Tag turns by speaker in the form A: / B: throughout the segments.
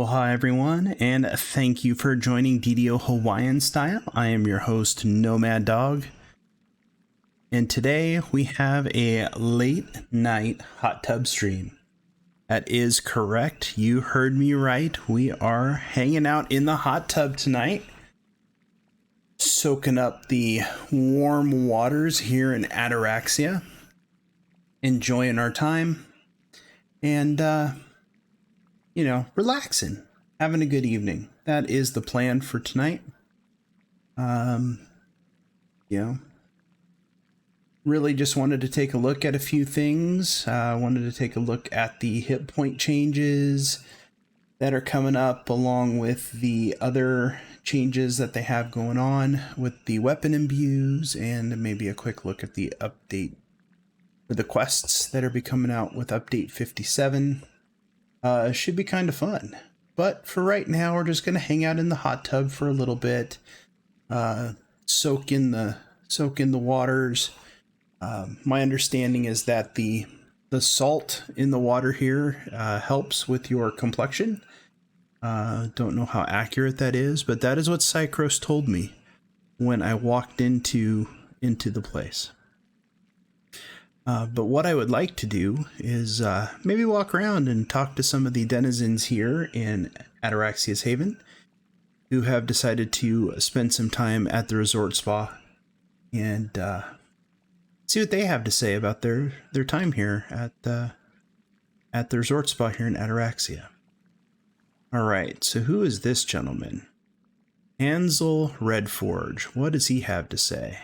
A: Aloha everyone, and thank you for joining DDO Hawaiian Style. I am your host, Nomad Dog, and today we have a late night hot tub stream. That is correct, you heard me right. We are hanging out in the hot tub tonight, soaking up the warm waters here in Ataraxia, enjoying our time, and relaxing, having a good evening. That is the plan for tonight. Really just wanted to take a look at a few things. Wanted to take a look at the hit point changes that are coming up, along with the other changes that they have going on with the weapon imbues, and maybe a quick look at the update for the quests that are be coming out with update 57. Should be kind of fun, but for right now we're just going to hang out in the hot tub for a little bit, soak in the waters. My understanding is that the salt in the water here helps with your complexion. Don't know how accurate that is, but that is what Cycros told me when I walked into the place. But what I would like to do is maybe walk around and talk to some of the denizens here in Ataraxia's Haven who have decided to spend some time at the resort spa and see what they have to say about their time here at the resort spa here in Ataraxia. All right, so who is this gentleman? Ansel Redforge. What does he have to say?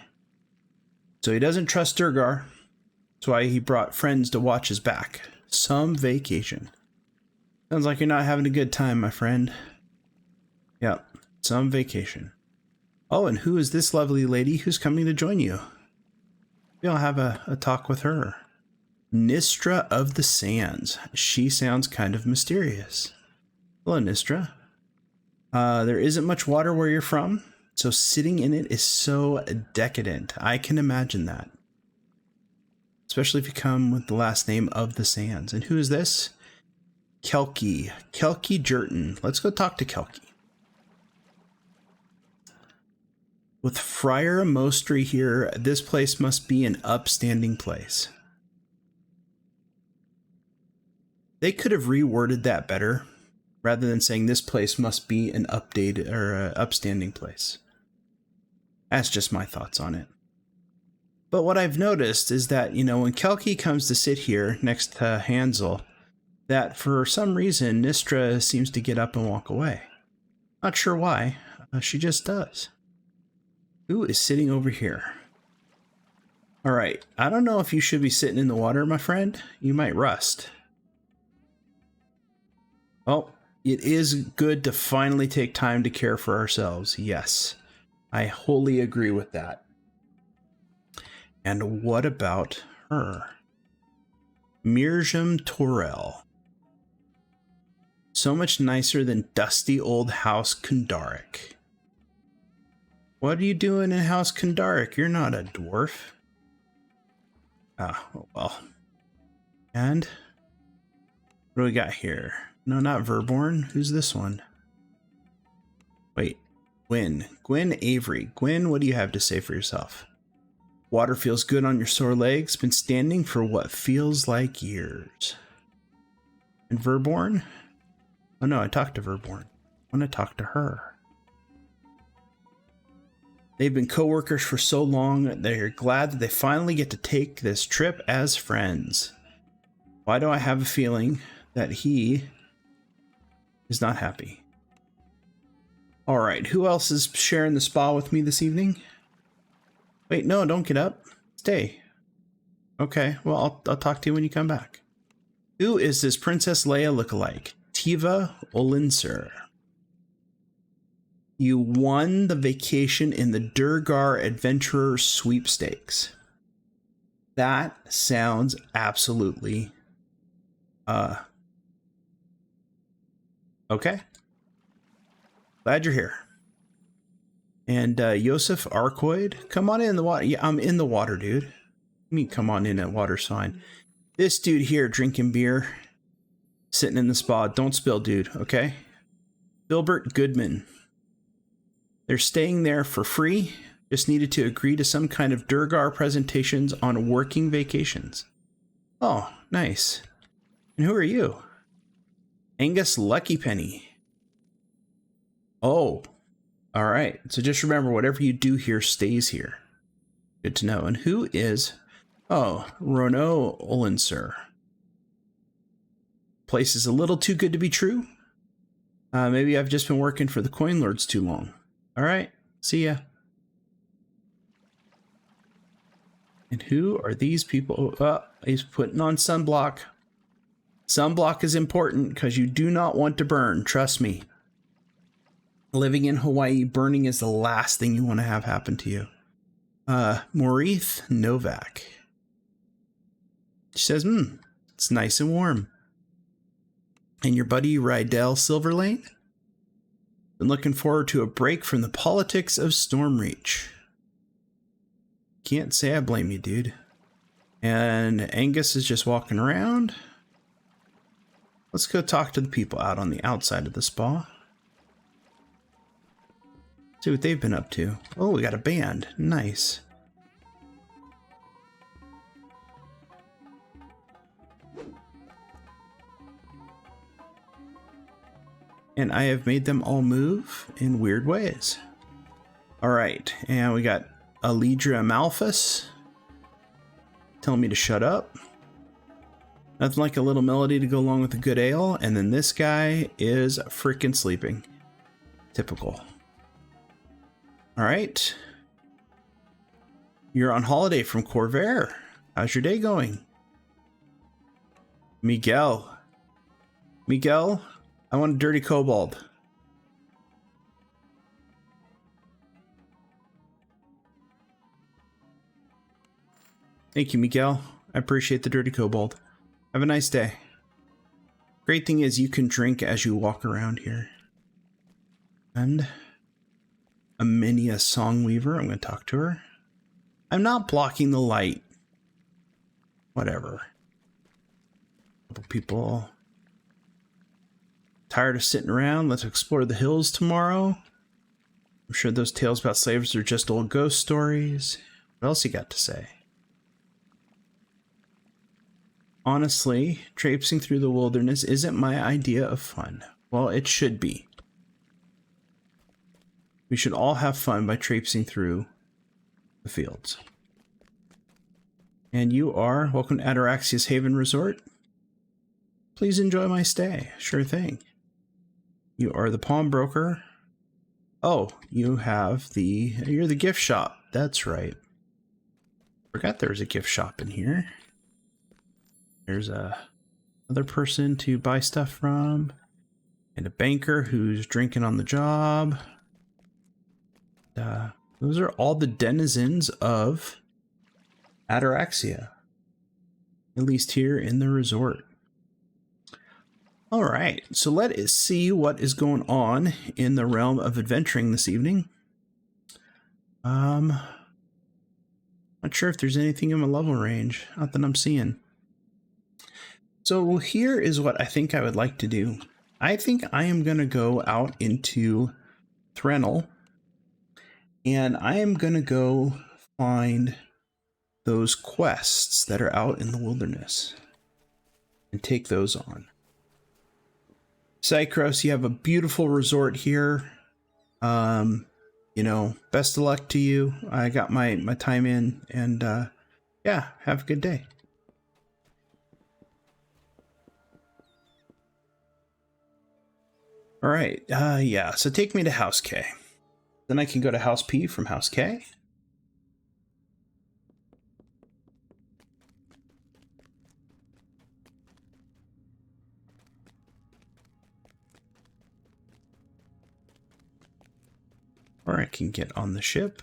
A: So he doesn't trust Durgar. That's why he brought friends to watch his back. Some vacation. Sounds like you're not having a good time, my friend. Yep, some vacation. Oh, and who is this lovely lady who's coming to join you? We'll have a talk with her. Nistra of the Sands. She sounds kind of mysterious. Hello, Nistra. There isn't much water where you're from, so sitting in it is so decadent. I can imagine that. Especially if you come with the last name of the Sands. And who is this? Kelki Jerton. Let's go talk to Kelki. With Friar Mostri here, this place must be an upstanding place. They could have reworded that better, rather than saying this place must be an updated or upstanding place. That's just my thoughts on it. But what I've noticed is that, when Kelki comes to sit here next to Hansel, that for some reason, Nistra seems to get up and walk away. Not sure why, she just does. Who is sitting over here? All right, I don't know if you should be sitting in the water, my friend. You might rust. Oh, it is good to finally take time to care for ourselves. Yes, I wholly agree with that. And what about her? Mirjam Torel. So much nicer than dusty old House Kundarik. What are you doing in House Kundarik? You're not a dwarf. Ah, oh well. And what do we got here? No, not Verborn. Who's this one? Wait, Gwen Avery. Gwen, what do you have to say for yourself? Water feels good on your sore legs. Been standing for what feels like years. And Verborn? Oh no, I talked to Verborn. I want to talk to her. They've been co-workers for so long, they're glad that they finally get to take this trip as friends. Why do I have a feeling that he is not happy? Alright, who else is sharing the spa with me this evening? Wait, no, don't get up. Stay. Okay, well, I'll talk to you when you come back. Who is this Princess Leia lookalike? Tiva Olinser. You won the vacation in the Durgar Adventurer Sweepstakes. That sounds absolutely... okay. Glad you're here. And Yosef Arkoid, come on in the water. Yeah, I'm in the water, dude. I mean, come on in, that water's fine. This dude here drinking beer, sitting in the spa. Don't spill, dude, okay? Filbert Goodman. They're staying there for free. Just needed to agree to some kind of Durgar presentations on working vacations. Oh, nice. And who are you? Angus Lucky Penny. Oh, all right. So just remember, whatever you do here stays here. Good to know. And who is... Oh, Rono Olenser. Place is a little too good to be true. Maybe I've just been working for the Coin Lords too long. All right. See ya. And who are these people? Oh, he's putting on sunblock. Sunblock is important because you do not want to burn. Trust me. Living in Hawaii, burning is the last thing you want to have happen to you. Maurice Novak. She says, it's nice and warm. And your buddy Rydell Silverlane? Been looking forward to a break from the politics of Stormreach. Can't say I blame you, dude. And Angus is just walking around. Let's go talk to the people out on the outside of the spa. See what they've been up to. Oh, we got a band. Nice. And I have made them all move in weird ways. All right, and we got Alidra Amalphus telling me to shut up. Nothing like a little melody to go along with a good ale. And then this guy is freaking sleeping. Typical. All right. You're on holiday from Corvair. How's your day going? Miguel. Miguel, I want a dirty kobold. Thank you, Miguel. I appreciate the dirty kobold. Have a nice day. Great thing is you can drink as you walk around here. And Aminia Songweaver, I'm going to talk to her. I'm not blocking the light. Whatever. Couple people tired of sitting around. Let's explore the hills tomorrow. I'm sure those tales about slaves are just old ghost stories. What else you got to say? Honestly, traipsing through the wilderness isn't my idea of fun. Well, it should be. We should all have fun by traipsing through the fields. And you are welcome to Ataraxia's Haven Resort. Please enjoy my stay. Sure thing. You are the pawnbroker. Oh, you're the gift shop. That's right. Forgot there was a gift shop in here. There's another person to buy stuff from, and a banker who's drinking on the job. Those are all the denizens of Ataraxia, at least here in the resort. All right, so let us see what is going on in the realm of adventuring this evening. Not sure if there's anything in my level range, not that I'm seeing. So here is what I think I would like to do. I think I am going to go out into Threnel, and I am going to go find those quests that are out in the wilderness and take those on. Cycros, you have a beautiful resort here. You know, best of luck to you. I got my time in, and yeah, have a good day. All right, yeah, so take me to House K. Then I can go to House P from House K. Or I can get on the ship,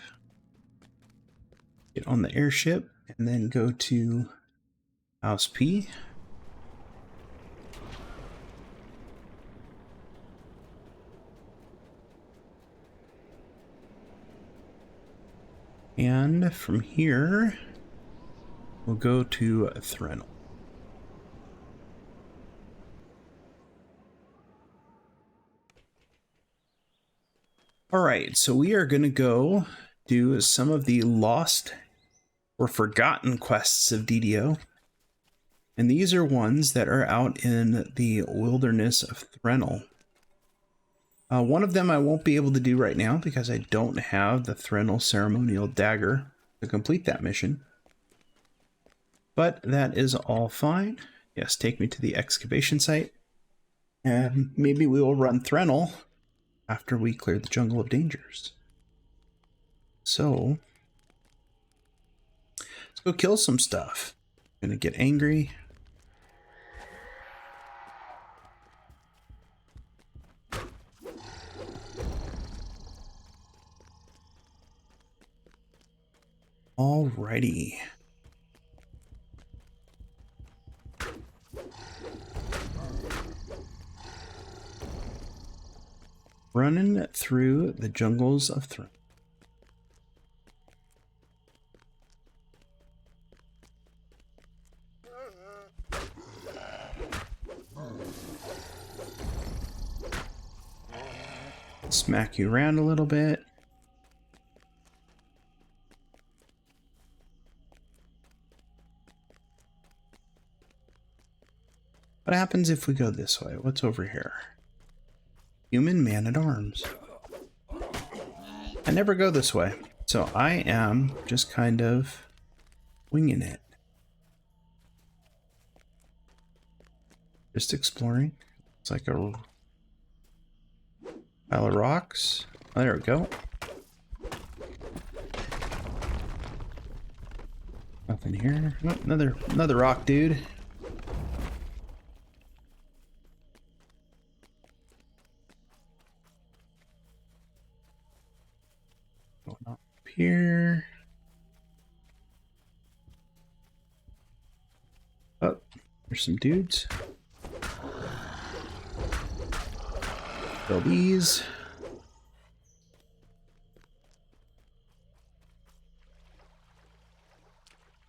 A: get on the airship, and then go to House P. And from here, we'll go to Threnel. All right, so we are going to go do some of the lost or forgotten quests of DDO. And these are ones that are out in the wilderness of Threnel. One of them I won't be able to do right now because I don't have the Threnel ceremonial dagger to complete that mission. But that is all fine. Yes, take me to the excavation site. And maybe we will run Threnel after we clear the jungle of dangers. So, let's go kill some stuff. I'm gonna get angry. Alrighty. Running through the jungles of Threnel. Smack you around a little bit. What happens if we go this way? What's over here? Human man-at-arms. I never go this way, so I am just kind of winging it. Just exploring. It's like a pile of rocks. Oh, there we go. Nothing here. Oh, another rock, dude. Going up here. Oh, there's some dudes. Kill these.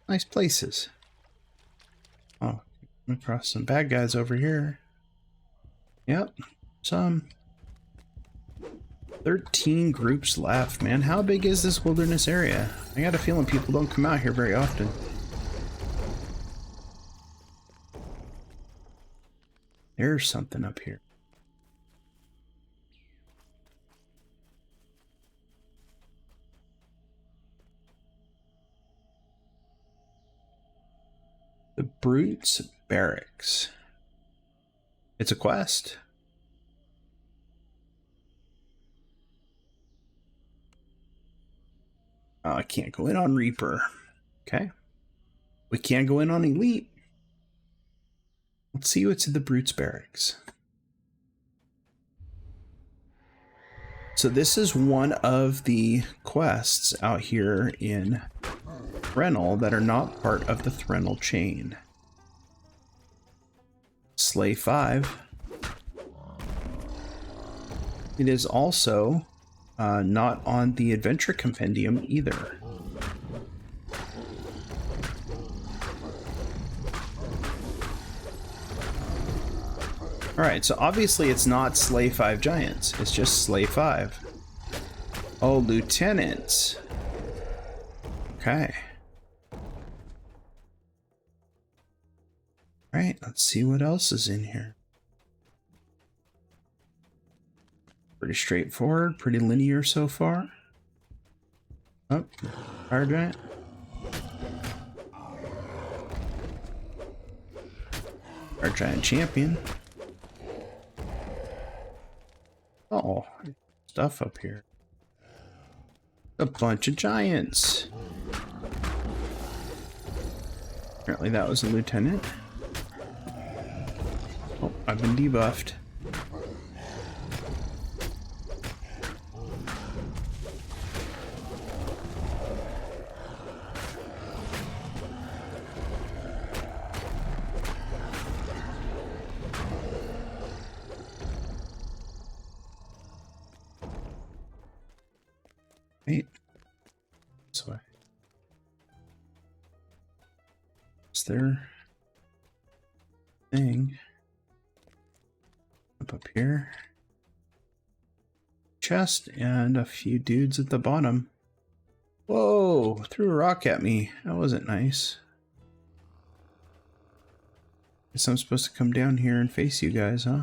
A: Nice places. Oh, come across some bad guys over here. Yep, some. 13 groups left, man. How big is this wilderness area? I got a feeling people don't come out here very often. There's something up here. The Brute's Barracks. It's a quest. I can't go in on Reaper. Okay. We can't go in on Elite. Let's see what's in the Brute's Barracks. So this is one of the quests out here in Threnel that are not part of the Threnel chain. Slay 5. It is also not on the Adventure Compendium either. Alright, so obviously it's not Slay 5 Giants, it's just Slay 5. Oh, Lieutenants. Okay. Alright, let's see what else is in here. Pretty straightforward, pretty linear so far. Oh, Fire Giant. Fire Giant Champion. Oh, stuff up here. A bunch of giants. Apparently that was a lieutenant. Oh, I've been debuffed. Wait. This way. Is there thing up here? chest and a few dudes at the bottom. Whoa, threw a rock at me. That wasn't nice. Guess I'm supposed to come down here and face you guys, huh?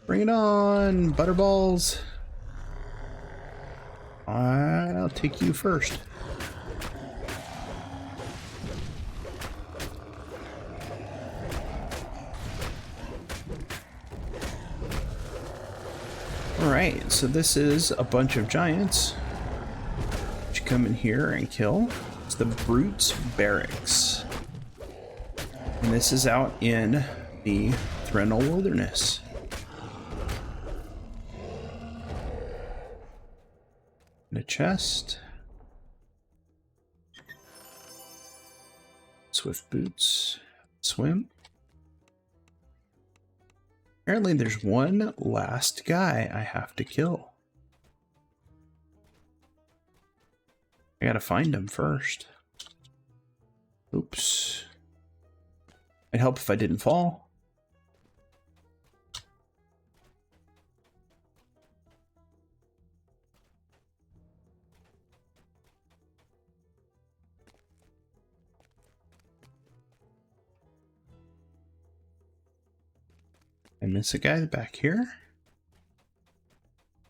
A: Bring it on, butterballs. I'll take you first. Alright, so this is a bunch of giants. Which come in here and kill. It's the Brute's Barracks. And this is out in the Threnal Wilderness. And a chest. Swift boots. Swim. Apparently there's one last guy I have to kill. I gotta find him first. Oops. It'd help if I didn't fall. I miss a guy back here.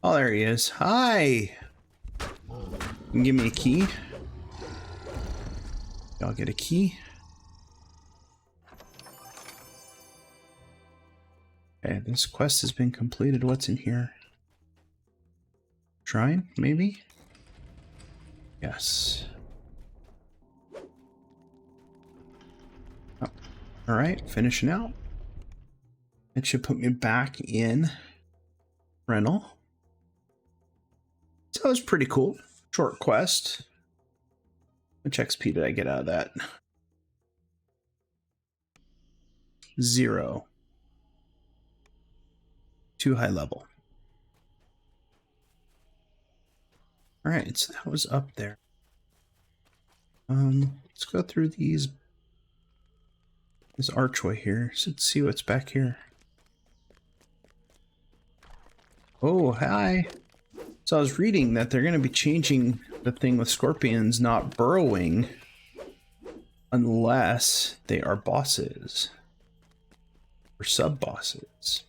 A: Oh, there he is. Hi! You can give me a key. I'll get a key. Okay, this quest has been completed. What's in here? Shrine, maybe? Yes. Oh, alright, finishing out. It should put me back in Rental. So it was pretty cool. Short quest. How much XP did I get out of that? 0. Too high level. Alright, so that was up there. Let's go through this archway here. So let's see what's back here. Oh, hi. So I was reading that they're going to be changing the thing with scorpions not burrowing unless they are bosses or sub-bosses.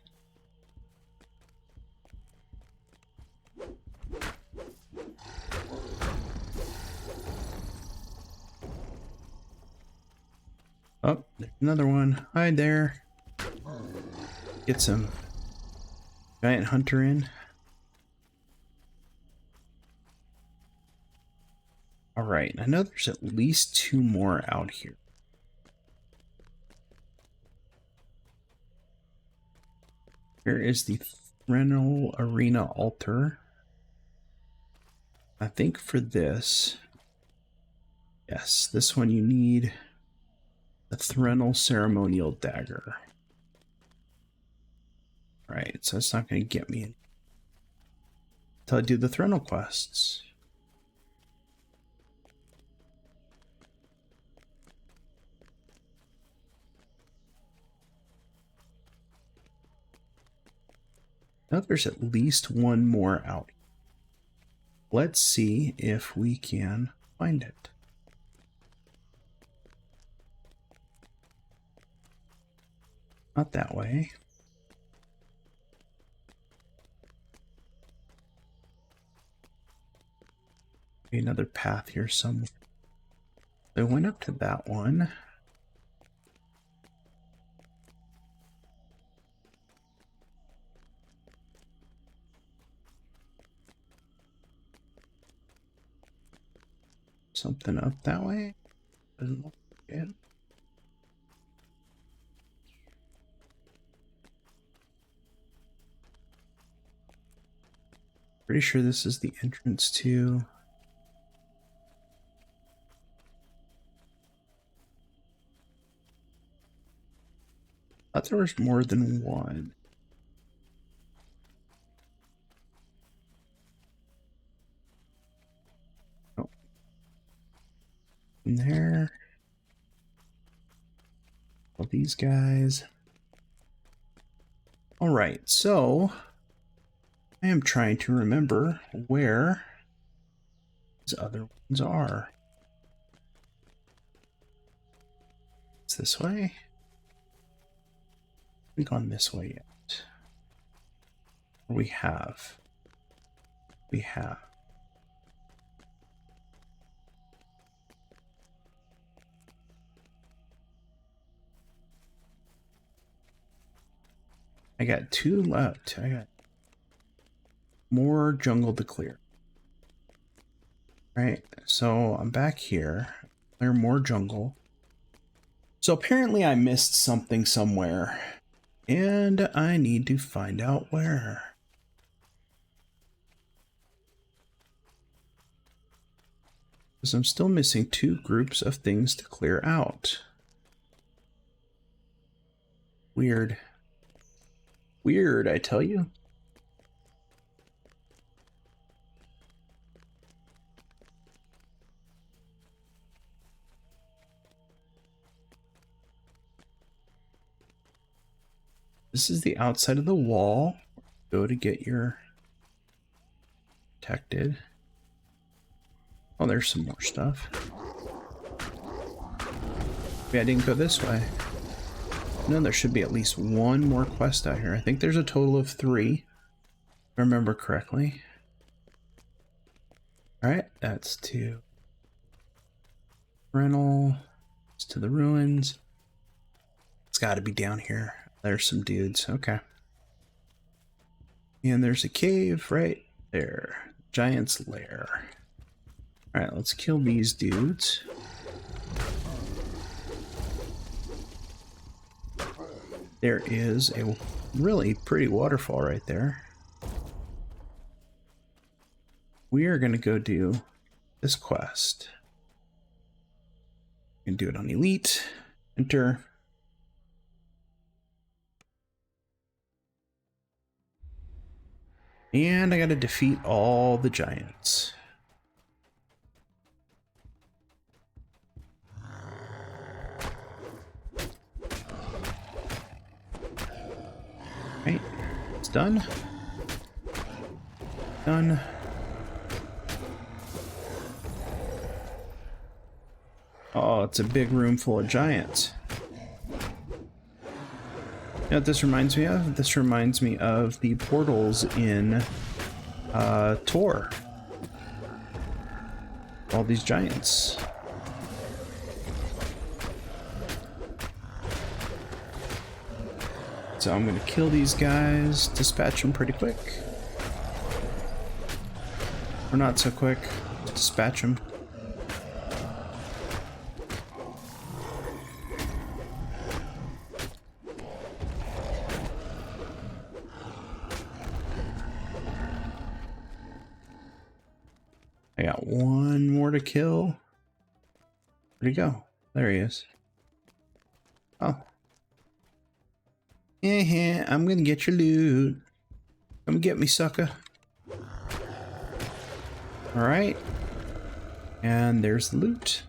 A: Oh, there's another one. Hi there. Get some giant hunter in. All right, I know there's at least 2 more out here. Here is the Threnal Arena altar. I think for this, yes, this one you need the Threnal Ceremonial Dagger. Right, so it's not going to get me until I do the Threnal quests. Now there's at least 1 more out. Let's see if we can find it. Not that way. Maybe another path here somewhere. I went up to that one. Something up that way? Doesn't look good. Pretty sure this is the entrance to... I thought there was more than one. Oh. In there. All these guys. All right, so I am trying to remember where these other ones are. It's this way? I haven't gone this way yet. We have. We have. I got 2 left. I got more jungle to clear. Right, so I'm back here. Clear more jungle. So apparently I missed something somewhere. And I need to find out where. Because I'm still missing 2 groups of things to clear out. Weird. Weird, I tell you. This is the outside of the wall. Go to get your protected. Oh, there's some more stuff. Maybe I didn't go this way. No, there should be at least 1 more quest out here. I think there's a total of 3, if I remember correctly. Alright, that's to rental. It's to the ruins. It's got to be down here. There's some dudes. Okay. And there's a cave right there. Giant's Lair. Alright, let's kill these dudes. There is a really pretty waterfall right there. We are going to go do this quest. We can do it on Elite. Enter. And I got to defeat all the giants. Right, it's done. Done. Oh, it's a big room full of giants. You know what this reminds me of? This reminds me of the portals in Tor. All these giants. So I'm gonna kill these guys, dispatch them pretty quick. Or not so quick, dispatch them. I got 1 more to kill. Where'd he go? There he is. Oh. Yeah, I'm gonna get your loot. Come get me, sucker. Alright. And there's the loot.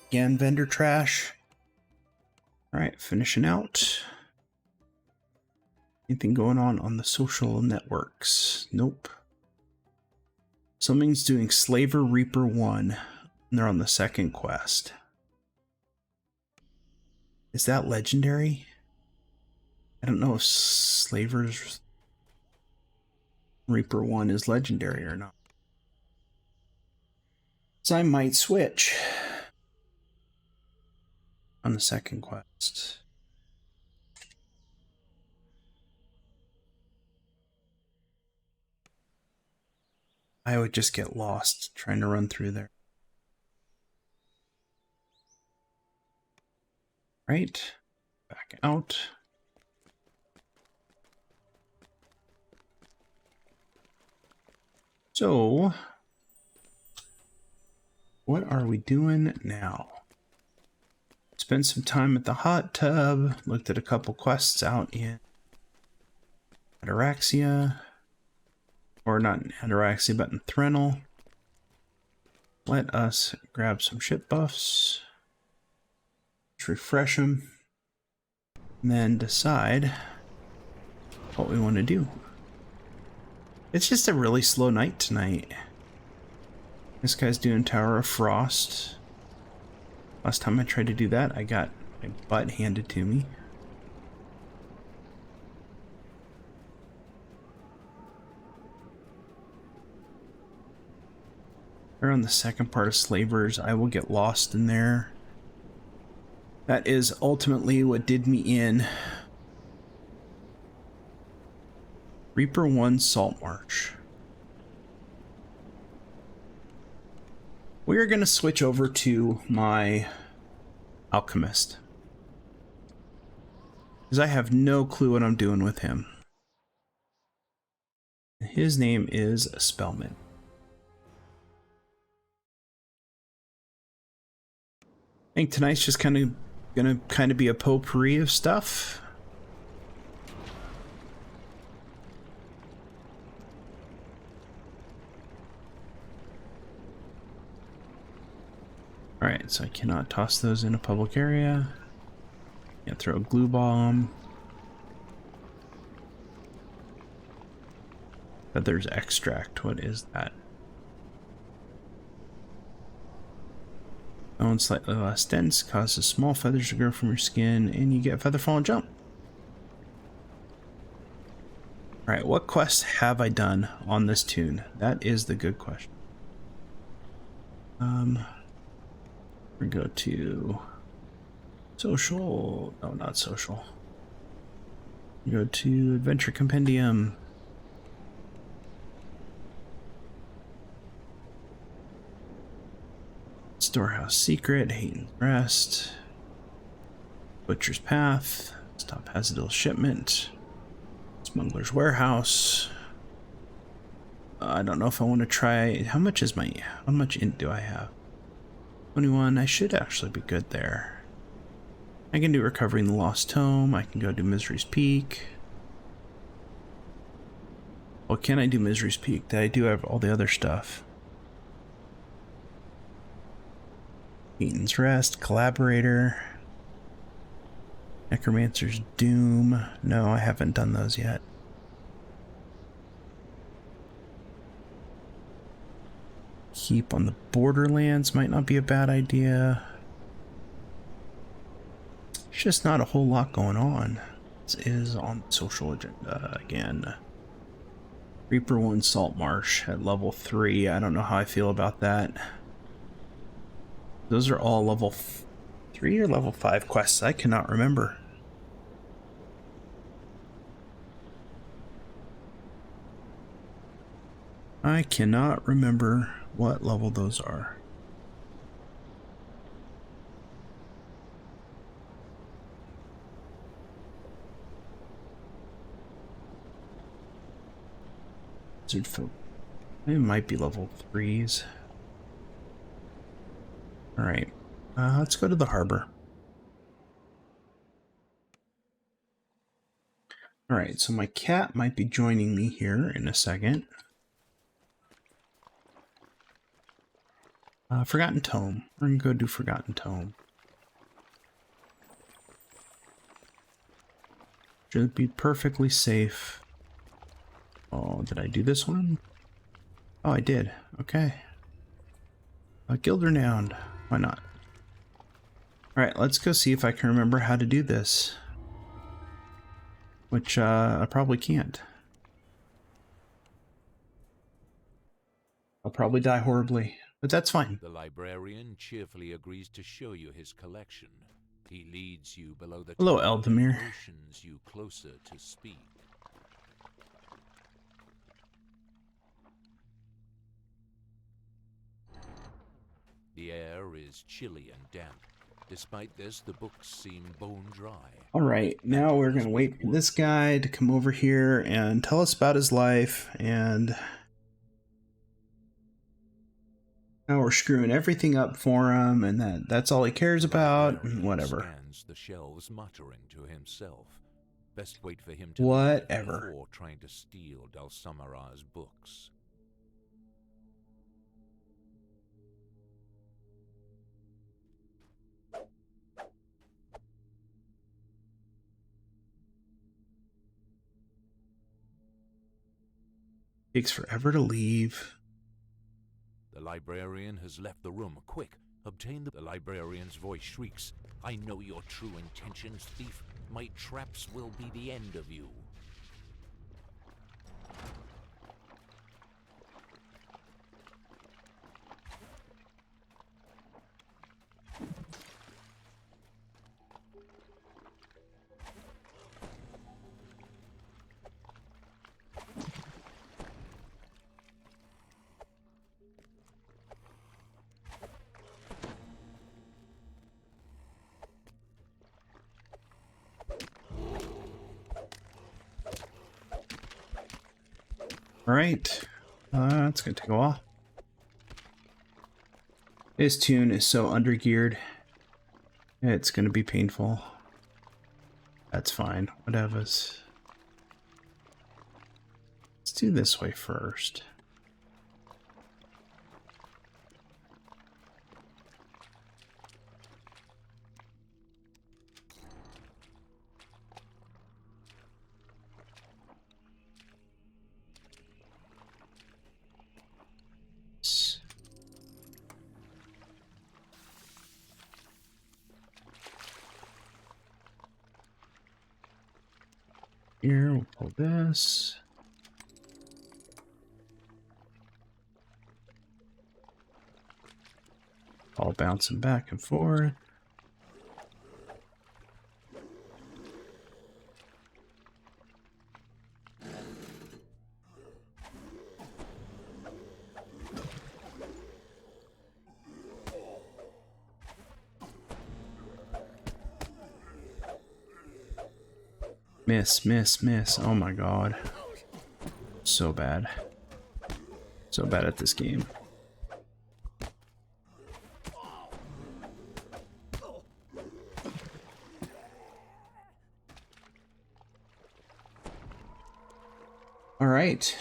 A: Again, vendor trash. Alright, finishing out. Anything going on the social networks? Nope. Something's doing Slaver Reaper 1. And they're on the 2nd quest. Is that legendary? I don't know if Slaver's Reaper 1 is legendary or not. So I might switch on the 2nd quest. I would just get lost trying to run through there. Right, back out. So, what are we doing now? Spent some time at the hot tub, looked at a couple quests out in Ataraxia, or not in Ataraxia, but in Threnel. Let us grab some ship buffs. Refresh them, and then decide what we want to do. It's just a really slow night tonight. This guy's doing Tower of Frost. Last time I tried to do that, I got my butt handed to me. We're on the second part of Slavers. I will get lost in there. That is ultimately what did me in. Reaper 1 Salt Marsh. We are going to switch over to my Alchemist, because I have no clue what I'm doing with him. His name is Spellman. I think tonight's just gonna be a potpourri of stuff. Alright, so I cannot toss those in a public area. Can't throw a glue bomb. Feathers extract, what is that? Bone slightly less dense, causes small feathers to grow from your skin, and you get feather fall and jump. Alright, what quests have I done on this tune? That is the good question. We go to social. No, not social. We go to Adventure Compendium. Storehouse Secret, Hayden's Rest, Butcher's Path, Stop Hazardous Shipment, Smuggler's Warehouse. I don't know if I want to try. How much int do I have? 21. I should actually be good there. I can do Recovering the Lost Tome. I can go do Misery's Peak. Well, can I do Misery's Peak? I do have all the other stuff. Eaton's Rest, Collaborator, Necromancer's Doom. No, I haven't done those yet. Keep on the Borderlands might not be a bad idea. There's just not a whole lot going on. This is on the social agenda again. Reaper 1 Salt Marsh at level 3. I don't know how I feel about that. Those are all level 3 or level 5 quests. I cannot remember. I cannot remember what level those are. It might be level 3s. Alright, let's go to the harbor. Alright, so my cat might be joining me here in a second. Forgotten Tome. We're gonna go do Forgotten Tome. Should be perfectly safe. Oh, did I do this one? Oh, I did. Okay. Guild Renowned. Why not? Alright, let's go see if I can remember how to do this. Which, I probably can't. I'll probably die horribly, but that's fine.
B: The librarian cheerfully agrees to show you his collection. He leads you below the
A: Hello, Eldamir.
B: motions you closer to speed. The air is chilly and damp. Despite this, the books seem bone dry.
A: Alright, now we're gonna wait for this guy to come over here and tell us about his life, and now we're screwing everything up for him, and that's all he cares about, and whatever.
B: Scans the shelves, muttering to himself. Best wait for him to
A: Whatever.
B: leave before trying to steal Dalsamara's books.
A: Takes forever to leave.
B: The librarian has left the room. Quick, obtain the librarian's voice shrieks. I know your true intentions, thief. My traps will be the end of you.
A: All right. It's going to take a while. This tune is so undergeared. It's going to be painful. That's fine. Whatever. Let's do this way first. Here, we'll pull this. All bouncing back and forth. Miss, miss, miss. Oh my god. So bad. So bad at this game. All right.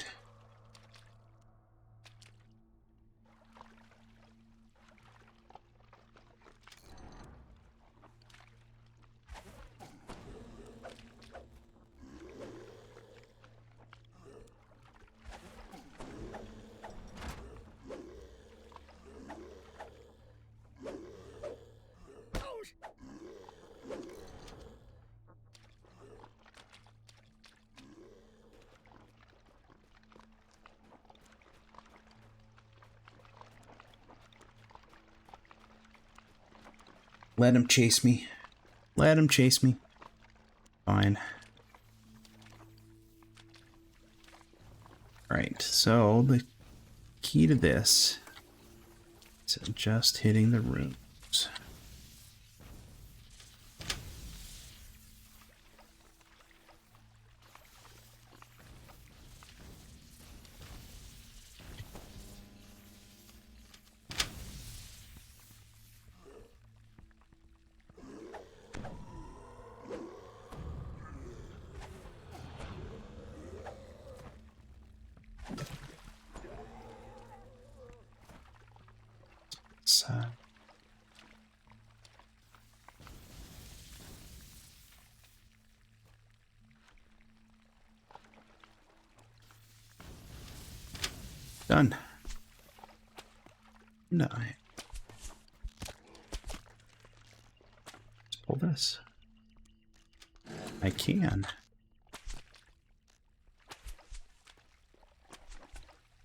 A: Let him chase me. Let him chase me. Fine. Right, so the key to this is just hitting the rooms. Done. No. Let's pull this. I can.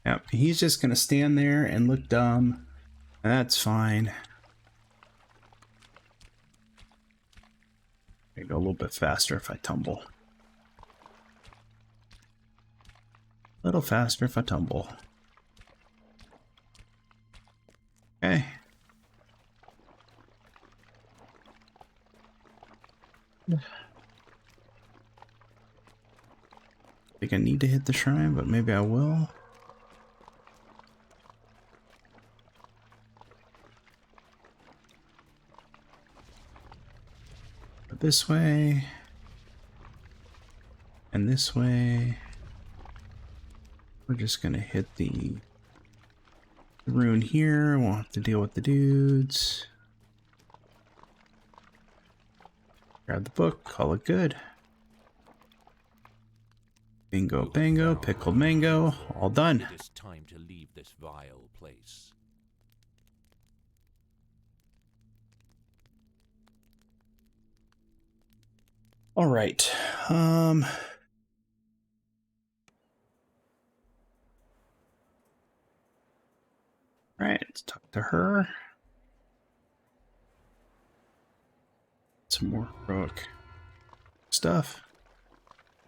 A: Yep, he's just gonna stand there and look dumb. That's fine. I go a little bit faster if I tumble. A little faster if I tumble. Okay. I think I need to hit the shrine, but maybe I will. But this way. And this way. We're just gonna hit the rune here. Won't have to deal with the dudes. Grab the book, call it good. Bingo, bango, pickled mango, all done.
B: It is time to leave this vile place.
A: All right. All right, let's talk to her. Some more heroic stuff.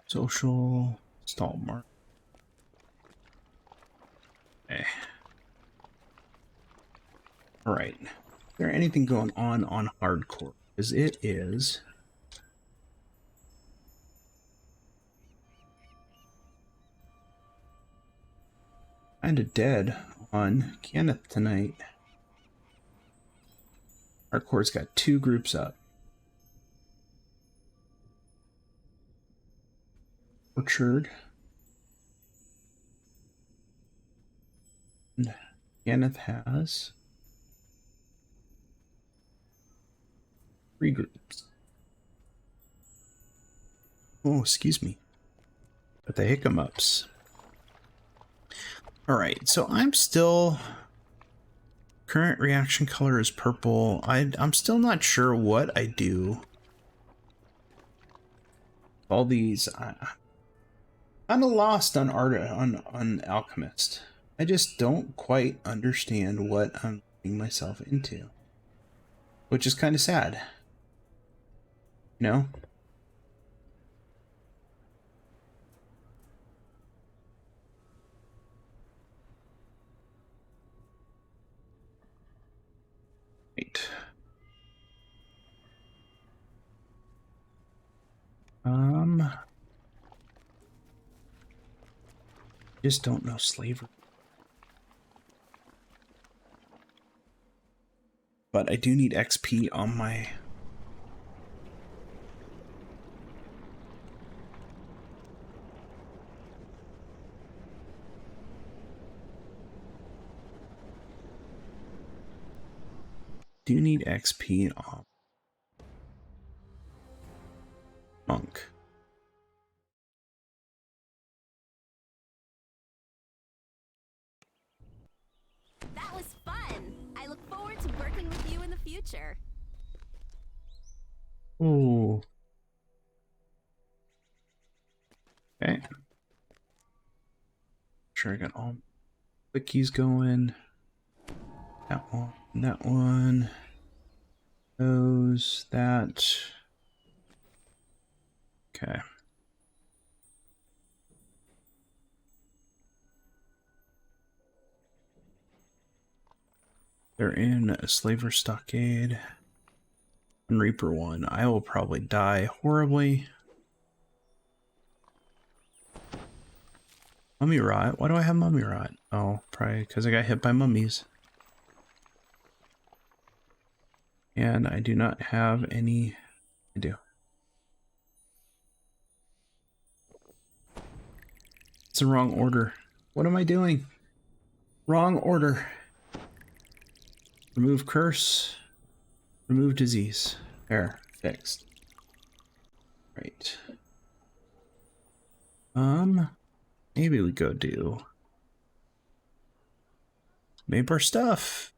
A: Social stall mark. Okay. All right. Is there anything going on hardcore? Because it is kind of dead on Kenneth tonight. Hardcore's got 2 groups up. Orchard. And Kenneth has 3 groups. Oh, excuse me. But the hiccups. All right, so I'm still... Current reaction color is purple. I'm still not sure what I do. All these... I'm kind of lost on on Alchemist. I just don't quite understand what I'm getting myself into. Which is kind of sad. You know? Right. Just don't know slavery. But I do need XP on my... Do need XP on Monk.
C: That was fun. I look forward to working with you in the future.
A: Ooh. Okay. Sure, I got all the keys going. That one. Those, that. Okay. They're in a Slaver Stockade and Reaper 1. I will probably die horribly. Mummy Rot? Why do I have Mummy Rot? Oh, probably because I got hit by mummies. And I do not have any... I do. It's the wrong order. What am I doing? Wrong order. Remove curse. Remove disease. There. Fixed. Right. Maybe we go do Maybar stuff.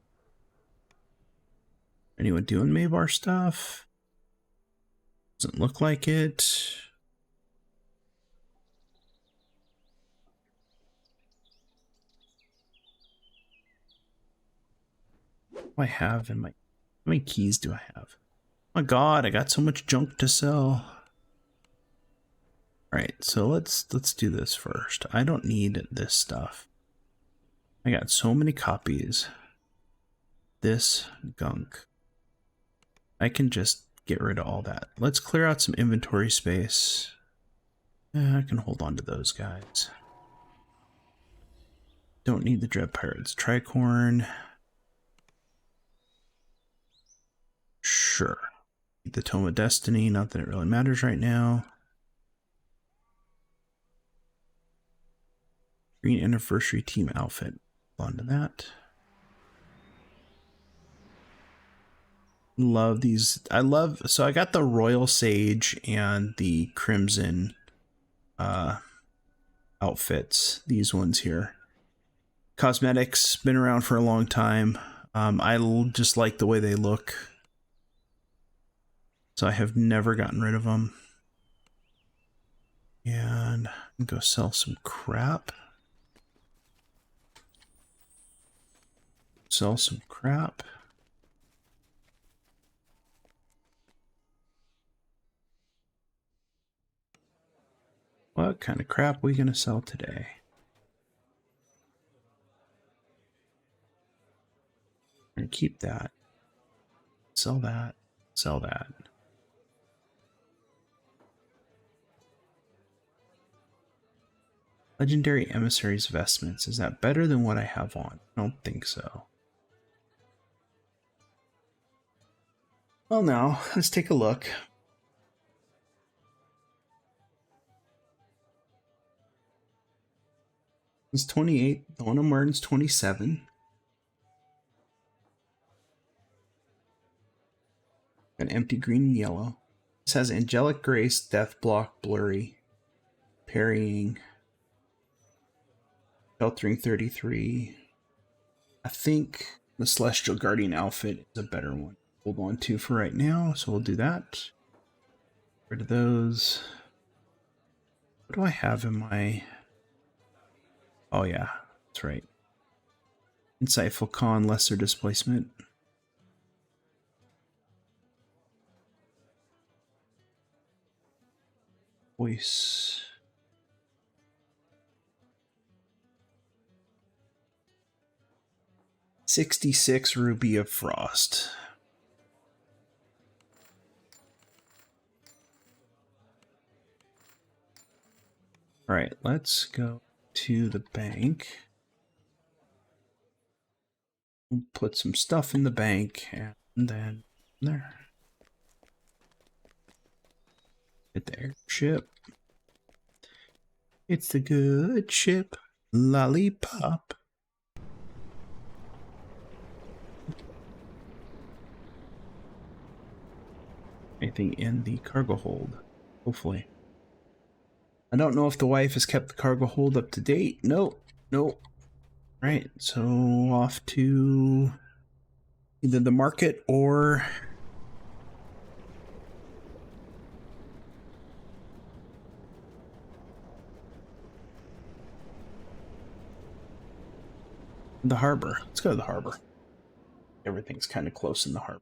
A: Anyone doing Maybar stuff? Doesn't look like it. What do I have in my... How many keys do I have? Oh my god, I got so much junk to sell. Alright, so let's do this first. I don't need this stuff. I got so many copies. This gunk. I can just get rid of all that. Let's clear out some inventory space. I can hold on to those guys. Don't need the Dread Pirates. Tricorn. Sure. Need the Tome of Destiny, not that it really matters right now. Green Anniversary Team outfit. Hold on to that. Love these. So I got the Royal Sage and the Crimson outfits. These ones here. Cosmetics, been around for a long time. Just like the way they look. So I have never gotten rid of them. And go sell some crap. Sell some crap. What kind of crap are we going to sell today? I'm going to keep that. Sell that. Sell that. Legendary Emissaries Vestments. Is that better than what I have on? I don't think so. Well, now, let's take a look. It's 28. The one I'm wearing is 27. An empty green and yellow. This has Angelic Grace, Death Block, Blurry, Parrying, Sheltering 33. I think the Celestial Guardian outfit is a better one. Hold on to for right now, so we'll do that. Get rid of those. What do I have in my... Oh yeah, that's right. Insightful Con, Lesser Displacement. Voice. $66 Ruby of Frost. All right, let's go to the bank. We'll put some stuff in the bank and then there. Get the airship. It's the good ship, Lollipop. Anything in the cargo hold? Hopefully. I don't know if the wife has kept the cargo hold up to date. Nope. Nope. Right, so off to either the market or the harbor. Let's go to the harbor. Everything's kind of close in the harbor.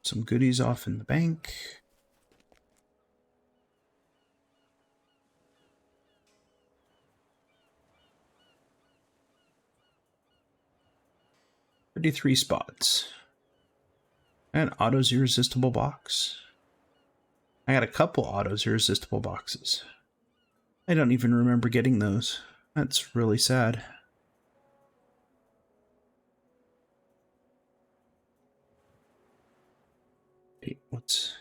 A: Some goodies off in the bank. $33 spots. An Auto's Irresistible box. I got a couple Auto's Irresistible boxes. I don't even remember getting those. That's really sad. Wait, what's...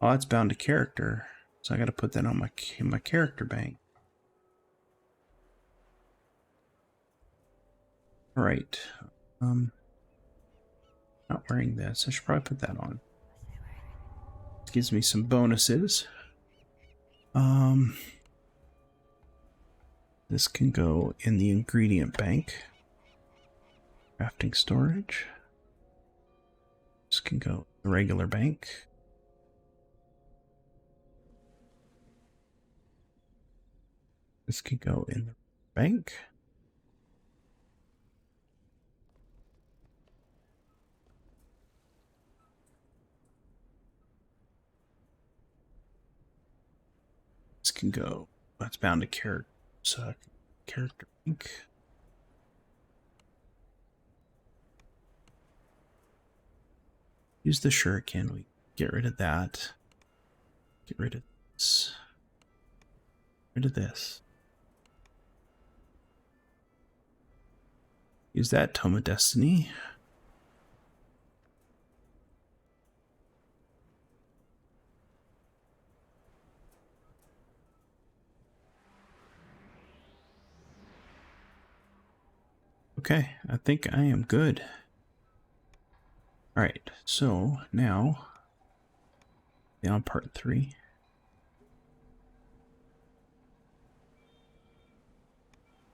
A: Oh, it's bound to character. So I gotta put that on my character bank. Alright. Not wearing this. I should probably put that on. This gives me some bonuses. This can go in the ingredient bank. Crafting storage. This can go in the regular bank. This can go in the bank. This can go. That's bound to character. So character bank. Use the shuriken. We get rid of that. Get rid of this. Get rid of this. Use that Tome of Destiny. Okay, I think I am good. Alright, so now, on part 3.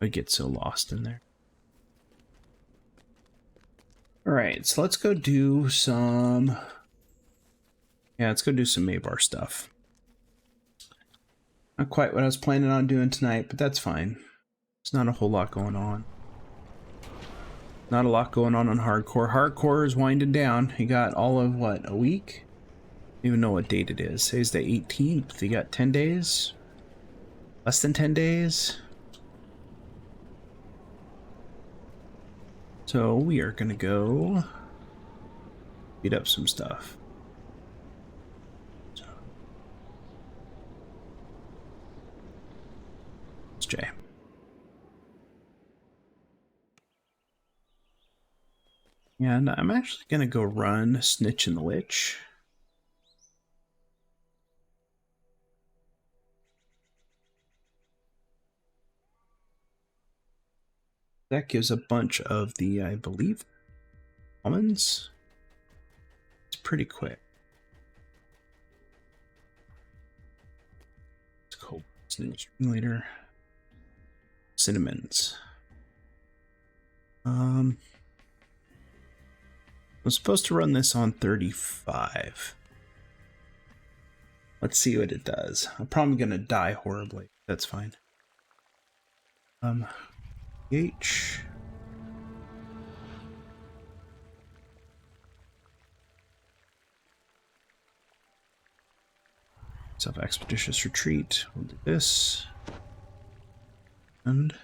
A: I get so lost in there. Alright, so let's go do some... Yeah, let's go do some Maybar stuff. Not quite what I was planning on doing tonight, but that's fine. There's not a whole lot going on. Not a lot going on hardcore. Hardcore is winding down. You got all of, what, a week? I don't even know what date it is. Today's the 18th. You got 10 days? Less than 10 days? So we are gonna go beat up some stuff. It's Jay. And I'm actually gonna go run Snitch and the Lich. That gives a bunch of the, I believe, almonds. It's pretty quick. It's cold. Snitch later. Cinnamons. I was supposed to run this on 35. Let's see what it does. I'm probably gonna die horribly. That's fine. H. Self-expeditious retreat. We'll do this. And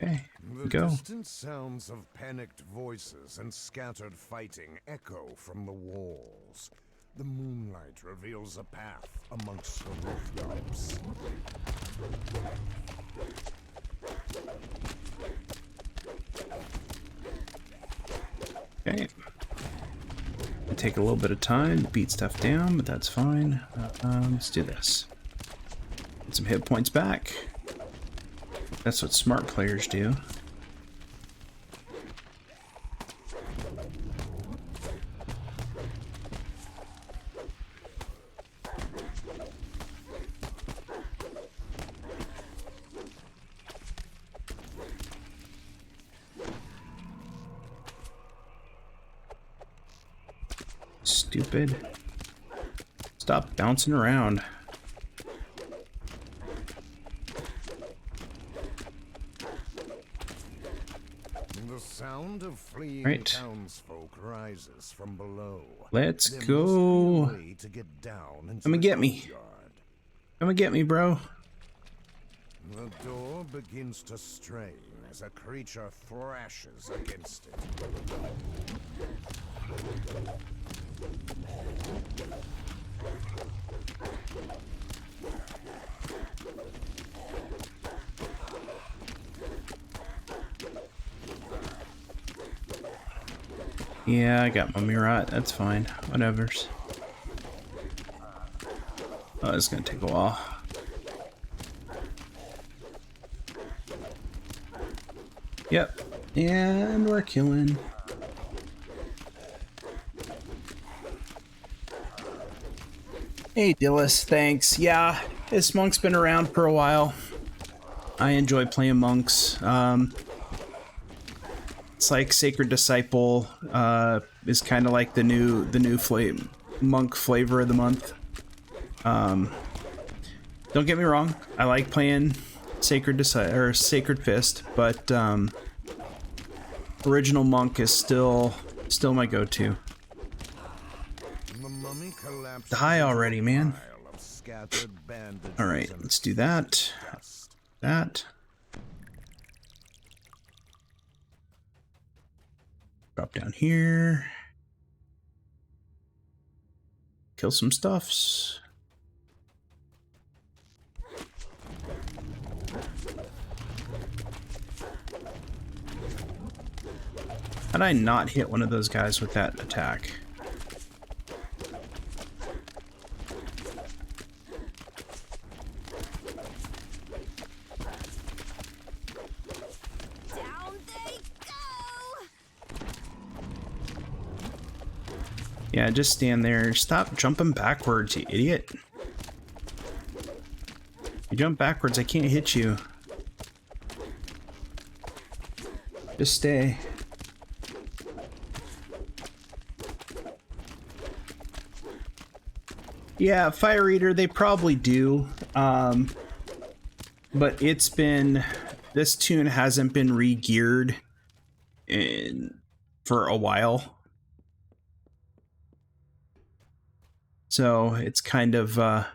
A: okay, here we go.
D: The distant sounds of panicked voices and scattered fighting echo from the walls. The moonlight reveals a path amongst the rooftops.
A: Okay. It'll take a little bit of time to beat stuff down, but that's fine. Let's do this. Get some hit points back. That's what smart players do. Stupid. Stop bouncing around.
D: The sound of fleeing
A: Right.
D: townsfolk rises from below.
A: Let's
D: There
A: go.
D: must be a way to get down into
A: Come and
D: the
A: get me.
D: courtyard.
A: Come and get me, bro.
D: The door begins to strain as a creature thrashes against it.
A: Yeah, I got my Murat. That's fine. Whatevers. Oh, it's gonna take a while. Yep. And we're killing. Hey, Dillis. Thanks. Yeah, this monk's been around for a while. I enjoy playing monks. It's like Sacred Disciple is kind of like the new monk flavor of the month. Don't get me wrong, I like playing Sacred Fist, but original monk is still my go-to.
D: The mummy collapses
A: Die already,
D: into a
A: man.
D: pile of scattered bandages
A: All right,
D: and
A: let's do that.
D: dust.
A: That. Drop down here. Kill some stuffs. How'd I not hit one of those guys with that attack? Yeah, just stand there. Stop jumping backwards, you idiot. You jump backwards, I can't hit you. Just stay. Yeah, Fire Eater, they probably do. But it's been... This tune hasn't been re-geared for a while. So it's kind of one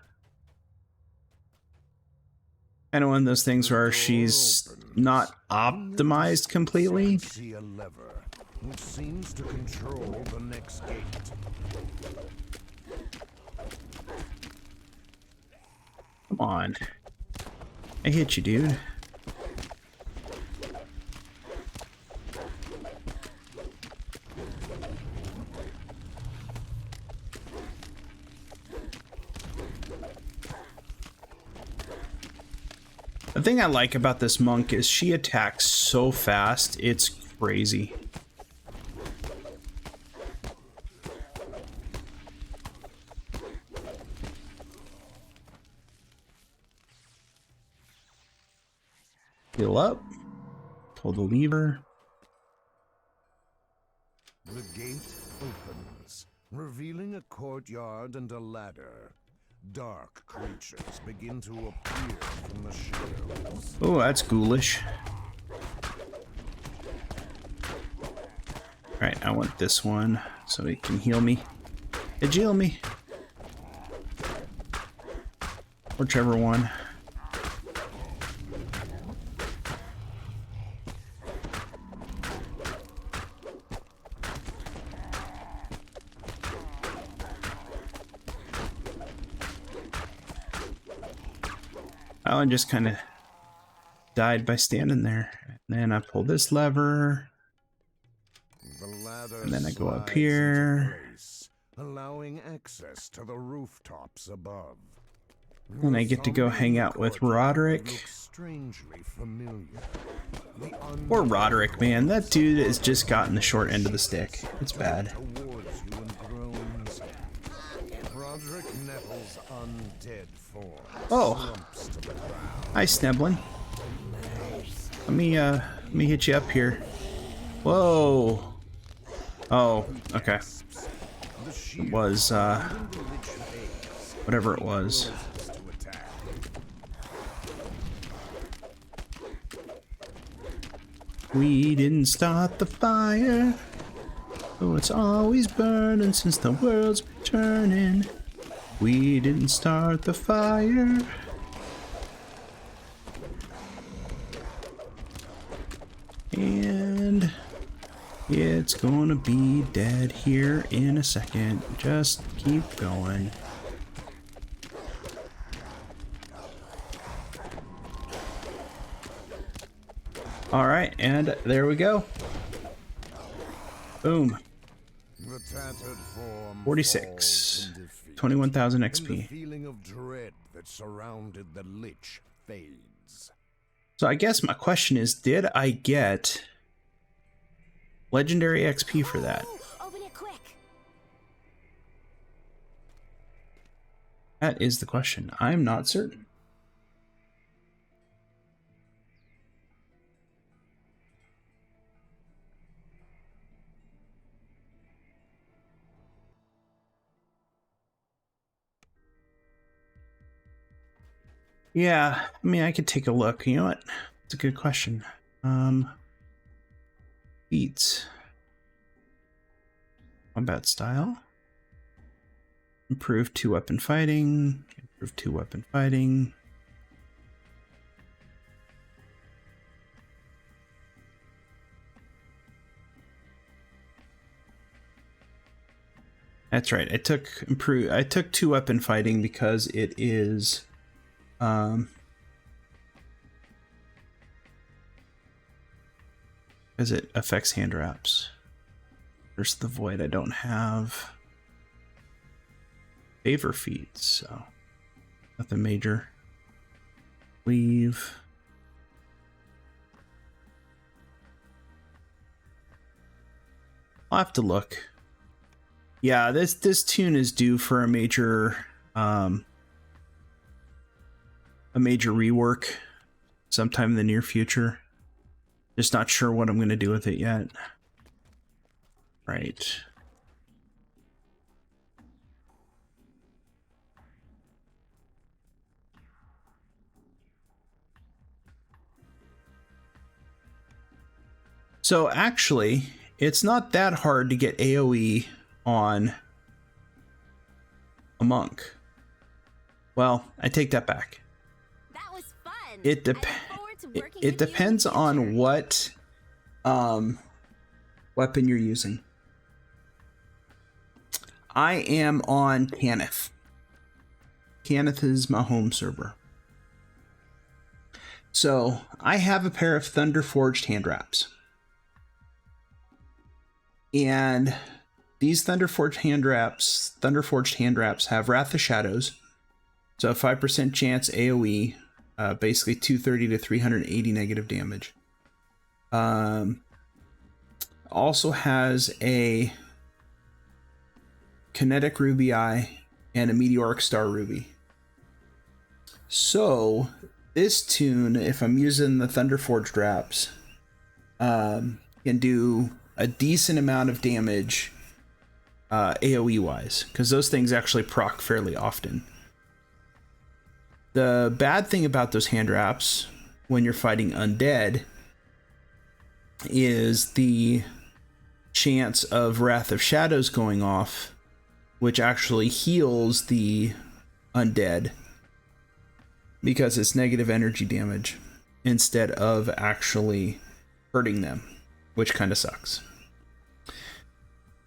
A: of those things where she's not optimized completely.
D: See a lever, which seems to control the next gate.
A: Come on. I hit you, dude. The thing I like about this monk is she attacks so fast, it's crazy. Heal up. Pull the lever.
D: The gate opens, revealing a courtyard and a ladder. Dark creatures begin to appear from the shadows.
A: Oh, that's ghoulish. Alright, I want this one so it can heal me. It heal me. Whichever one. Oh, I just kind of died by standing there. And then I pull this lever. And then I go up here.
D: Place, allowing access to the rooftops above.
A: And I get to go hang out with Roderick.
D: Strangely familiar.
A: Poor Roderick, man. That dude has just gotten the short end of the stick. It's bad.
D: Roderick Nettle's undead form.
A: Oh. Hi, Sneblin. Let me hit you up here. Whoa. Oh, okay. It was, whatever it was. We didn't start the fire. Oh, it's always burning since the world's been turning. We didn't start the fire. And it's gonna be dead here in a second. Just keep going. All right, and there we go. Boom. 46. 21,000 XP.
D: The feeling of dread that surrounded the lich fades.
A: So I guess my question is, did I get legendary XP for that?
C: Open it quick.
A: That is the question. I'm not certain. Yeah, I mean, I could take a look. You know what? It's a good question. Beats. Combat style. Improve 2-weapon fighting. Improve 2-weapon fighting. That's right. I took 2-weapon fighting because it is because it affects hand wraps. There's the void. I don't have favor feats, so nothing major. Leave. I'll have to look. Yeah, this tune is due for a major rework sometime in the near future. Just not sure what I'm going to do with it yet. Right. So actually, it's not that hard to get AoE on a monk. Well, I take that back.
C: That was fun.
A: It
C: I look forward to working with you in
A: depends
C: the
A: on
C: future.
A: what weapon you're using. I am on Cannith. Cannith is my home server. So I have a pair of Thunder Forged hand wraps. And these Thunder Forged hand wraps have Wrath of Shadows. So a 5% chance AoE, basically 230 to 380 negative damage. Also has a Kinetic Ruby Eye and a Meteoric Star Ruby. So this tune, if I'm using the Thunder Forged wraps, can do a decent amount of damage AoE wise, because those things actually proc fairly often. The bad thing about those hand wraps when you're fighting undead is the chance of Wrath of Shadows going off, which actually heals the undead because it's negative energy damage instead of actually hurting them, which kind of sucks.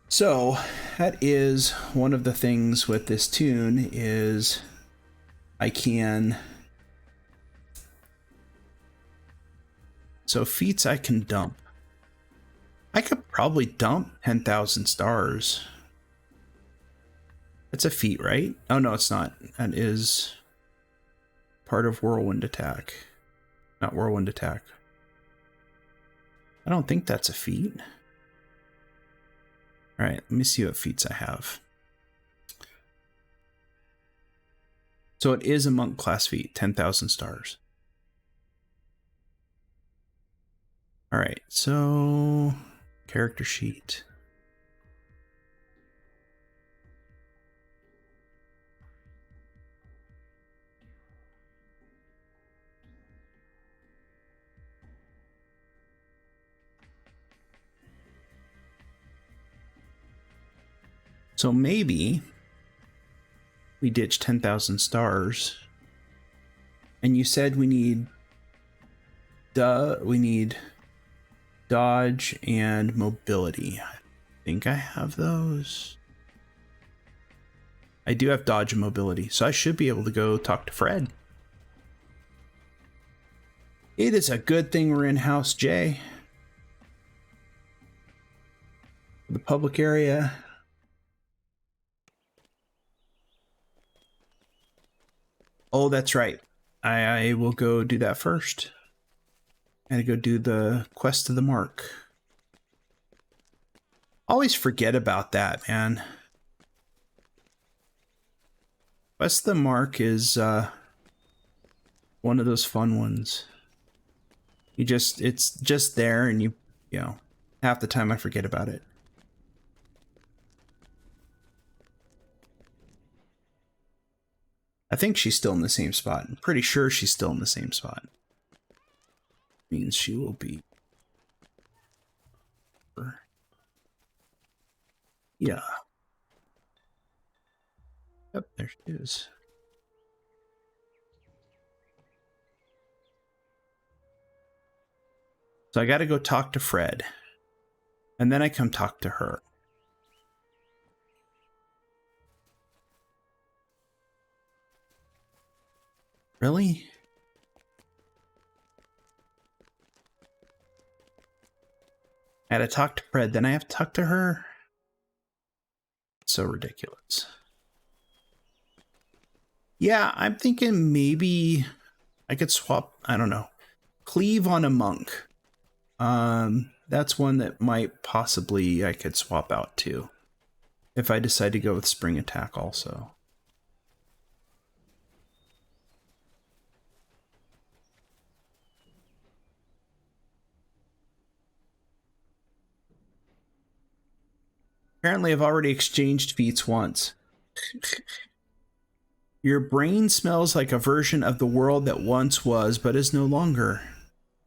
A: So that is one of the things with this tune is I can... So feats I can dump. I could probably dump 10,000 stars. That's a feat, right? Oh, no, it's not. That is part of Whirlwind Attack. Not Whirlwind Attack. I don't think that's a feat. All right, let me see what feats I have. So it is a monk class feat, 10,000 stars. All right, so character sheet. So maybe we ditch 10,000 stars. And you said we need dodge and mobility. I think I have those. I do have dodge and mobility, so I should be able to go talk to Fred. It is a good thing we're in House J. The public area. Oh, that's right. I will go do that first. And go do the Quest of the Mark. Always forget about that, man. Quest of the Mark is one of those fun ones. It's just there, and you know, half the time I forget about it. I think she's still in the same spot. I'm pretty sure she's still in the same spot. Means she will be. Yeah. Yep, there she is. So I got to go talk to Fred. And then I come talk to her. Really? I had to talk to Fred, then I have to talk to her? So ridiculous. Yeah, I'm thinking maybe I could swap, I don't know, cleave on a monk. That's one that might possibly I could swap out to. if I decide to go with spring attack also. Apparently, I've already exchanged feats once. Your brain smells like a version of the world that once was, but is no longer.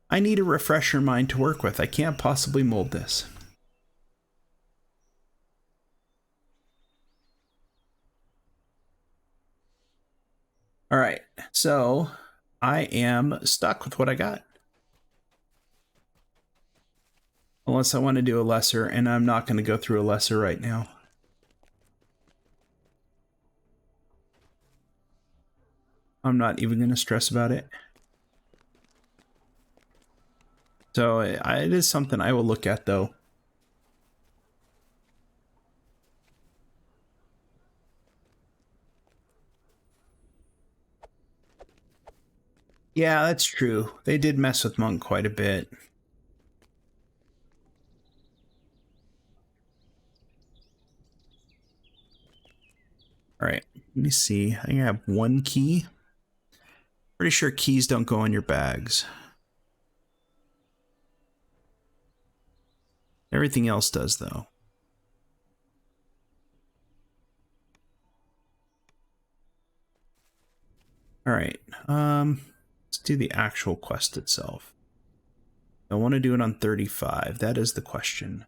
A: I need a refresher mind to work with. I can't possibly mold this. All right, so I am stuck with what I got. Unless I want to do a lesser, and I'm not going to go through a lesser right now. I'm not even going to stress about it. So it is something I will look at, though. Yeah, that's true. They did mess with Monk quite a bit. All right, let me see. I think I have one key. Pretty sure keys don't go in your bags. Everything else does, though. All right, let's do the actual quest itself. I want to do it on 35. That is the question.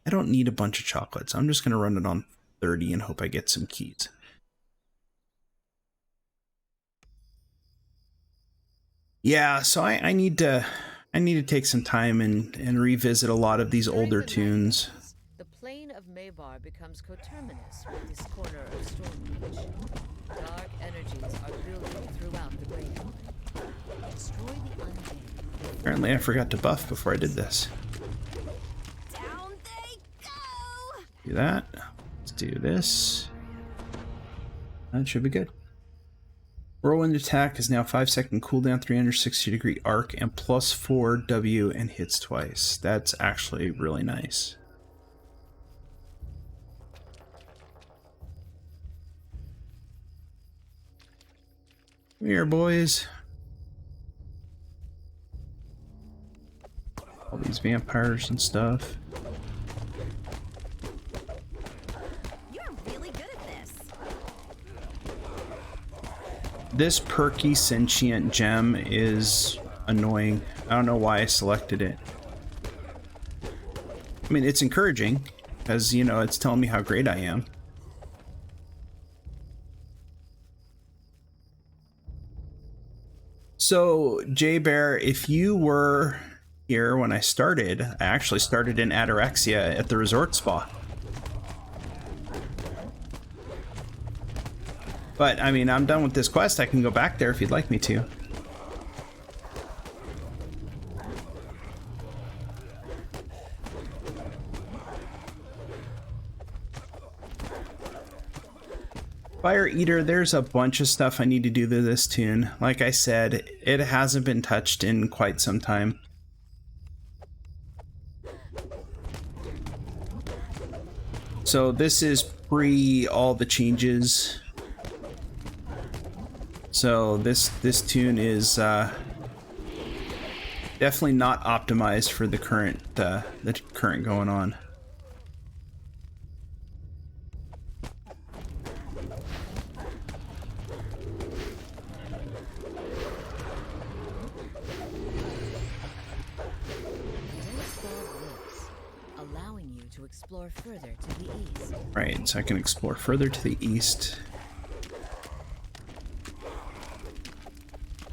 A: I don't need a bunch of chocolates. I'm just going to run it on 30 and hope I get some keys. Yeah, so I need to take some time and revisit a lot of these older tunes.
E: The plane of Maybar becomes coterminous with this corner of Stormreach. Dark energies are building throughout the Great One. Destroy the undead.
A: Apparently I forgot to buff before I did this.
C: Down they go!
A: Do that. Let's do this. That should be good. Whirlwind attack is now 5-second cooldown, 360-degree arc, and +4 W and hits twice. That's actually really nice. Come here, boys. All these vampires and stuff.
C: You're really good at this.
A: This perky sentient gem is annoying. I don't know why I selected it. I mean, it's encouraging because, you know, it's telling me how great I am. So, Jay Bear, if you were here when I started, I actually started in Ataraxia at the resort spa. But, I mean, I'm done with this quest. I can go back there if you'd like me to. Fire Eater, there's a bunch of stuff I need to do to this tune. Like I said, it hasn't been touched in quite some time. So this is pre all the changes. So this tune is definitely not optimized for the current going on.
E: Allowing you to explore further to the east.
A: Right, so I can explore further to the east.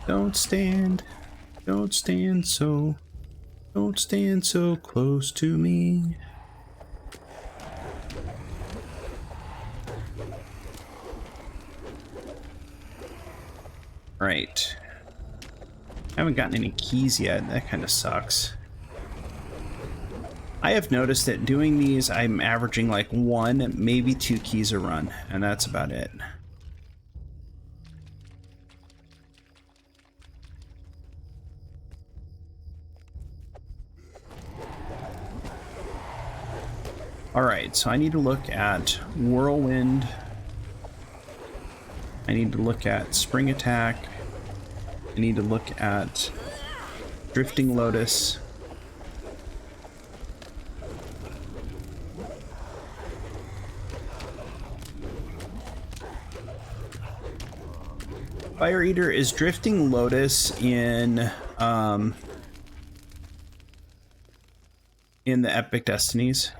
A: Don't stand so close to me. Right. Haven't gotten any keys yet. That kind of sucks. I have noticed that doing these, I'm averaging like 1, maybe 2 keys a run, and that's about it. Alright, so I need to look at Whirlwind. I need to look at Spring Attack. I need to look at Drifting Lotus. Fire Eater is Drifting Lotus in the Epic Destinies.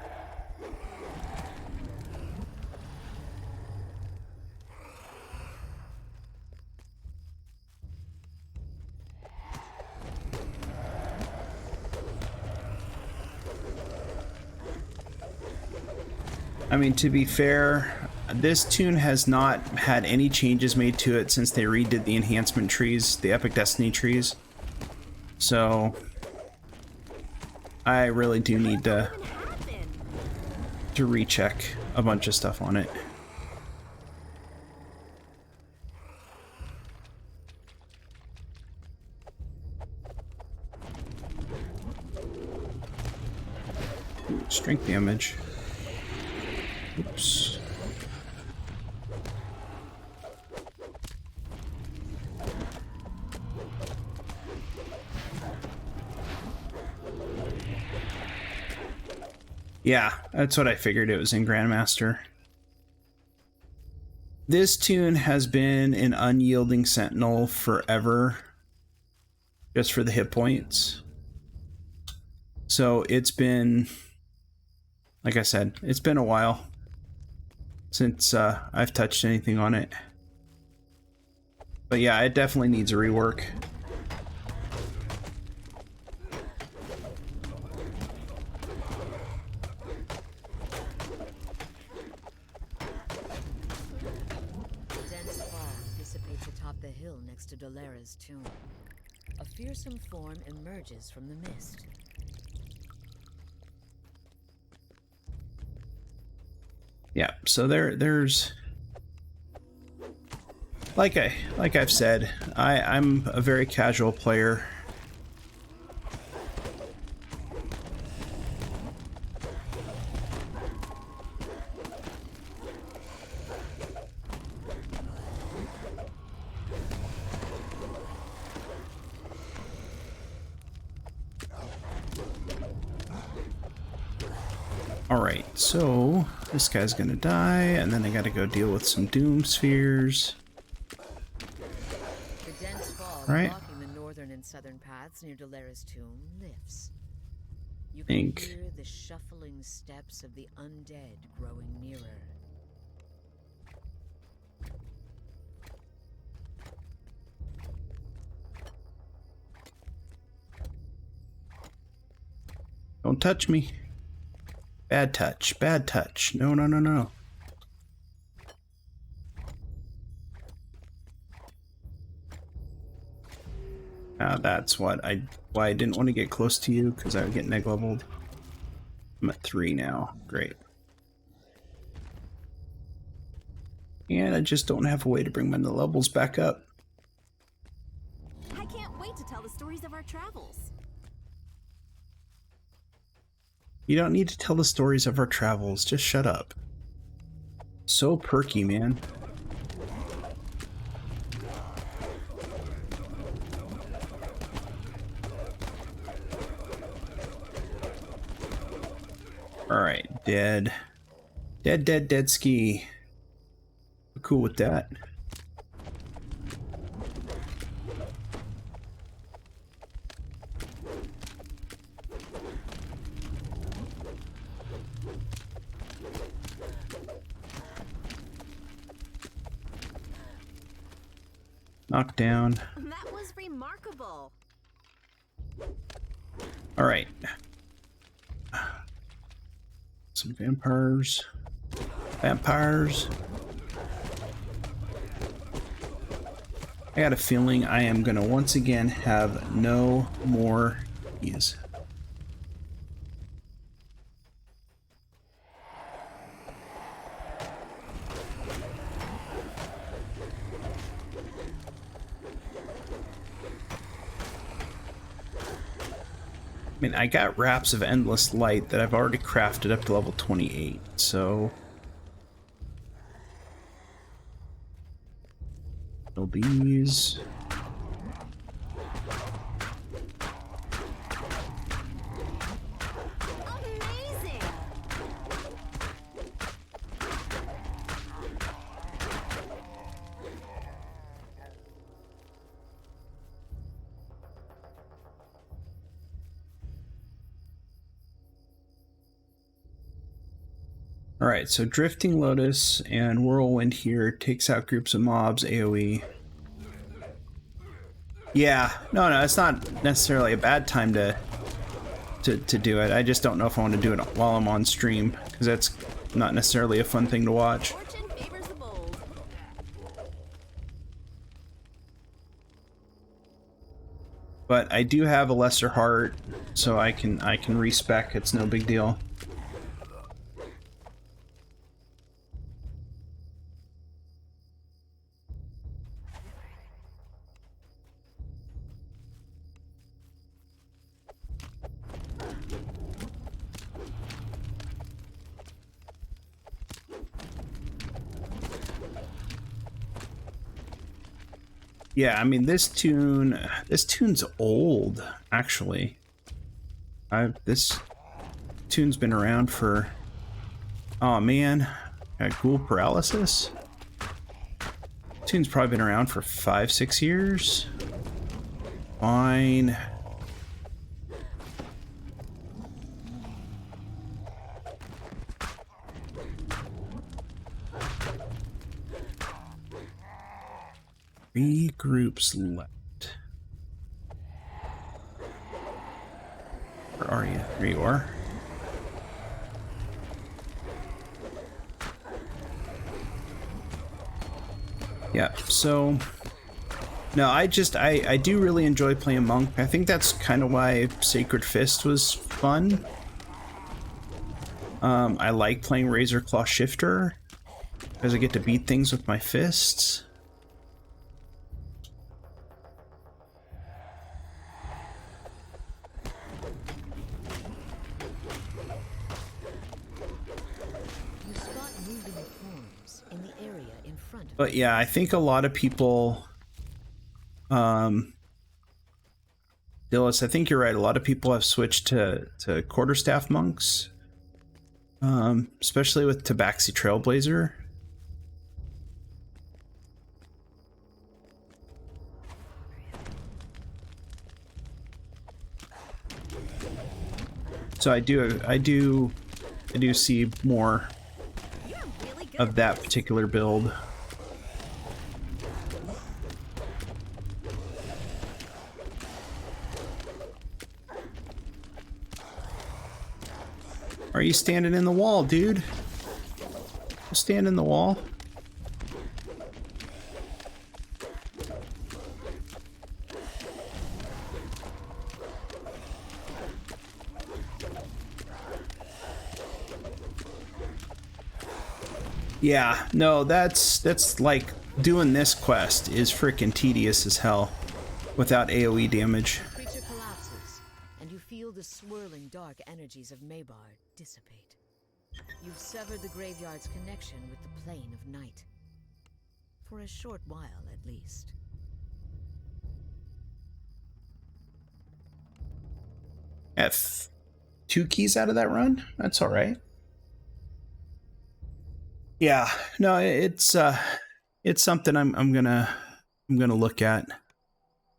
A: I mean, to be fair, this tune has not had any changes made to it since they redid the enhancement trees, the Epic Destiny trees. So I really do need to recheck a bunch of stuff on it. Ooh, strength damage. Oops. Yeah, that's what I figured. It was in Grandmaster. This tune has been an unyielding sentinel forever, just for the hit points. So it's been, like I said, it's been a while since I've touched anything on it. But yeah, it definitely needs a rework.
E: Dense fog dissipates atop the hill next to Dolera's tomb. A fearsome form emerges from the mist.
A: Yeah, so there's like I've said, I'm a very casual player. Alright, so this guy's gonna die, and then I gotta go deal with some doom spheres.
E: The dense fog
A: Right.
E: blocking the northern and southern paths near Dolera's tomb lifts. You can hear the shuffling steps of the undead growing nearer.
A: Don't touch me. Bad touch, bad touch. No, no, no, no. That's why I didn't want to get close to you, because I would get neg leveled. I'm at 3 now. Great. And I just don't have a way to bring my levels back up.
C: I can't wait to tell the stories of our travels.
A: You don't need to tell the stories of our travels. Just shut up. So perky, man. Alright, dead. Dead ski. We're cool with that. Knock down.
C: That was remarkable.
A: Alright. Some vampires. Vampires. I got a feeling I am gonna once again have no more keys. I mean, I got wraps of endless light that I've already crafted up to level 28, so build these.
C: Amazing!
A: Alright, so Drifting Lotus and Whirlwind here takes out groups of mobs, AoE. Yeah, no, it's not necessarily a bad time to do it. I just don't know if I want to do it while I'm on stream, because that's not necessarily a fun thing to watch.
C: Fortune favors the bold.
A: But I do have a lesser heart, so I can respec. It's no big deal. Yeah, I mean this tune's old, actually. This tune's been around for, oh man, got ghoul paralysis. Tune's probably been around for 5-6 years. Fine. Three groups left. Where are you? There you are. Yeah, so no, I do really enjoy playing Monk. I think that's kind of why Sacred Fist was fun. I like playing Razor Claw Shifter because I get to beat things with my fists. But yeah, I think a lot of people, Dillis, I think you're right. A lot of people have switched to quarterstaff monks, especially with Tabaxi Trailblazer. So I do see more of that particular build. Are you standing in the wall, dude? Stand in the wall. Yeah, no, that's like doing this quest is freaking tedious as hell without AoE damage.
E: Creature collapses, and you feel the swirling dark energies of Maybar dissipate. You've severed the graveyard's connection with the plane of night. For a short while, at least.
A: F 2 keys out of that run? That's all right. Yeah, no, it's something I'm gonna look at.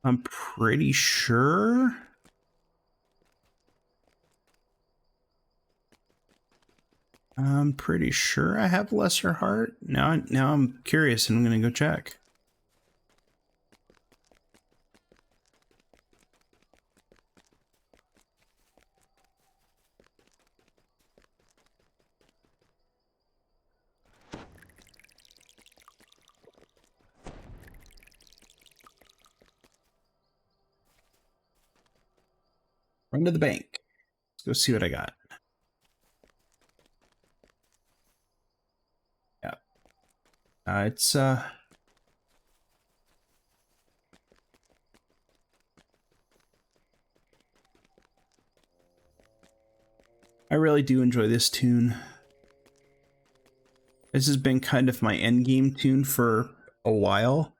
A: I'm pretty sure. I have lesser heart. Now I'm curious and I'm gonna go check. Run to the bank. Let's go see what I got. Yeah. It's I really do enjoy this tune. This has been kind of my endgame tune for a while.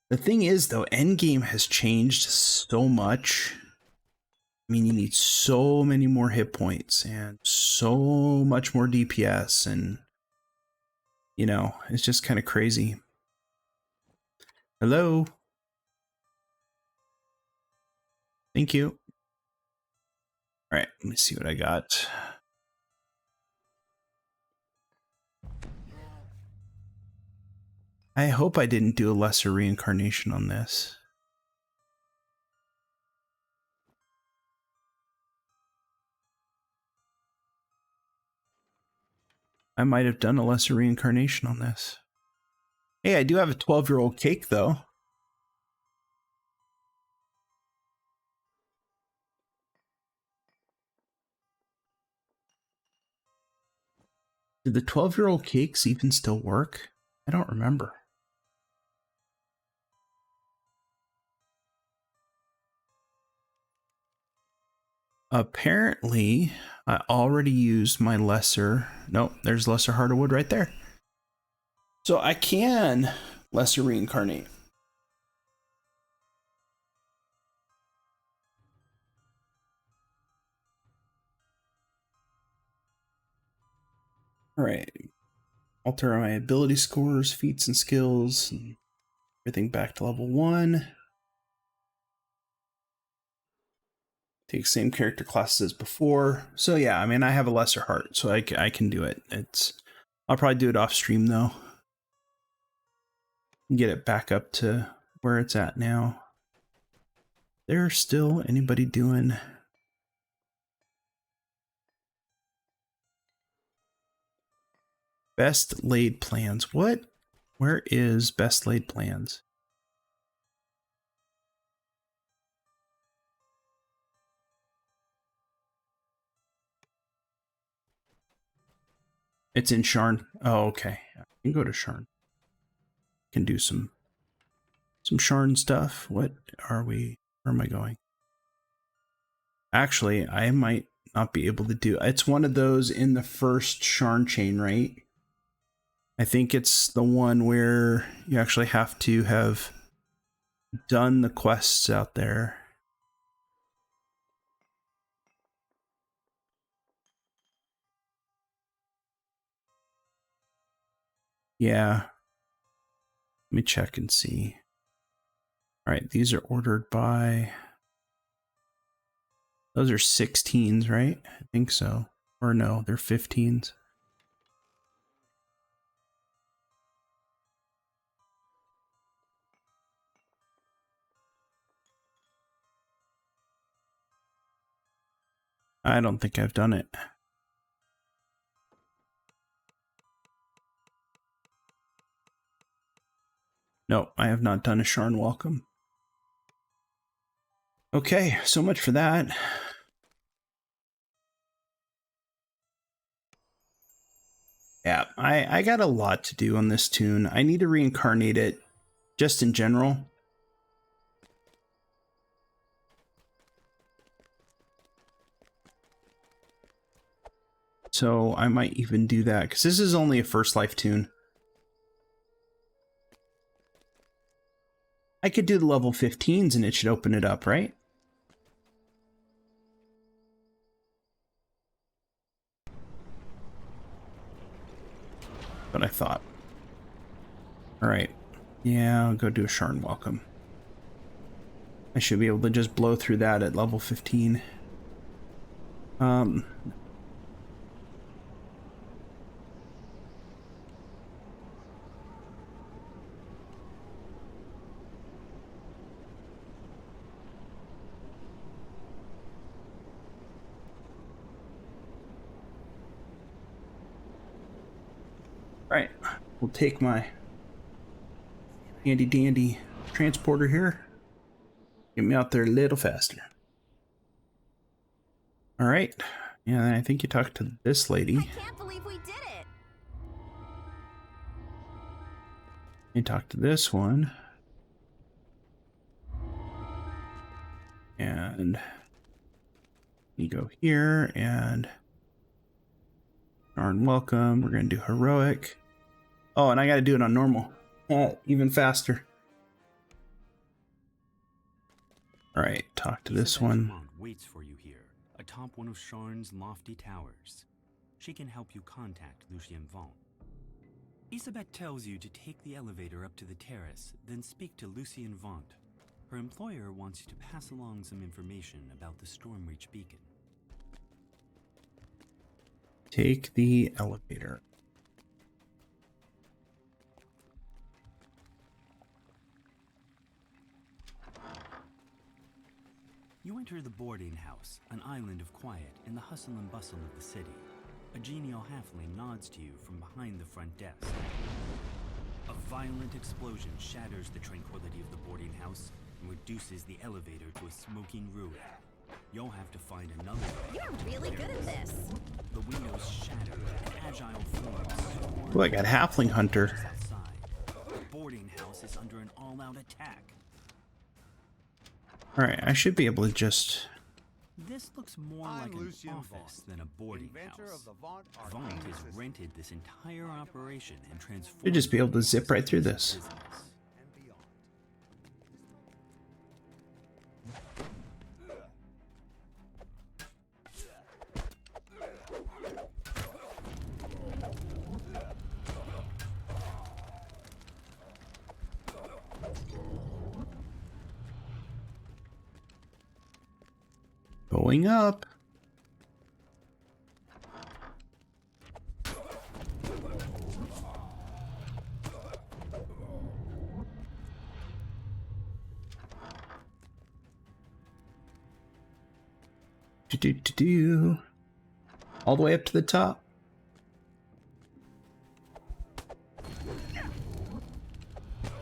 A: The thing is, though, endgame has changed so much. I mean, you need so many more hit points and so much more DPS, and you know, it's just kind of crazy. Hello. Thank you. All right, let me see what I got. I hope I didn't do a lesser reincarnation on this. I might have done a lesser reincarnation on this. Hey, I do have a 12-year-old cake, though. Did the 12-year-old cakes even still work? I don't remember. Apparently, I already used my lesser. Nope, there's lesser heart of wood right there. So I can lesser reincarnate. All right. Alter my ability scores, feats, and skills, and everything back to level 1. Take same character classes as before. So yeah, I mean, I have a lesser heart, so I can do it. I'll probably do it off stream though. Get it back up to where it's at now. There's still anybody doing best laid plans? What? Where is best laid plans? It's in Sharn. Oh, okay. I can go to Sharn. Can do some Sharn stuff. What are we? Where am I going? Actually, I might not be able to do. It's one of those in the first Sharn chain, right? I think it's the one where you actually have to have done the quests out there. Yeah. Let me check and see. All right, these are ordered by... Those are 16s, right? I think so. Or no, they're 15s. I don't think I've done it. No, I have not done a Sharn welcome. Okay, so much for that. Yeah, I got a lot to do on this tune. I need to reincarnate it just in general. So I might even do that, because this is only a first life tune. I could do the level 15s and it should open it up, right? But I thought. Alright. Yeah, I'll go do a Sharn welcome. I should be able to just blow through that at level 15. Right, we'll take my handy dandy transporter here. Get me out there a little faster. All right, yeah, I think you talked to this lady.
C: I can't believe we did it.
A: You talked to this one. And you go here and Darn welcome. We're going to do heroic. Oh, and I got to do it on normal. Even faster. All right, talk to this one.
F: Isabelle waits for you here, atop one of Sharn's lofty towers. She can help you contact Lucien Vaughn. Isabelle tells you to take the elevator up to the terrace, then speak to Lucien Vaughn. Her employer wants you to pass along some information about the Stormreach beacon.
A: Take the elevator.
F: You enter the boarding house, an island of quiet in the hustle and bustle of the city. A genial halfling nods to you from behind the front desk. A violent explosion shatters the tranquility of the boarding house and reduces the elevator to a smoking ruin. You'll have to find another way.
C: You're really good at this.
F: The windows shatter and agile forms.
A: Oh, I got Halfling Hunter.
F: Outside. The boarding house is under an all-out attack.
A: Alright, I should be able to just...
F: This looks more
D: I'm
F: like an
D: Lucien
F: office
D: Vaughn,
F: than a boarding
D: inventor
F: house.
D: of the Vaughn
F: Vaughn
D: arcane
F: has
D: system
F: rented this entire operation and transformed
A: Should just be able to
F: it
A: zip right through
F: into
A: this.
F: business.
D: and beyond.
A: Going up. Do. All the way up to the top.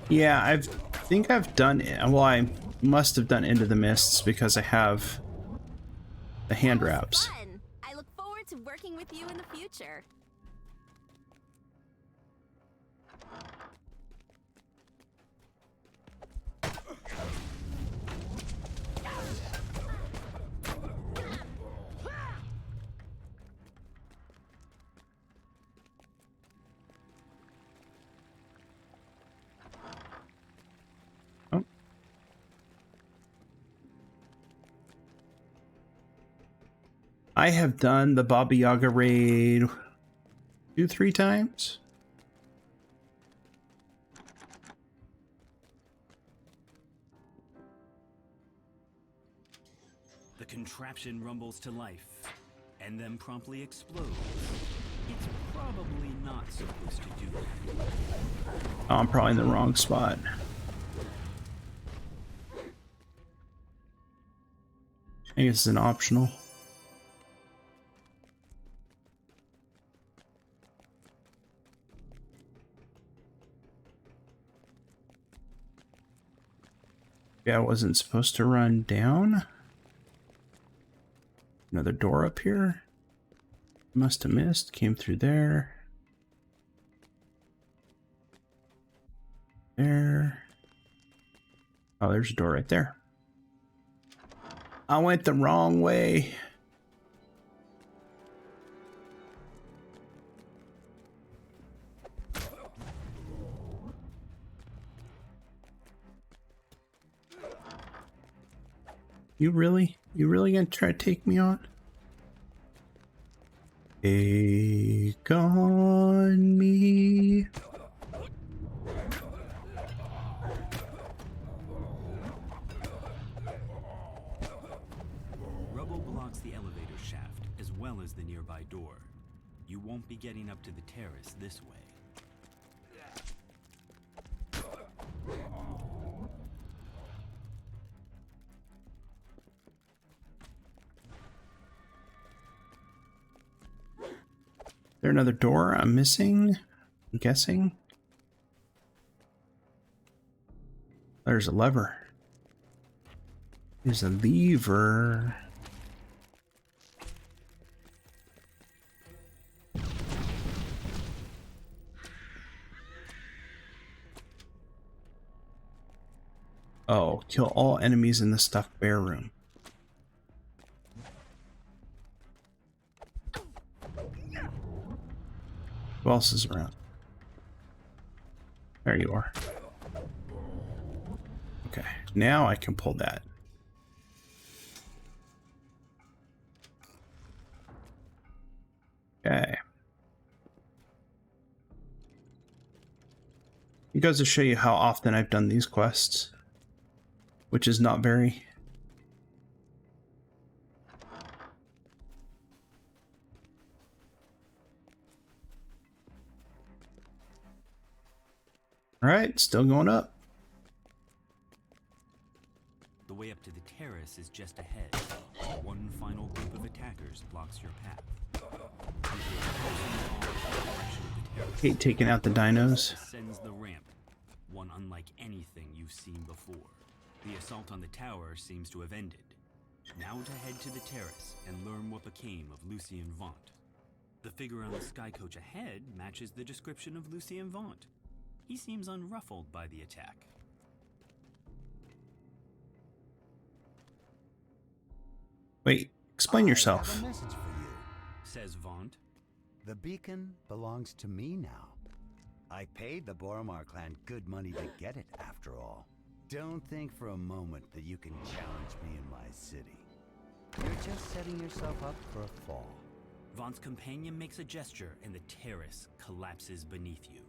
A: Yeah, I think I've done it. Well, I must have done Into the Mists because I have the hand
C: That was
A: wraps.
C: fun. I look forward to working with you in the future.
A: Oh. I have done the Baba Yaga raid 2-3 times.
F: The contraption rumbles to life and then promptly explodes. It's probably not supposed to do that.
A: Oh, I'm probably in the wrong spot. I guess it's an optional. Yeah, I wasn't supposed to run down. Another door up here. Must have missed. Came through there. There. Oh, there's a door right there. I went the wrong way. You really gonna try to take me on? Take on me.
F: Rubble blocks the elevator shaft as well as the nearby door. You won't be getting up to the terrace this way.
A: Is there another door I'm missing? I'm guessing. There's a lever. There's a lever. Oh, kill all enemies in the stuffed bear room. Who else is around? There you are. Okay, now I can pull that. Okay. It goes to show you how often I've done these quests, which is not very. All right, still going up.
F: The way up to the terrace is just ahead. One final group of attackers blocks your path.
A: Hate taking out the dinos.
F: Ascends the ramp, one unlike anything you've seen before. The assault on the tower seems to have ended. Now to head to the terrace and learn what became of Lucien Vaunt. The figure on the sky coach ahead matches the description of Lucien Vaunt. He seems unruffled by the attack.
A: Wait, explain
G: I
A: yourself.
G: have a message for you.
F: Says Vaunt.
G: The beacon belongs to me now. I paid the Boromar clan good money to get it, after all. Don't think for a moment that you can challenge me in my city. You're just setting yourself up for a fall.
F: Vaunt's companion makes a gesture and the terrace collapses beneath you.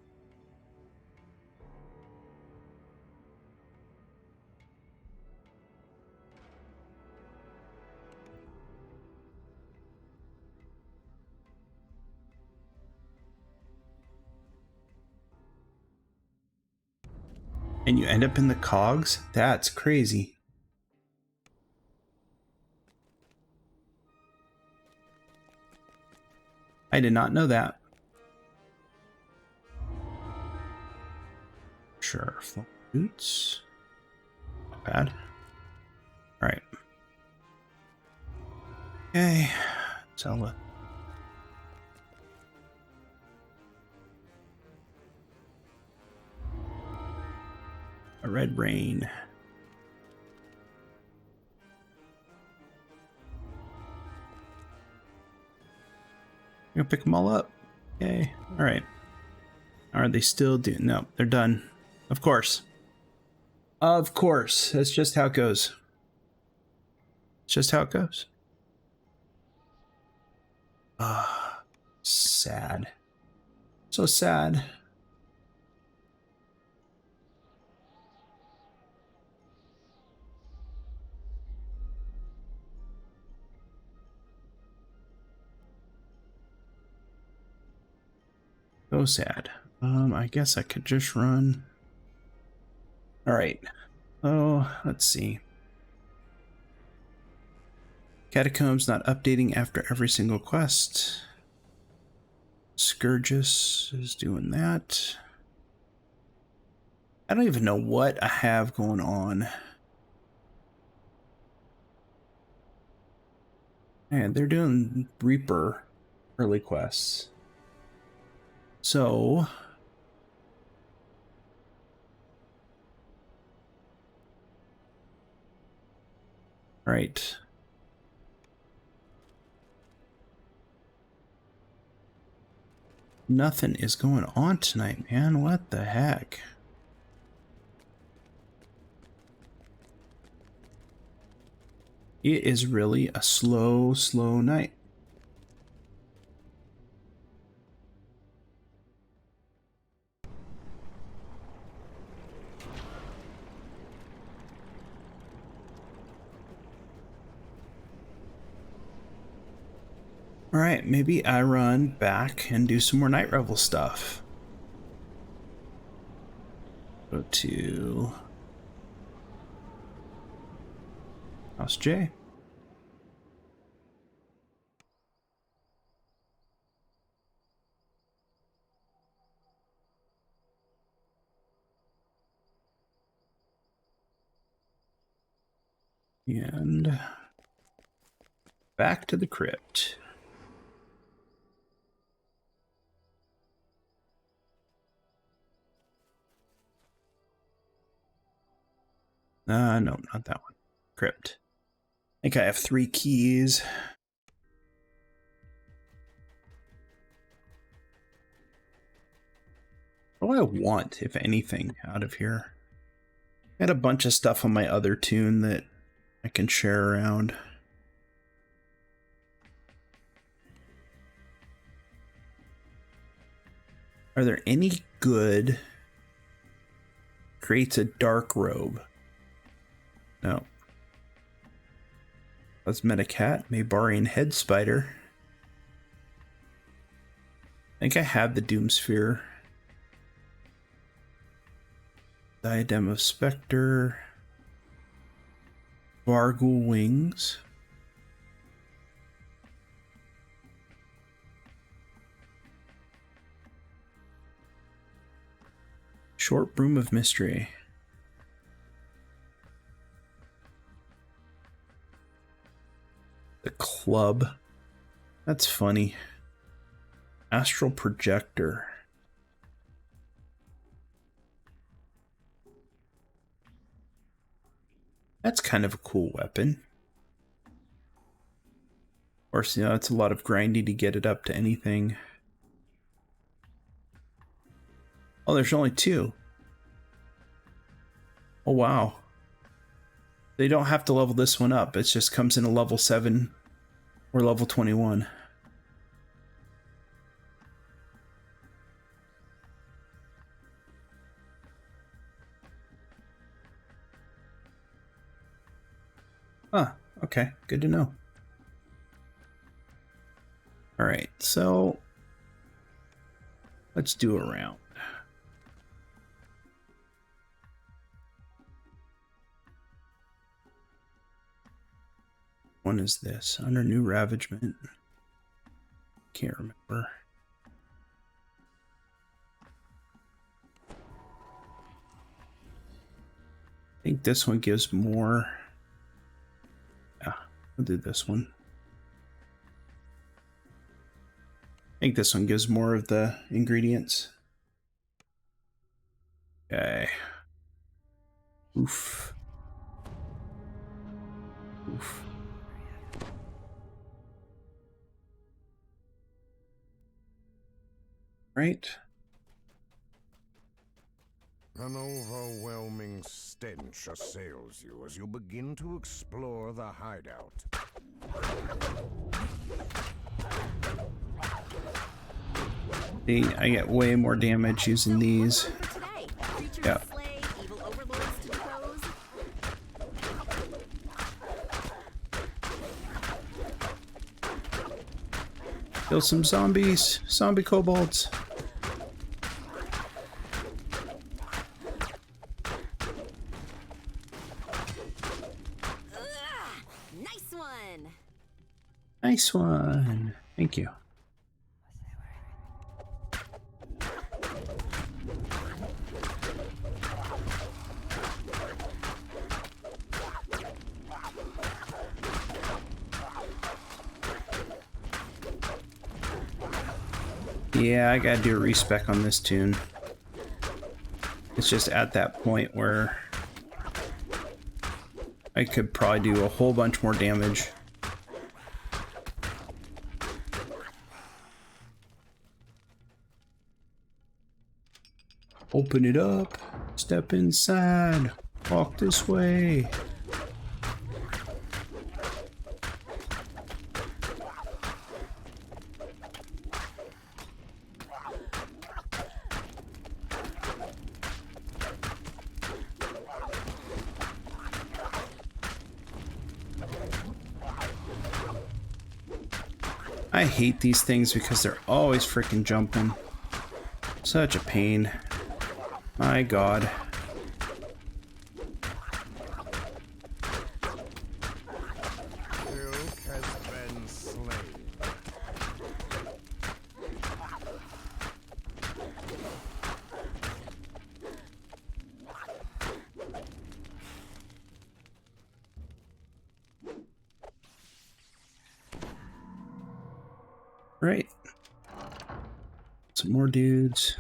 A: And you end up in the cogs? That's crazy. I did not know that. Sure, full boots. Not bad. Alright. Okay. Zelda. A red rain. You're gonna pick them all up. Okay. All right. Are they still doing? No, they're done. Of course. Of course. That's just how it goes. It's just how it goes. Ah, sad. So sad. So sad. I guess I could just run. All right. Oh, let's see. Catacombs not updating after every single quest. Scourgus is doing that. I don't even know what I have going on. Man, they're doing Reaper early quests. So, right. Nothing is going on tonight, man. What the heck? It is really a slow night. Alright, maybe I run back and do some more Night Revel stuff. Go to House J. And back to the crypt. No, not that one. Crypt. I think I have 3 keys. What do I want, if anything, out of here? I had a bunch of stuff on my other tune that I can share around. Are there any good... Creates a dark robe? No. Cosmetic hat, Maybarian head spider. I think I have the Doom Sphere. Diadem of Spectre. Vargul wings. Short broom of mystery. The club. That's funny. Astral projector. That's kind of a cool weapon. Of course, you know, it's a lot of grinding to get it up to anything. Oh, there's only 2. Oh, wow. They don't have to level this one up. It just comes in a level 7 or level 21. Huh, okay, good to know. Alright, so let's do a round. One is this, under new ravagement. Can't remember. I think this one gives more. Yeah, I'll do this one. I think this one gives more of the ingredients. Okay. Oof. Oof. Right.
D: An overwhelming stench assails you as you begin to explore the hideout.
A: See, I get way more damage using these. Yeah. Kill some zombies, zombie kobolds.
C: Nice one.
A: Nice one. Thank you. Yeah, I gotta do a respec on this tune. It's just at that point where I could probably do a whole bunch more damage. Open it up, step inside, walk this way. I hate these things because they're always freaking jumping. Such a pain. My God.
D: Ilk has been slain.
A: Right. Some more dudes.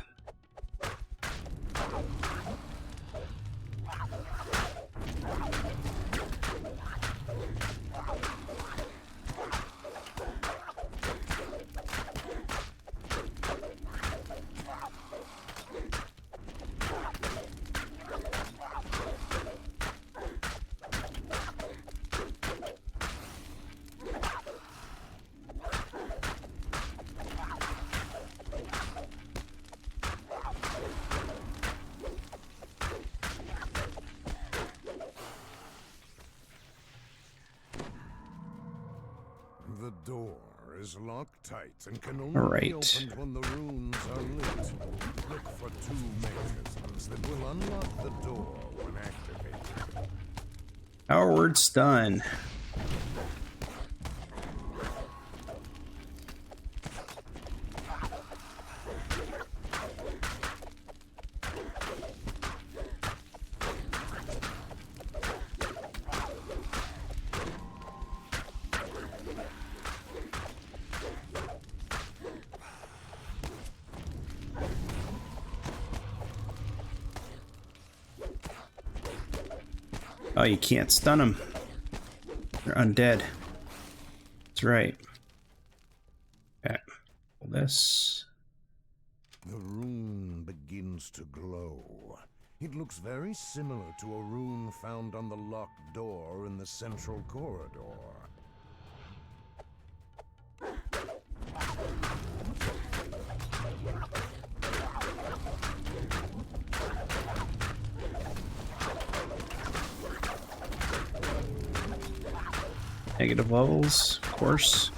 D: is Loctite and can only
A: All
D: be
A: right.
D: opened when the runes are lit. Look for 2 mechanisms that will unlock the door when activated.
A: Howard's done. Oh, you can't stun them. They're undead. That's right. Okay. Pull this.
D: The rune begins to glow. It looks very similar to a rune found on the locked door in the central corridor.
A: Negative levels, of course.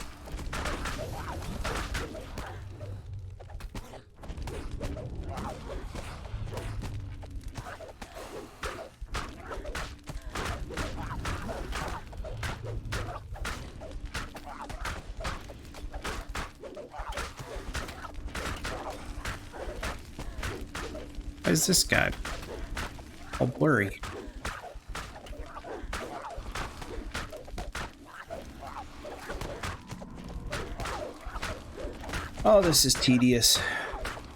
A: Why is this guy all blurry? Oh, this is tedious.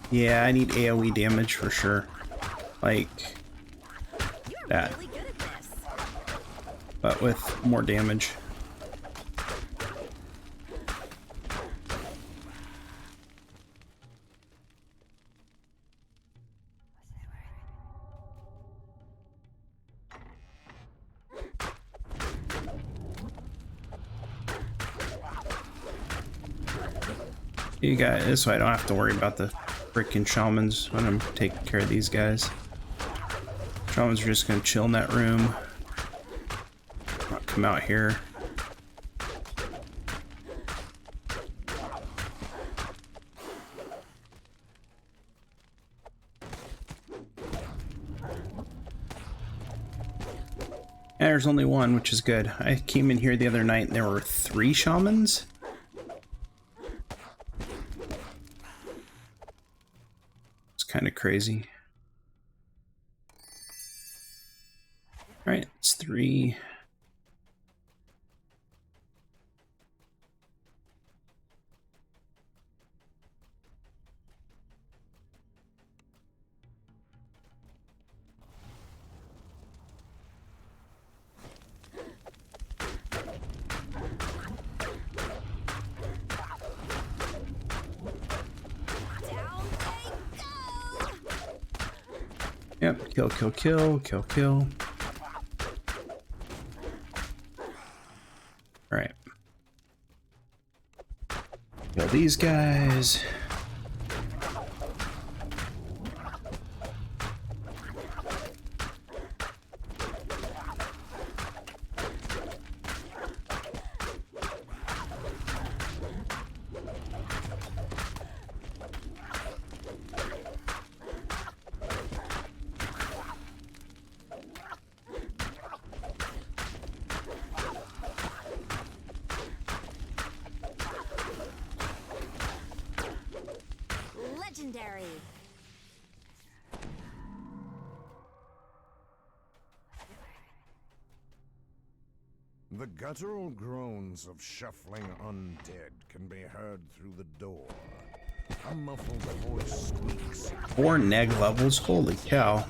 A: Yeah, I need AoE damage for sure. Like that.
C: Really good at this.
A: But with more damage. You got this way I don't have to worry about the freaking shamans when I'm taking care of these guys. Shamans are just gonna chill in that room. Not come out here. And there's only one, which is good. I came in here the other night and there were 3 shamans. Kind of crazy. All right, it's 3. Yep, kill, kill, kill, kill, kill. Alright. Kill these guys.
C: Legendary.
D: The guttural groans of shuffling undead can be heard through the door. A muffled voice squeaks.
A: 4 neg levels, holy cow.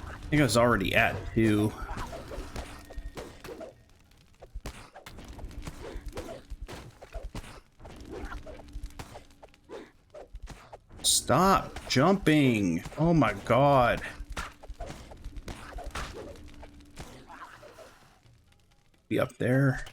A: I think I was already at 2. Stop jumping! Oh my god. Be up there.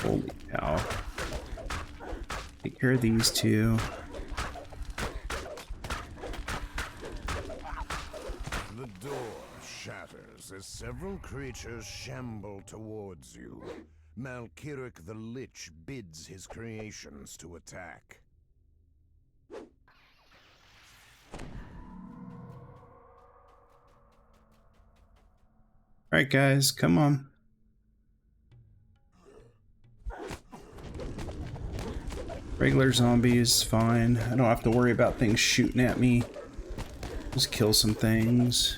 A: Holy cow. Take care of these two.
D: The door shatters as several creatures shamble towards you. Malkirik the Lich bids his creations to attack.
A: Alright guys, come on. Regular zombies, fine. I don't have to worry about things shooting at me. Just kill some things.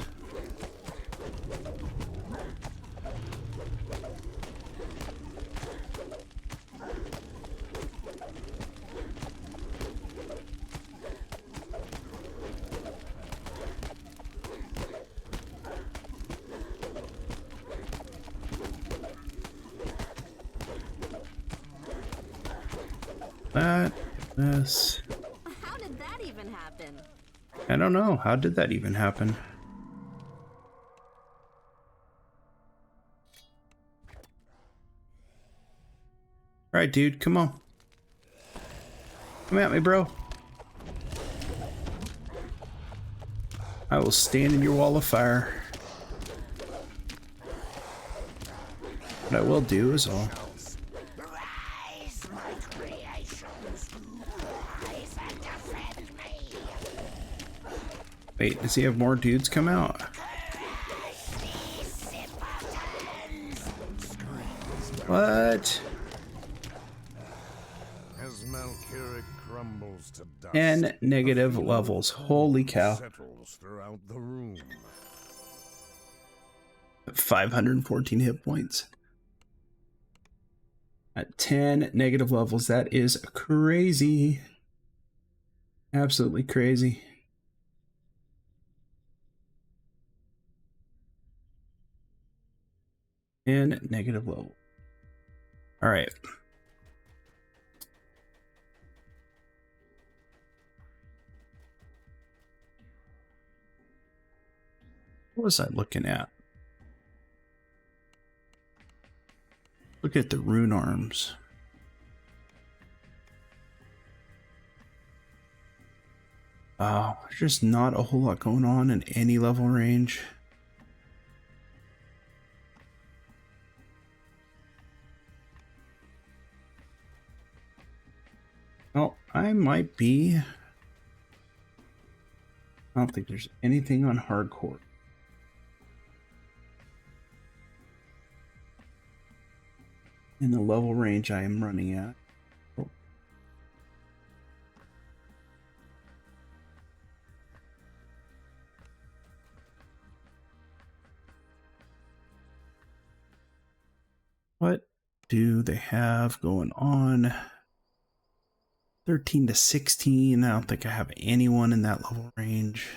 A: This.
C: How did that even happen?
A: I don't know. How did that even happen? Alright, dude, come on. Come at me, bro. I will stand in your wall of fire. What I will do is I'll... Wait, does he have more dudes come out? What?
D: As Malkirik crumbles to dust,
A: 10 negative
D: a feeling
A: levels.
D: of
A: Holy
D: calm
A: cow.
D: settles throughout the room.
A: 514 hit points. At 10 negative levels, that is crazy. Absolutely crazy. And negative level. All right. What was I looking at? Look at the rune arms. There's just not a whole lot going on in any level range. Well, I might be. I don't think there's anything on hardcore. In the level range I am running at. Oh. What do they have going on? 13 to 16. I don't think I have anyone in that level range.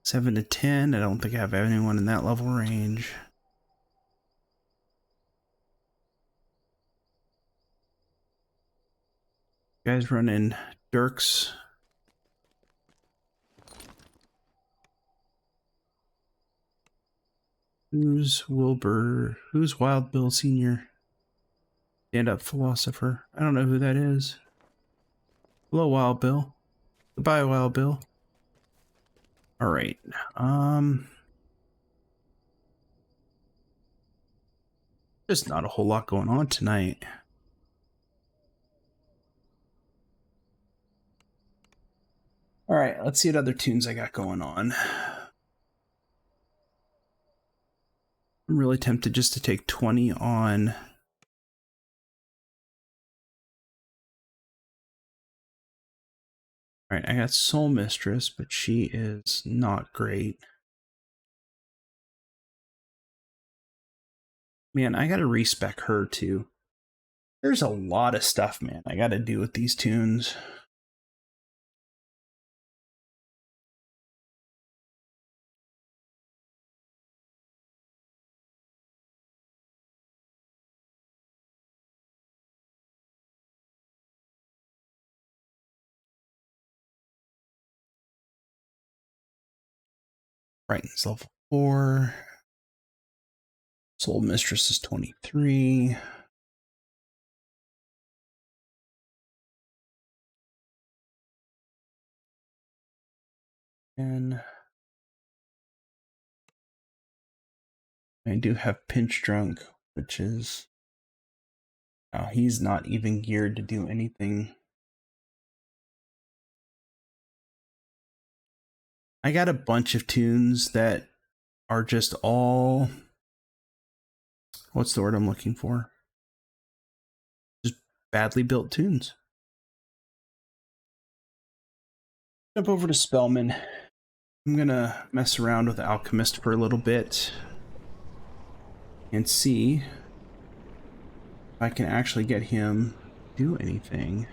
A: 7 to 10. I don't think I have anyone in that level range. Guys running Dirks. Who's Wilbur? Who's Wild Bill Sr.? Stand up philosopher. I don't know who that is. Hello, Wild Bill. Goodbye, Wild Bill. All right. There's not a whole lot going on tonight. All right, let's see what other tunes I got going on. I'm really tempted just to take 20 on. All right, I got Soul Mistress, but she is not great. Man, I gotta respec her too. There's a lot of stuff, man, I gotta do with these tunes. Brighton's level 4. Soul Mistress is 23. And I do have Pinch Drunk, which is... Oh, he's not even geared to do anything. I got a bunch of tunes that are just all... What's the word I'm looking for? Just badly built tunes. Jump over to Spellman. I'm gonna mess around with Alchemist for a little bit and see if I can actually get him to do anything.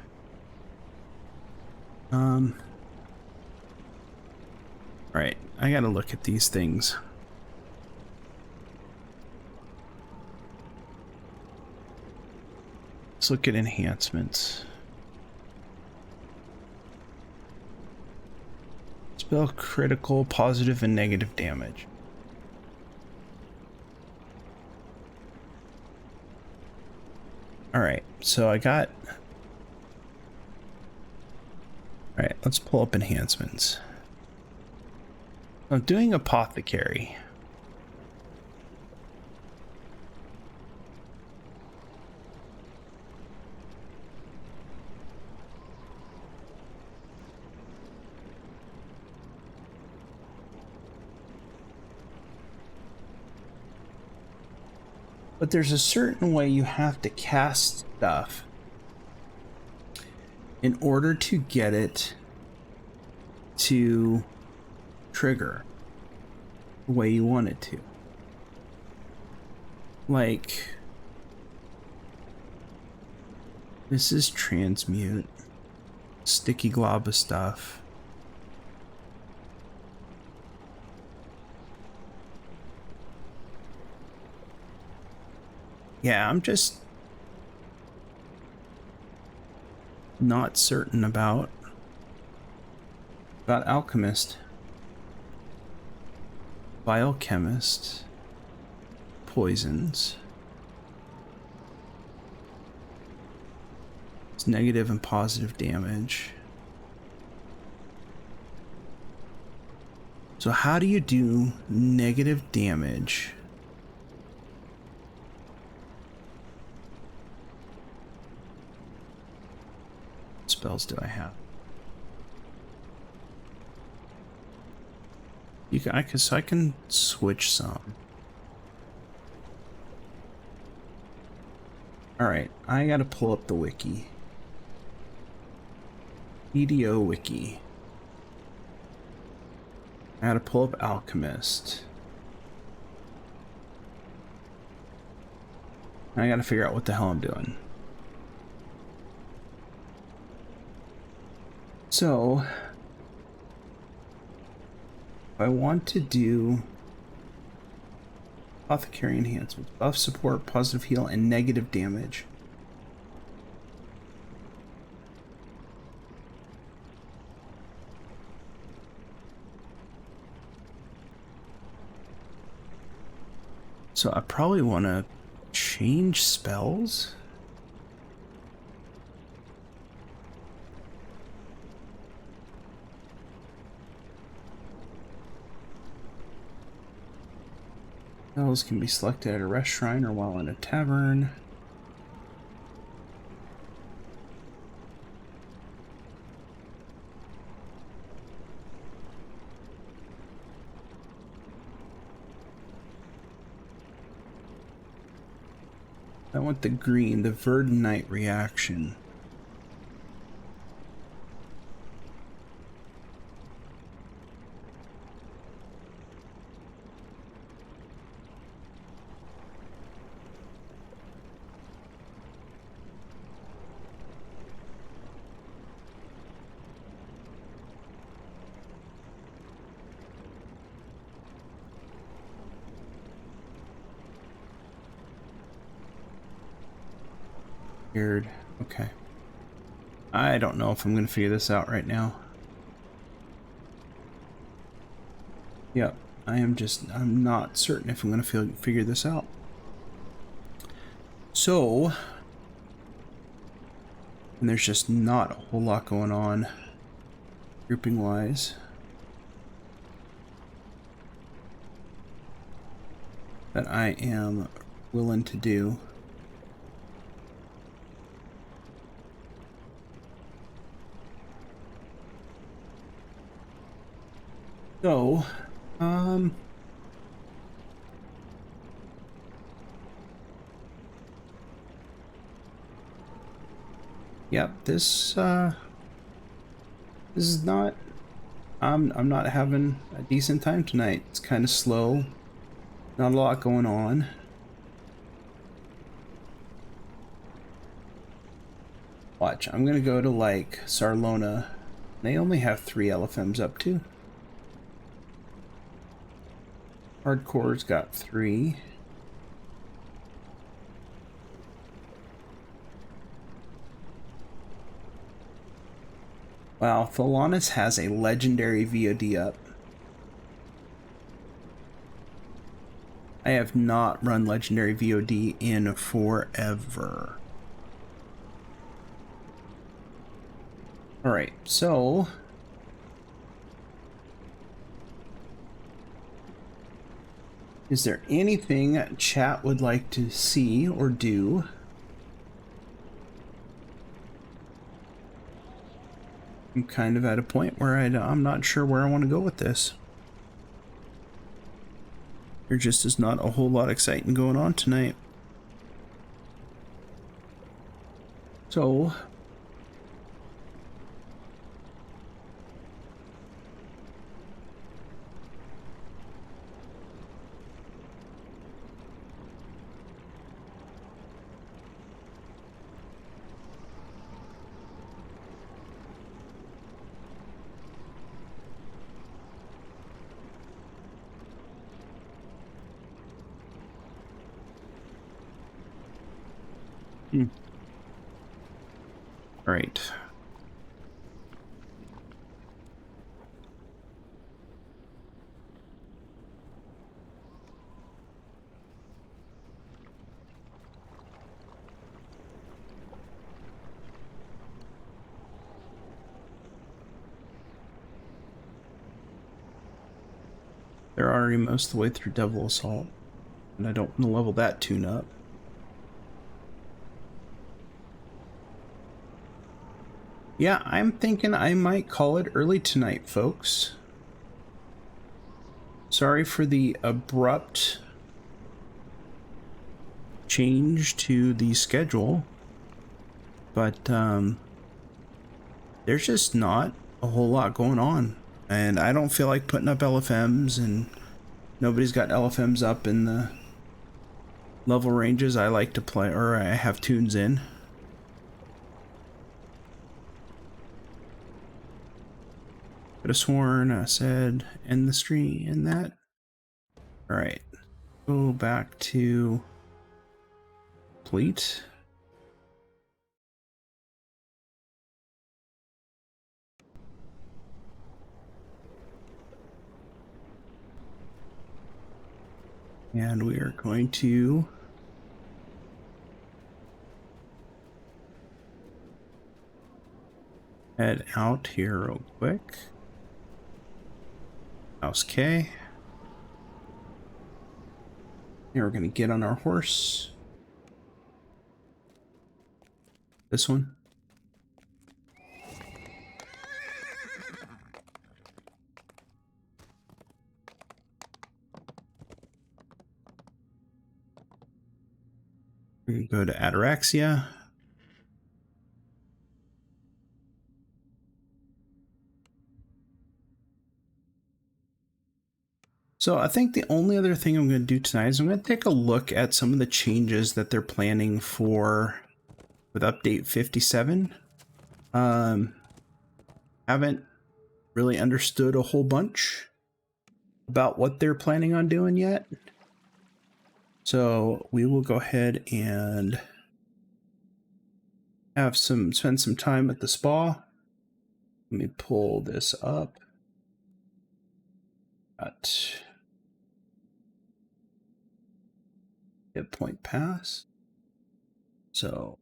A: Right, I gotta look at these things. Let's look at enhancements. Spell critical, positive, and negative damage. Alright, so I got... Alright, let's pull up enhancements. I'm doing Apothecary. But there's a certain way you have to cast stuff in order to get it to trigger the way you want it to. Like, this is transmute, sticky glob of stuff. Yeah, I'm just not certain about Alchemist, Biochemist, Poisons. It's negative and positive damage. So how do you do negative damage? Spells do I have? I can switch some. Alright, I gotta pull up the wiki. DDO wiki. I gotta pull up Alchemist. I gotta figure out what the hell I'm doing. So, if I want to do Apothecary enhancements, buff, support, positive heal, and negative damage. So I probably want to change spells. Spells can be selected at a rest shrine or while in a tavern. I want the green, the Verdant reaction. Weird. Okay. I don't know if I'm going to figure this out right now. Yep. I'm not certain if I'm going to figure this out. So, and there's just not a whole lot going on grouping wise. that I am willing to do. So, yep, this is not, I'm not having a decent time tonight. It's kind of slow, not a lot going on. Watch, I'm gonna go to like Sarlona. They only have 3 LFMs up too. Hardcore's got 3. Wow, Thalanis has a legendary VOD up. I have not run legendary VOD in forever. Alright, so is there anything chat would like to see or do? I'm kind of at a point where I'm not sure where I want to go with this. There just is not a whole lot exciting going on tonight. So right. They're already most of the way through Devil Assault, and I don't want to level that tune up. Yeah, I'm thinking I might call it early tonight, folks. Sorry for the abrupt change to the schedule, but there's just not a whole lot going on, and I don't feel like putting up LFMs, and nobody's got LFMs up in the level ranges I like to play, or I have tunes in. Could have sworn I said end the stream in that. All right, go back to complete. And we are going to head out here real quick. House K. And we're going to get on our horse. This one. We go to Ataraxia. So I think the only other thing I'm going to do tonight is I'm going to take a look at some of the changes that they're planning for with update 57. Haven't really understood a whole bunch about what they're planning on doing yet. So we will go ahead and spend some time at the spa. Let me pull this up. Got hit point pass. So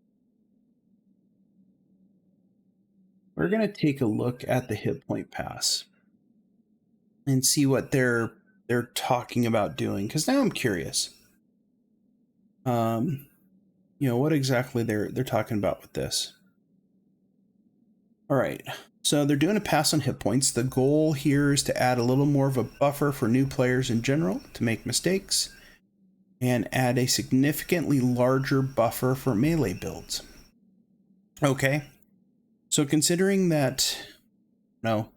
A: we're going to take a look at the hit point pass and see what they're talking about doing, because now I'm curious. you know, what exactly they're talking about with this. All right, so they're doing a pass on hit points. The goal here is to add a little more of a buffer for new players in general to make mistakes, and add a significantly larger buffer for melee builds. Okay, so considering that, no,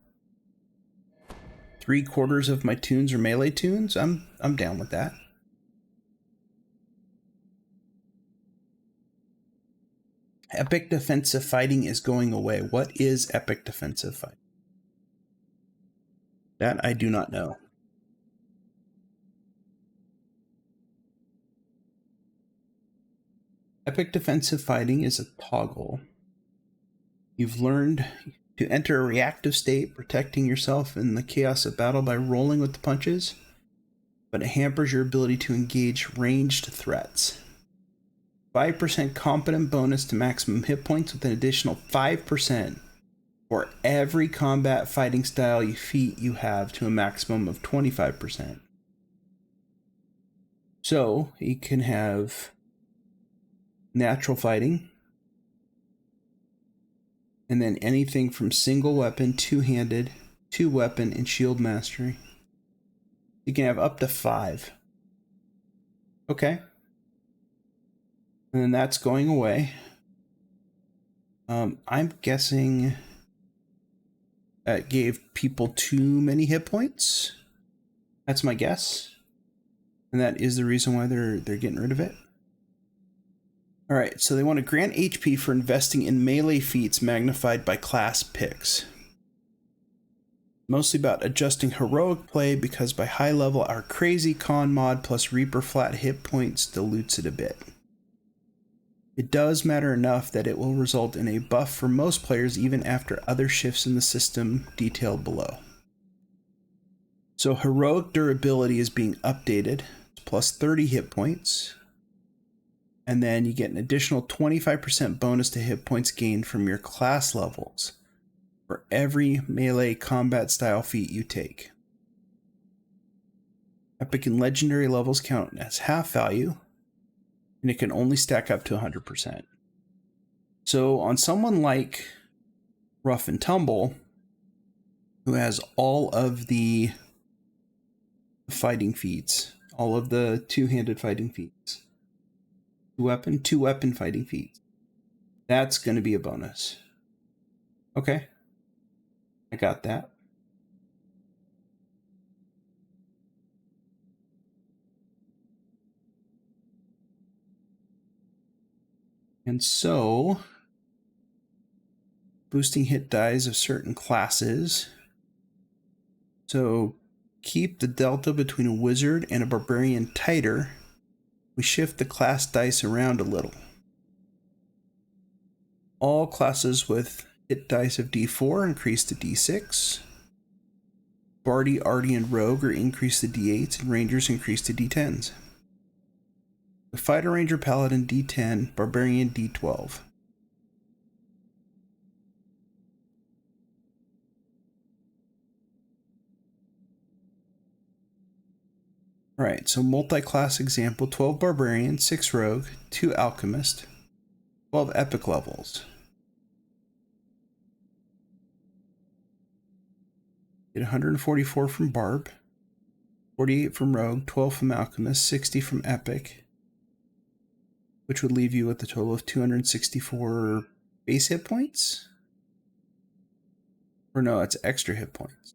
A: 3/4 of my tunes are melee tunes, I'm down with that. Epic defensive fighting is going away. What is epic defensive fighting? That I do not know. Epic defensive fighting is a toggle. You've learned to enter a reactive state, protecting yourself in the chaos of battle by rolling with the punches, but it hampers your ability to engage ranged threats. 5% competent bonus to maximum hit points with an additional 5% for every combat fighting style feat you have to a maximum of 25%. So you can have natural fighting, and then anything from single weapon, two-handed, two-weapon, and shield mastery. You can have up to 5. Okay. And then that's going away. I'm guessing that gave people too many hit points. That's my guess. And that is the reason why they're getting rid of it. All right, so they want to grant HP for investing in melee feats magnified by class picks. Mostly about adjusting heroic play, because by high level our crazy con mod plus Reaper flat hit points dilutes it a bit. It does matter enough that it will result in a buff for most players even after other shifts in the system detailed below. So heroic durability is being updated. It's plus 30 hit points. And then you get an additional 25% bonus to hit points gained from your class levels for every melee combat style feat you take. Epic and legendary levels count as half value, and it can only stack up to 100%. So on someone like Rough and Tumble, who has all of the fighting feats, all of the two-handed fighting feats, two-weapon fighting feats, that's going to be a bonus. Okay, I got that. And so, boosting hit dice of certain classes. So, keep the delta between a wizard and a barbarian tighter. We shift the class dice around a little. All classes with hit dice of D4 increase to D6. Bardy, Arty, and Rogue are increased to D8s, and Rangers increase to D10s. The Fighter, Ranger, Paladin D10, Barbarian D12. Alright, so multi-class example, 12 Barbarian, 6 Rogue, 2 Alchemist, 12 Epic levels. Get 144 from Barb, 48 from Rogue, 12 from Alchemist, 60 from Epic, which would leave you with a total of 264 base hit points? Or no, it's extra hit points.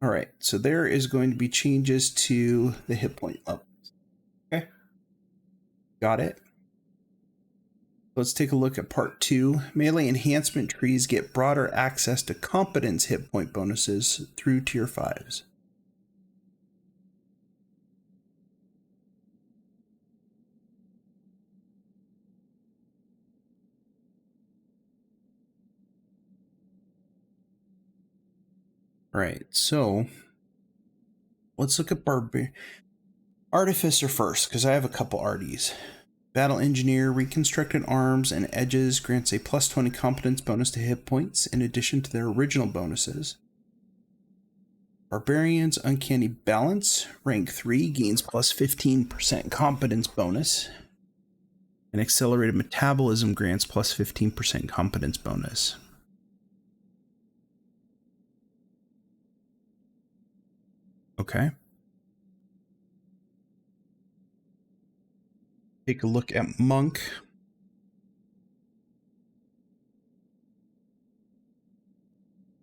A: Alright, so there is going to be changes to the hit point levels. Okay. Got it. Let's take a look at part 2. Melee enhancement trees get broader access to competence hit point bonuses through tier 5s. Right, so let's look at Artificer first, because I have a couple arties. Battle Engineer, reconstructed arms and edges grants a plus 20 competence bonus to hit points in addition to their original bonuses. Barbarians, Uncanny Balance, rank 3, gains plus 15% competence bonus. And Accelerated Metabolism grants plus 15% competence bonus. Okay. Take a look at Monk.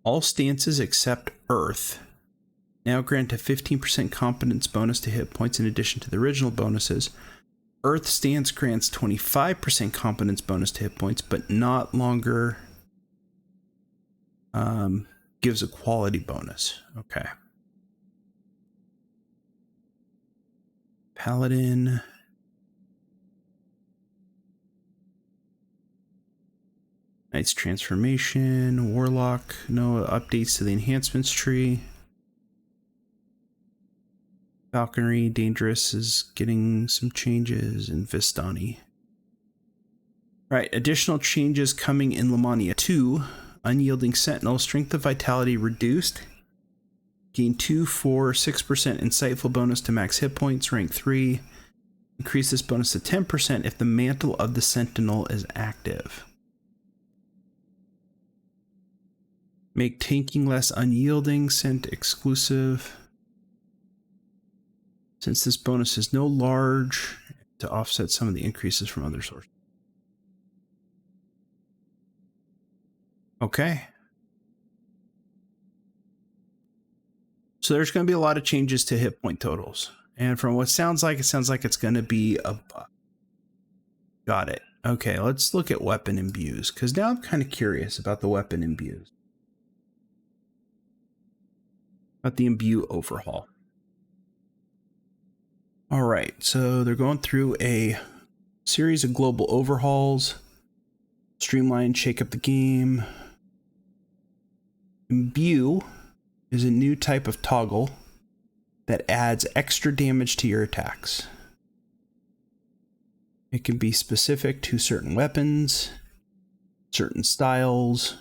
A: All stances except Earth now grant a 15% competence bonus to hit points in addition to the original bonuses. Earth stance grants 25% competence bonus to hit points, but not longer gives a quality bonus. Okay. Paladin. Knight's Transformation. Warlock. No updates to the enhancements tree. Falconry. Dangerous is getting some changes. And Vistani. Right. Additional changes coming in Lamania 2. Unyielding Sentinel. Strength of Vitality reduced. Gain 2, 4, 6% insightful bonus to max hit points, rank 3. Increase this bonus to 10% if the Mantle of the Sentinel is active. Make tanking less unyielding, sent exclusive. Since this bonus is no large, to offset some of the increases from other sources. Okay. So there's going to be a lot of changes to hit point totals. And from what it sounds like it's going to be a buff. Got it. Okay, let's look at weapon imbues, because now I'm kind of curious about the weapon imbues. About the imbue overhaul. All right, so they're going through a series of global overhauls. Streamline, shake up the game. Imbue is a new type of toggle that adds extra damage to your attacks. It can be specific to certain weapons, certain styles,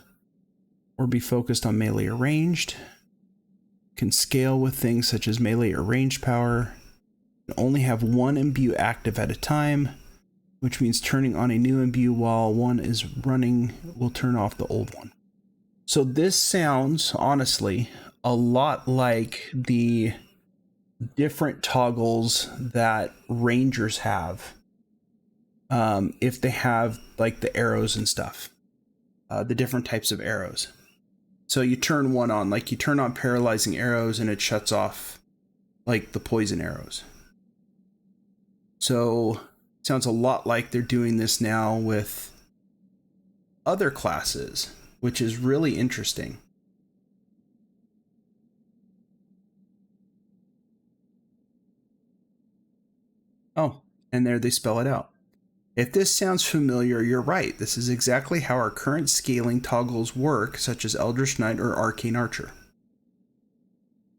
A: or be focused on melee or ranged. Can scale with things such as melee or ranged power. Can only have one imbue active at a time, which means turning on a new imbue while one is running will turn off the old one. So this sounds, honestly, a lot like the different toggles that rangers have if they have like the arrows and stuff, the different types of arrows. So you turn one on, like you turn on paralyzing arrows and it shuts off like the poison arrows. So it sounds a lot like they're doing this now with other classes, which is really interesting. Oh, and there they spell it out. If this sounds familiar, you're right. This is exactly how our current scaling toggles work, such as Eldritch Knight or Arcane Archer.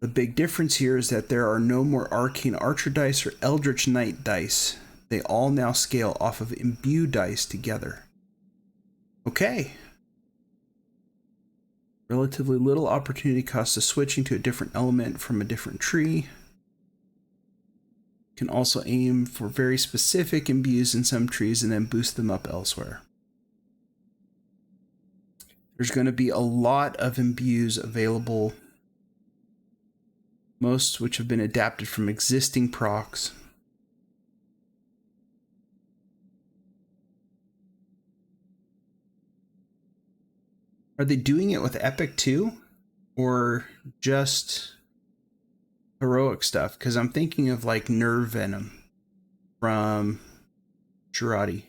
A: The big difference here is that there are no more Arcane Archer dice or Eldritch Knight dice. They all now scale off of imbue dice together. Okay. Relatively little opportunity cost of switching to a different element from a different tree. Can also aim for very specific imbues in some trees and then boost them up elsewhere. There's going to be a lot of imbues available, most which have been adapted from existing procs. Are they doing it with Epic too? Or just heroic stuff? Because I'm thinking of like Nerve Venom from Girardi.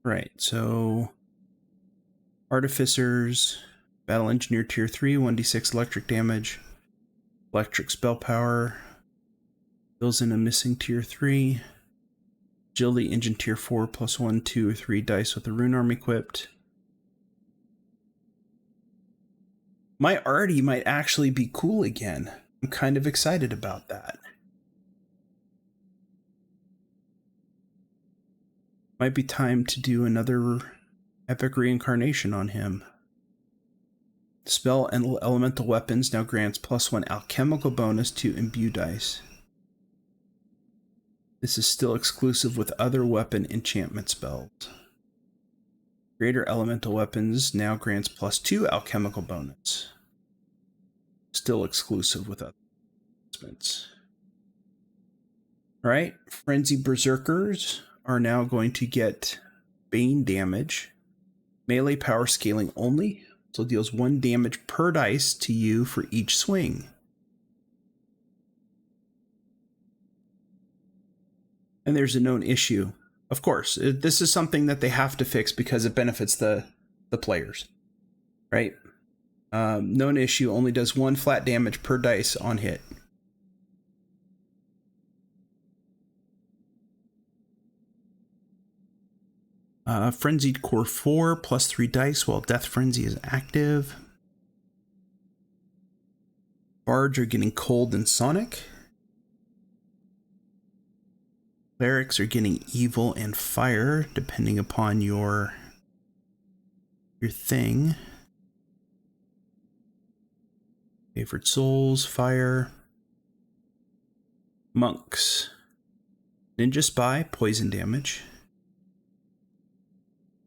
A: Right, so Artificers, Battle Engineer Tier 3, 1d6 electric damage, electric spell power, fills in a missing Tier 3, Agility Engine Tier 4 plus 1, 2, or 3 dice with the Rune Arm equipped. My arty might actually be cool again. I'm kind of excited about that. Might be time to do another Epic Reincarnation on him. Spell and elemental weapons now grants +1 alchemical bonus to imbue dice. This is still exclusive with other weapon enchantment spells. Greater elemental weapons now grants +2 alchemical bonus. Still exclusive with other enhancements. Alright, Frenzy Berserkers are now going to get Bane damage. Melee power scaling only, so it deals 1 damage per dice to you for each swing. And there's a known issue. Of course, this is something that they have to fix because it benefits the players, right? Known issue, only does 1 flat damage per dice on hit. Frenzied Core 4 +3 dice while Death Frenzy is active. Bards are getting Cold and Sonic. Clerics are getting Evil and Fire, depending upon your thing. Favorite Souls, Fire. Monks. Ninja Spy, Poison damage.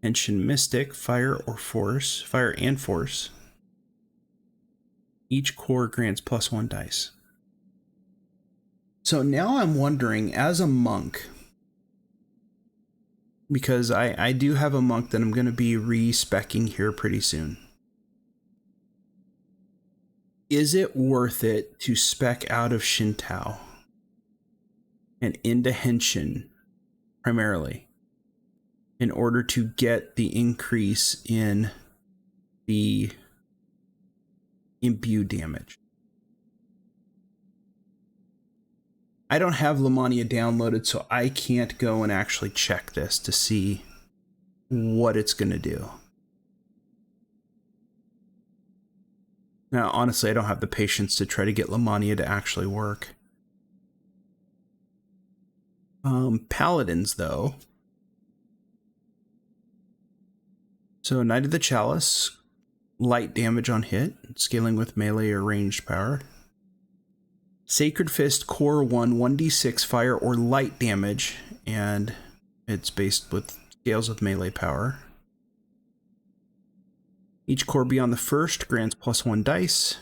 A: Henshin Mystic, Fire or Force. Fire and Force. Each core grants +1 dice. So now I'm wondering, as a monk, because I do have a monk that I'm going to be re-speccing here pretty soon. Is it worth it to spec out of Shintao and into Henshin primarily in order to get the increase in the imbue damage? I don't have Lamania downloaded, so I can't go and actually check this to see what it's going to do. Now, honestly, I don't have the patience to try to get Lamania to actually work. Paladins, though. So, Knight of the Chalice, light damage on hit, scaling with melee or ranged power. Sacred Fist Core 1, 1d6 fire or light damage, and it's based with scales with melee power. Each core beyond the first grants +1 dice.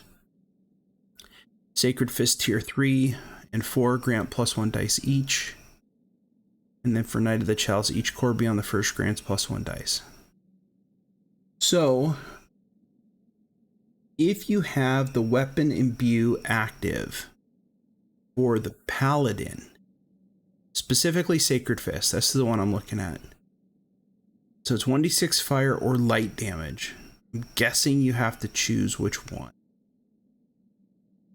A: Sacred Fist Tier 3 and 4 grant +1 dice each. And then for Knight of the Chalice, each core beyond the first grants +1 dice. So, if you have the weapon imbue active for the Paladin, specifically Sacred Fist, that's the one I'm looking at. So it's 1d6 fire or light damage. I'm guessing you have to choose which one.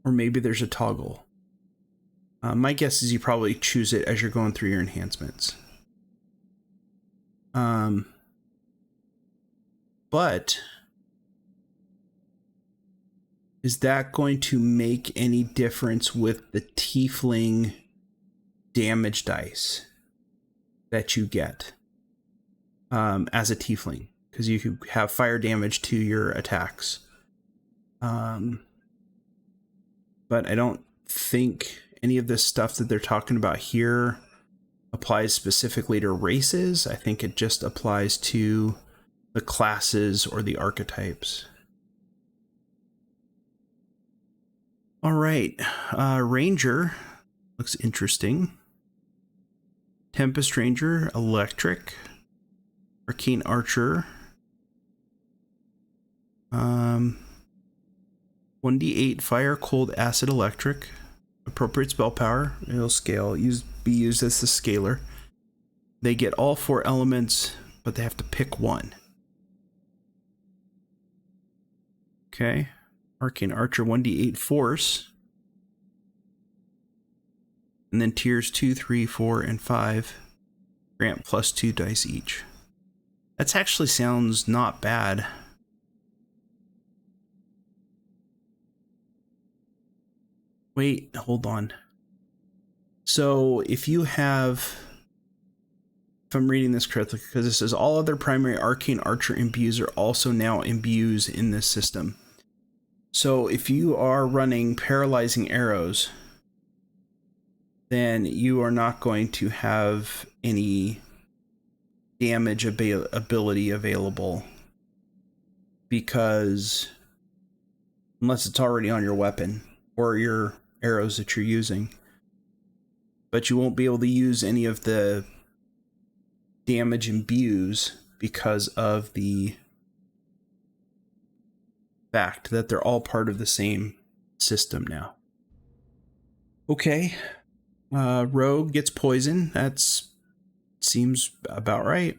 A: Or maybe there's a toggle. My guess is you probably choose it as you're going through your enhancements. But is that going to make any difference with the tiefling damage dice that you get as a tiefling? Because you could have fire damage to your attacks. But I don't think any of this stuff that they're talking about here applies specifically to races. I think it just applies to the classes or the archetypes. All right, Ranger looks interesting. Tempest Ranger, Electric, Arcane Archer, 1d8 Fire, Cold, Acid, Electric. Appropriate spell power. It'll scale. Be used as the scaler. They get all 4 elements, but they have to pick one. Okay. Arcane Archer, 1d8 Force. And then tiers 2, 3, 4, and 5 grant +2 dice each. That actually sounds not bad. Wait, hold on. So if you have if I'm reading this correctly, because this says all other primary arcane archer imbues are also now imbues in this system. So if you are running paralyzing arrows, then you are not going to have any damage ability available, because unless it's already on your weapon or your arrows that you're using, but you won't be able to use any of the damage imbues because of the fact that they're all part of the same system now. Okay. Rogue gets poison. That's seems about right.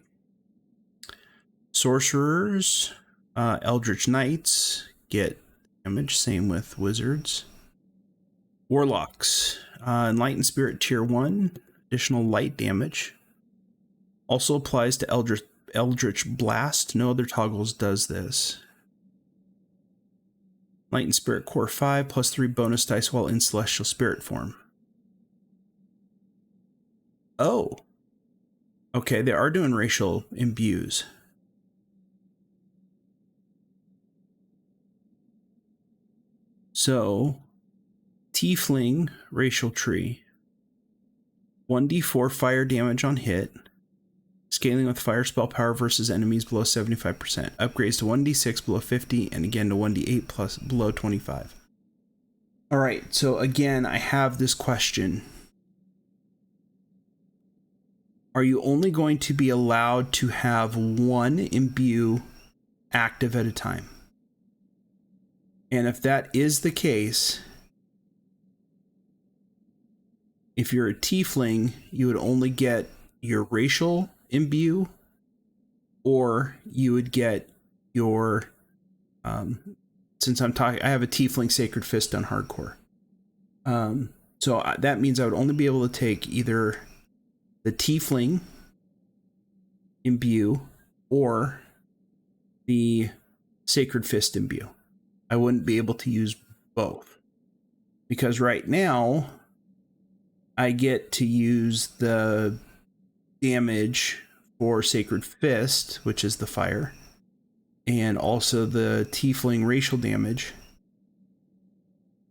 A: Sorcerers, Eldritch Knights get damage. Same with wizards. Warlocks, Enlightened Spirit Tier 1, additional light damage. Also applies to Eldritch Blast. No other toggles does this. Enlightened Spirit Core 5, plus 3 bonus dice while in Celestial Spirit form. Oh. Okay, they are doing racial imbues. So, Tiefling racial tree. 1d4 fire damage on hit. Scaling with fire spell power versus enemies below 75%. Upgrades to 1d6 below 50 and again to 1d8 plus below 25. Alright, so again, I have this question. Are you only going to be allowed to have one imbue active at a time? And if that is the case, if you're a tiefling, you would only get your racial imbue, or you would get your, since I have a tiefling sacred fist on hardcore. So that means I would only be able to take either the tiefling imbue or the sacred fist imbue. I wouldn't be able to use both, because right now I get to use the damage for sacred fist, which is the fire, and also the tiefling racial damage,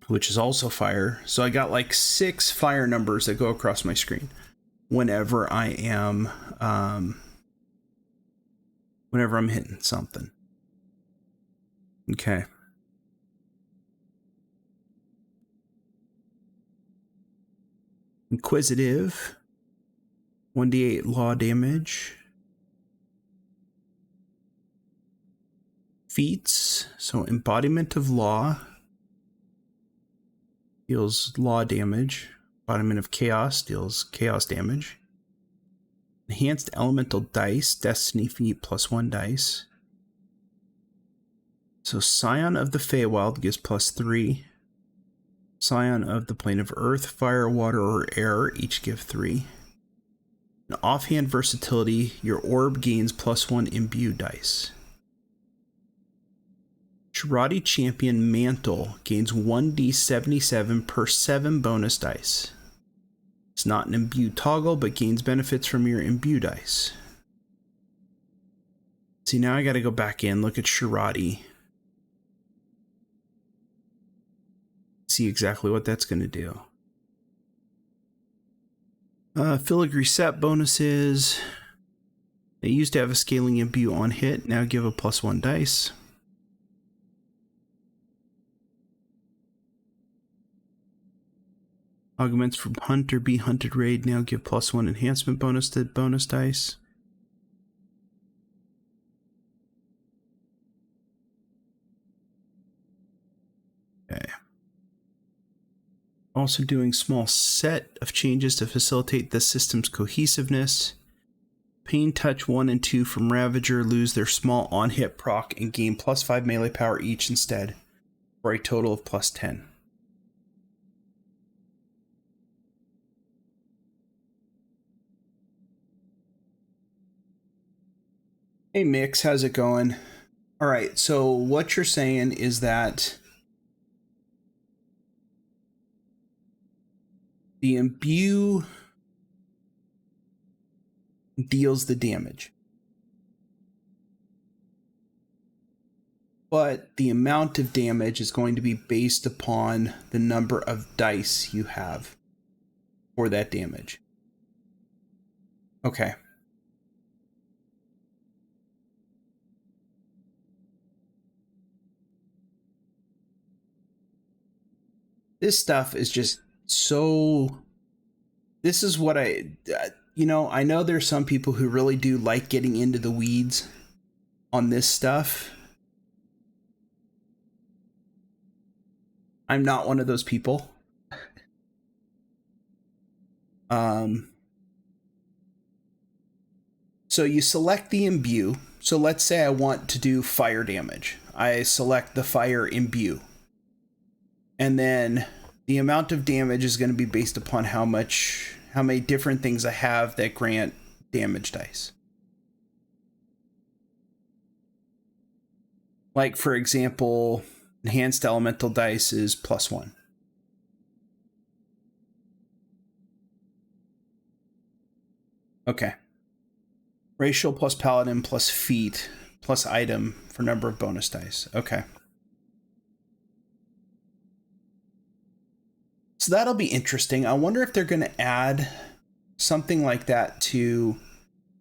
A: which is also fire. So I got like 6 fire numbers that go across my screen whenever I am whenever I'm hitting something. Okay. Inquisitive, 1d8 law damage. Feats, so embodiment of law deals law damage. Embodiment of chaos deals chaos damage. Enhanced elemental dice, destiny feat plus 1 dice. So Scion of the Feywild gives plus 3. Scion of the Plane of Earth, Fire, Water, or Air each give 3. And offhand versatility, your orb gains plus 1 imbue dice. Shirati Champion Mantle gains 1d77 per 7 bonus dice. It's not an imbue toggle, but gains benefits from your imbue dice. See, now I gotta go back in, look at Shirati. See exactly what that's gonna do. Filigree set bonuses. They used to have a scaling imbue on hit, now give a plus 1 dice. Augments from Hunt or Be Hunted Raid now give plus 1 enhancement bonus to bonus dice. Okay. Also doing small set of changes to facilitate the system's cohesiveness. Pain Touch 1 and 2 from Ravager lose their small on-hit proc and gain plus 5 melee power each instead, for a total of plus 10. Hey Mix, how's it going? Alright, so what you're saying is that the imbue deals the damage. But the amount of damage is going to be based upon the number of dice you have for that damage. Okay. This stuff is just so... This is what I know there's some people who really do like getting into the weeds on this stuff. I'm not one of those people. So you select the imbue. So let's say I want to do fire damage. I select the fire imbue. And then the amount of damage is going to be based upon how many different things I have that grant damage dice. Like, for example, enhanced elemental dice is +1. Okay. Racial plus paladin plus feat plus item for number of bonus dice. Okay. So that'll be interesting. I wonder if they're going to add something like that to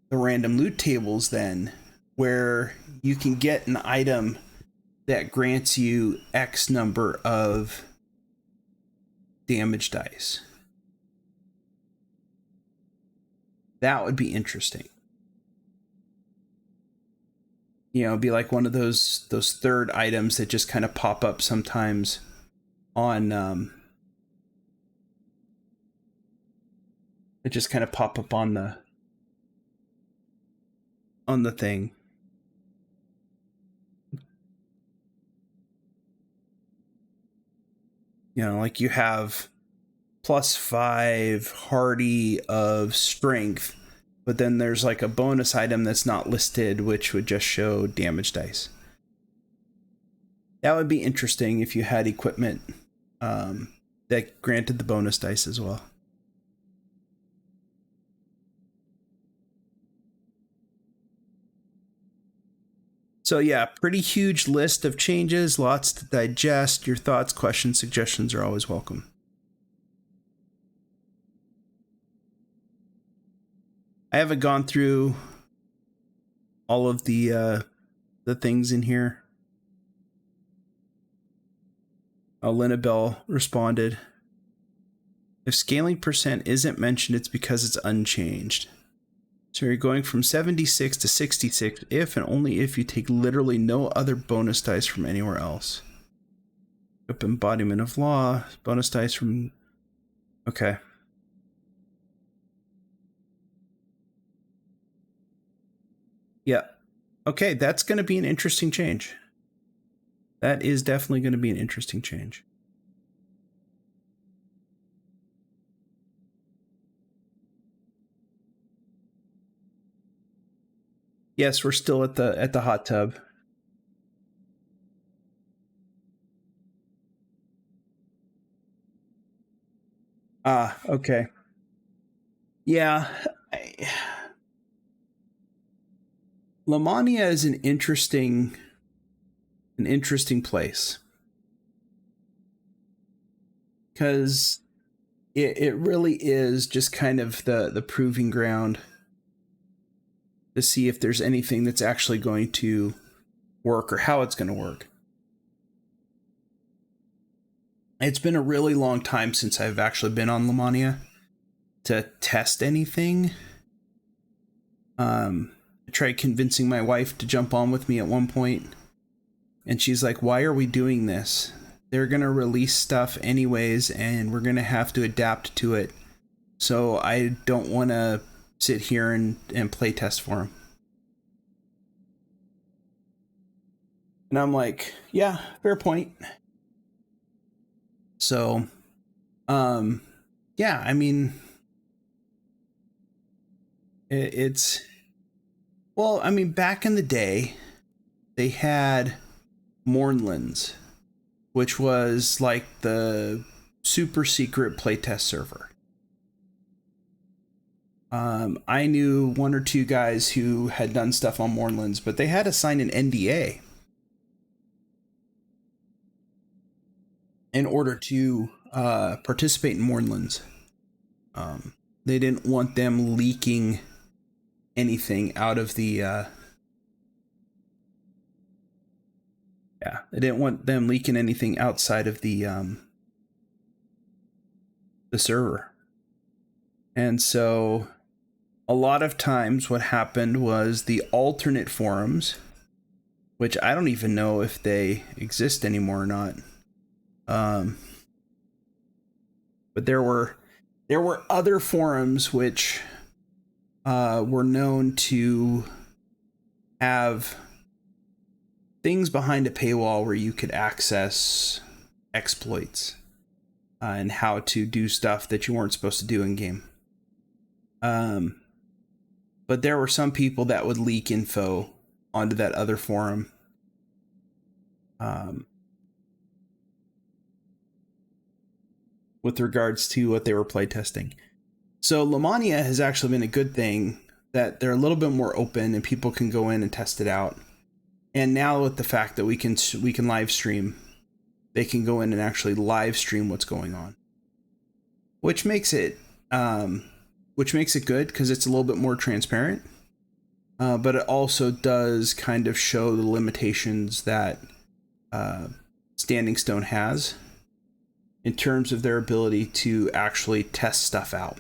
A: the random loot tables then, where you can get an item that grants you X number of damage dice. That would be interesting. You know, it'd be like one of those third items that just kind of pop up sometimes on it just kind of pop up on the thing. You know, like you have +5 hardy of strength, but then there's like a bonus item that's not listed, which would just show damage dice. That would be interesting if you had equipment that granted the bonus dice as well. So yeah, pretty huge list of changes, lots to digest. Your thoughts, questions, suggestions are always welcome. I haven't gone through all of the things in here. Oh, Linabelle responded. If scaling percent isn't mentioned, it's because it's unchanged. So you're going from 76 to 66 if and only if you take literally no other bonus dice from anywhere else. Up embodiment of law, bonus dice from... Okay. Yeah. Okay, that's going to be an interesting change. That is definitely going to be an interesting change. Yes, we're still at the hot tub. Ah, okay. Yeah. Lamania is an interesting place. Because it really is just kind of the proving ground to see if there's anything that's actually going to work or how it's going to work. It's been a really long time since I've actually been on Lamania to test anything. I tried convincing my wife to jump on with me at one point, and she's like, why are we doing this? They're going to release stuff anyways, and we're going to have to adapt to it. So I don't want to sit here and play test for them. And I'm like, yeah, fair point. So, yeah, I mean, it's, well, I mean, back in the day, they had Mornlands, which was like the super secret playtest server. I knew one or two guys who had done stuff on Mournlands, but they had to sign an NDA in order to participate in Mournlands. They didn't want them leaking anything out of the they didn't want them leaking anything outside of the server. And so a lot of times what happened was the alternate forums, which I don't even know if they exist anymore or not. But there were other forums which were known to have things behind a paywall where you could access exploits and how to do stuff that you weren't supposed to do in game. But there were some people that would leak info onto that other forum. With regards to what they were playtesting. So Lamania has actually been a good thing, that they're a little bit more open and people can go in and test it out. And now with the fact that we can live stream, they can go in and actually live stream what's going on, which makes it good because it's a little bit more transparent. But it also does kind of show the limitations that Standing Stone has in terms of their ability to actually test stuff out.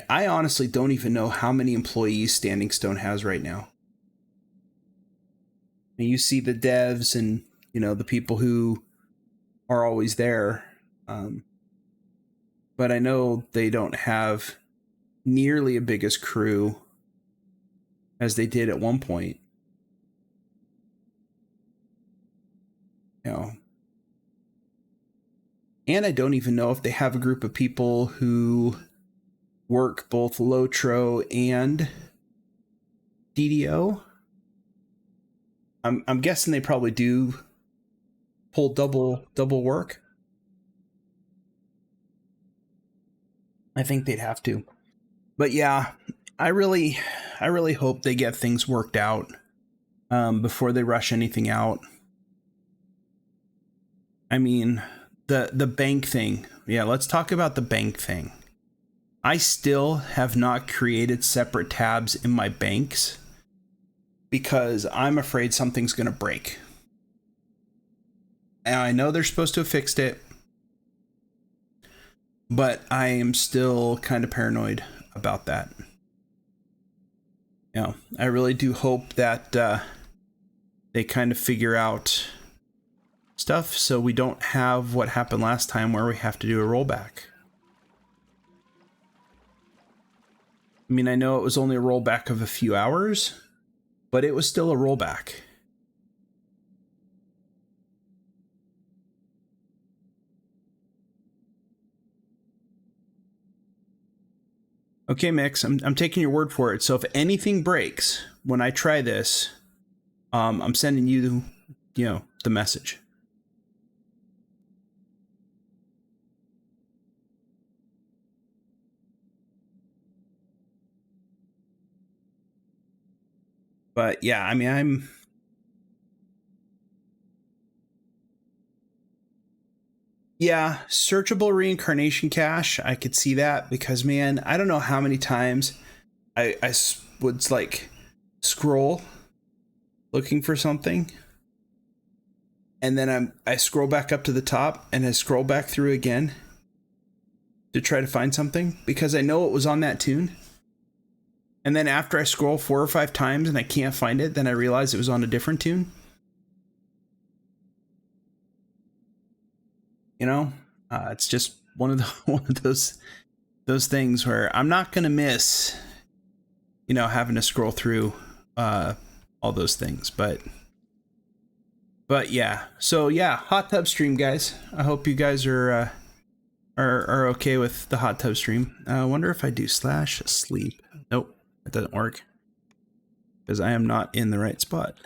A: I honestly don't even know how many employees Standing Stone has right now. And you see the devs and, you know, the people who are always there. But I know they don't have nearly as big a crew as they did at one point. You know. And I don't even know if they have a group of people who work both Lotro and DDO. I'm guessing they probably do pull double work. I think they'd have to. But yeah, I really hope they get things worked out before they rush anything out. I mean, the bank thing. Yeah, let's talk about the bank thing. I still have not created separate tabs in my banks because I'm afraid something's going to break. And I know they're supposed to have fixed it, but I am still kind of paranoid about that. You know, I really do hope that they kind of figure out stuff so we don't have what happened last time where we have to do a rollback. I mean, I know it was only a rollback of a few hours, but it was still a rollback. Okay, Mix, I'm taking your word for it. So if anything breaks when I try this, I'm sending you, the message. But yeah, I mean, yeah, searchable reincarnation cache. I could see that because, man, I don't know how many times I would like scroll looking for something. And then I scroll back up to the top and I scroll back through again to try to find something because I know it was on that tune. And then after I scroll 4 or 5 times and I can't find it, then I realize it was on a different tune. You know, it's just one of those things where I'm not gonna miss, having to scroll through all those things. But yeah. So yeah, hot tub stream, guys. I hope you guys are okay with the hot tub stream. I wonder if I do /sleep. Nope. It doesn't work because I am not in the right spot.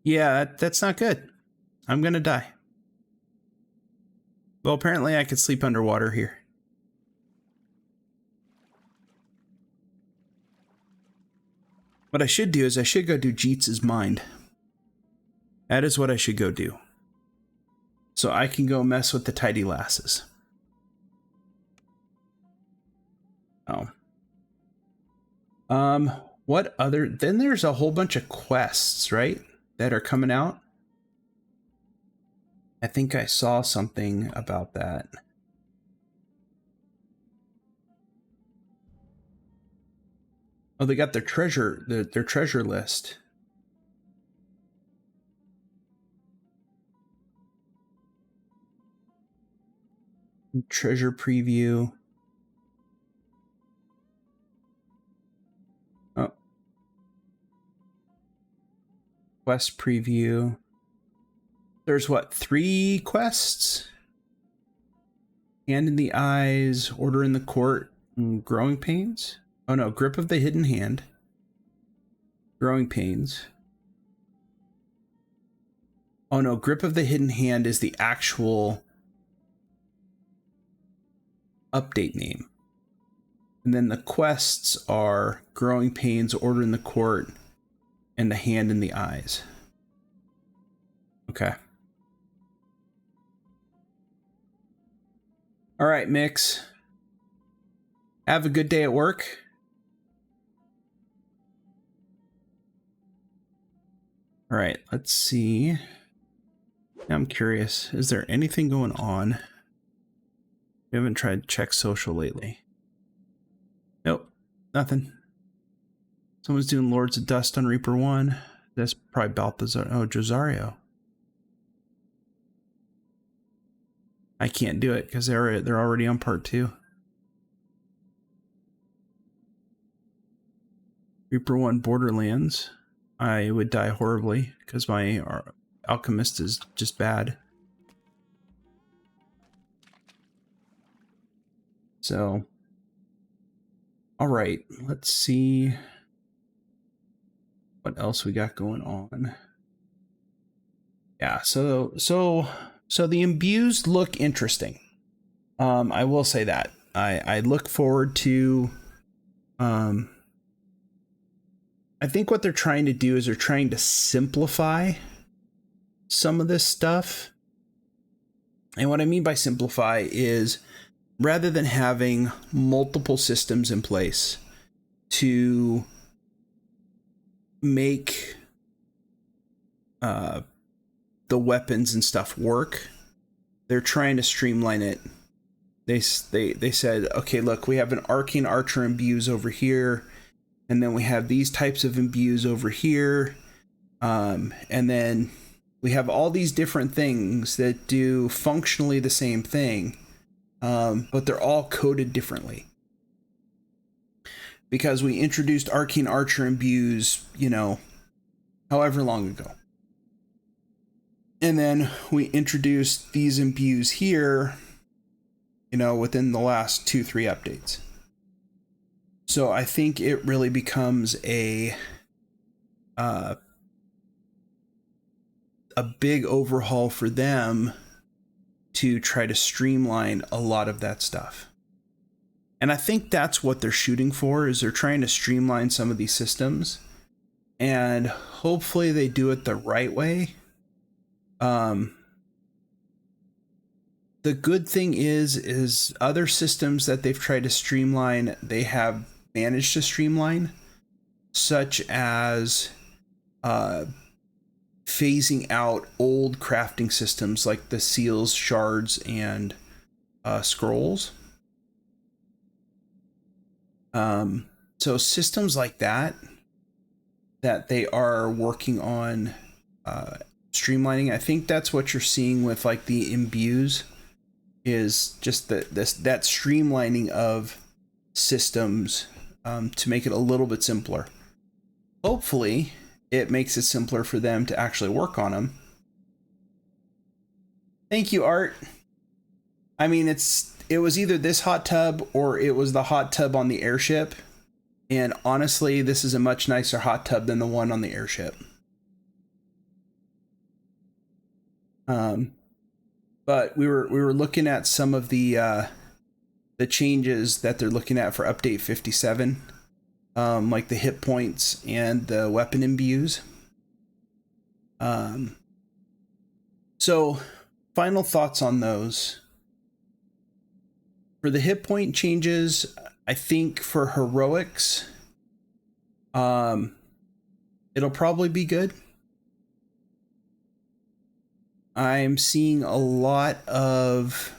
A: Yeah, that's not good. I'm gonna die. Well, apparently I could sleep underwater here. What I should do is I should go do Jeets's mind. That is what I should go do. So I can go mess with the tidy lasses. Oh. What other... Then there's a whole bunch of quests, right? That are coming out. I think I saw something about that. Oh, they got their treasure, their treasure list. Treasure preview. Oh. Quest preview. There's what, 3 quests? Hand in the Eyes, Order in the Court, and Growing Pains? Oh no, Grip of the Hidden Hand. Growing Pains. Oh no, Grip of the Hidden Hand is the actual update name. And then the quests are Growing Pains, Order in the Court, and the Hand in the Eyes. Okay. All right, Mix. Have a good day at work. All right, let's see. Now I'm curious, is there anything going on? We haven't tried to check social lately. Nope, nothing. Someone's doing Lords of Dust on Reaper 1. That's probably Balthazar. Oh, Josario. I can't do it because they're already on part 2. Reaper 1 Borderlands. I would die horribly because my alchemist is just bad. So, all right, let's see what else we got going on. Yeah, so the imbues look interesting. I will say that. I look forward to I think what they're trying to do is they're trying to simplify some of this stuff. And what I mean by simplify is rather than having multiple systems in place to make the weapons and stuff work, they're trying to streamline it. They said, okay, look, we have an arcane archer imbues over here, and then we have these types of imbues over here, and then we have all these different things that do functionally the same thing, but they're all coded differently. Because we introduced arcane archer imbues, you know, however long ago. And then we introduced these imbues here, you know, within the last 2-3 updates. So I think it really becomes a big overhaul for them to try to streamline a lot of that stuff. And I think that's what they're shooting for, is they're trying to streamline some of these systems, and hopefully they do it the right way. The good thing is other systems that they've tried to streamline, they have managed to streamline, such as phasing out old crafting systems like the seals, shards, and scrolls. So systems like that they are working on streamlining. I think that's what you're seeing with like the imbues, is just that streamlining of systems to make it a little bit simpler. Hopefully it makes it simpler for them to actually work on them. Thank you, Art. I mean, it was either this hot tub or it was the hot tub on the airship, and honestly this is a much nicer hot tub than the one on the airship. But we were looking at some of the changes that they're looking at for update 57, like the hit points and the weapon imbues. So final thoughts on those. For the hit point changes, I think for heroics, it'll probably be good. I'm seeing a lot of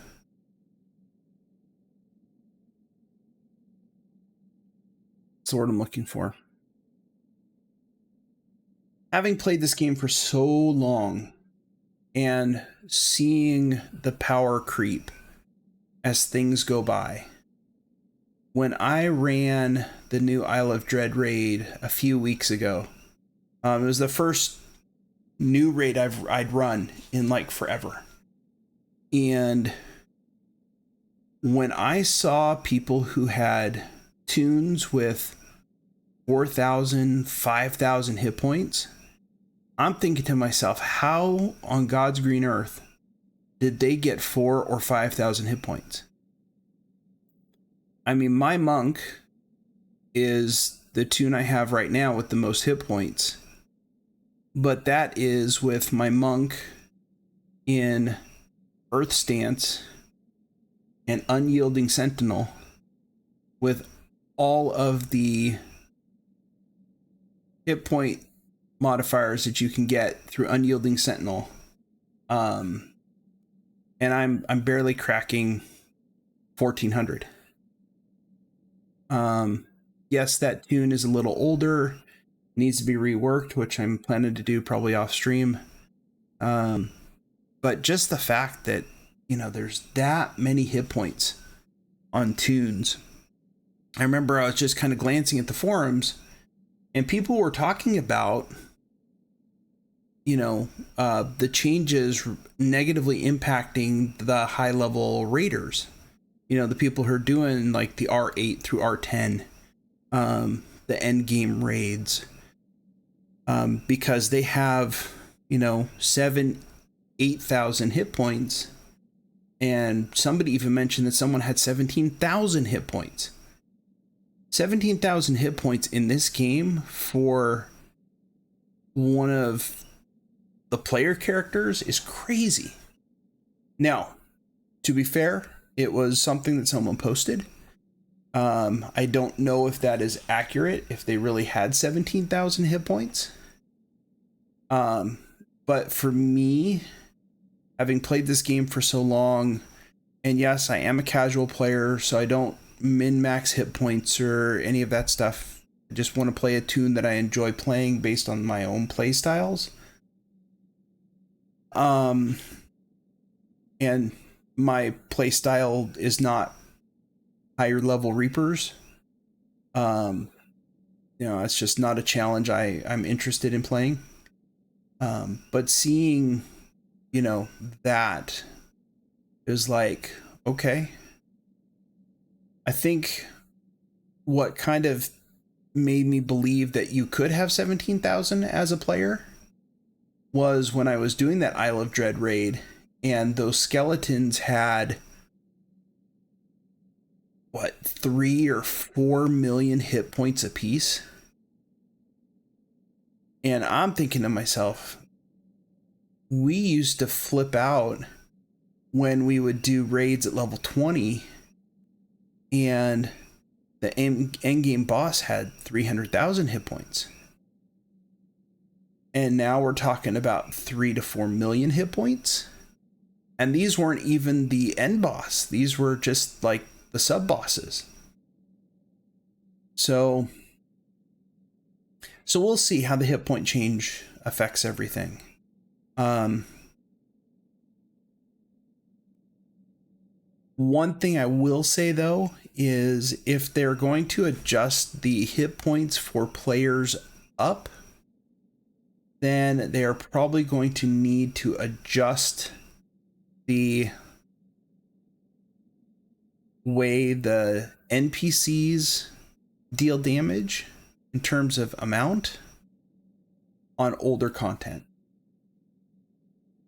A: what's the word I'm looking for. Having played this game for so long and seeing the power creep as things go by. When I ran the new Isle of Dread raid a few weeks ago, it was the first new raid I'd run in like forever. And when I saw people who had tunes with 4,000, 5,000 hit points, I'm thinking to myself, how on God's green earth did they get 4,000 or 5,000 hit points? I mean, my monk is the tune I have right now with the most hit points, but that is with my monk in Earth Stance and Unyielding Sentinel with all of the hit point modifiers that you can get through Unyielding Sentinel. And I'm barely cracking 1,400. Yes, that tune is a little older, needs to be reworked, which I'm planning to do probably off stream. But just the fact that, you know, there's that many hit points on tunes. I remember I was just kind of glancing at the forums and people were talking about, you know, the changes negatively impacting the high level raiders. You know, the people who are doing like the R8 through R10, the end game raids, because they have, you know, 8,000 hit points. And somebody even mentioned that someone had 17,000 hit points. 17,000 hit points in this game for one of the player characters is crazy. Now, to be fair, it was something that someone posted. I don't know if that is accurate, if they really had 17,000 hit points. But for me, having played this game for so long, and yes, I am a casual player, so I don't min-max hit points or any of that stuff. I just want to play a tune that I enjoy playing based on my own play styles. And my play style is not higher level Reapers. You know, it's just not a challenge I'm interested in playing. But seeing, you know, that is like, okay. I think what kind of made me believe that you could have 17,000 as a player was when I was doing that Isle of Dread raid and those skeletons had what, 3 or 4 million hit points apiece. And I'm thinking to myself, we used to flip out when we would do raids at level 20 and the end game boss had 300,000 hit points. And now we're talking about 3 to 4 million hit points. And these weren't even the end boss. These were just like the sub bosses. So we'll see how the hit point change affects everything. One thing I will say though is if they're going to adjust the hit points for players up, then they are probably going to need to adjust the way the NPCs deal damage in terms of amount on older content.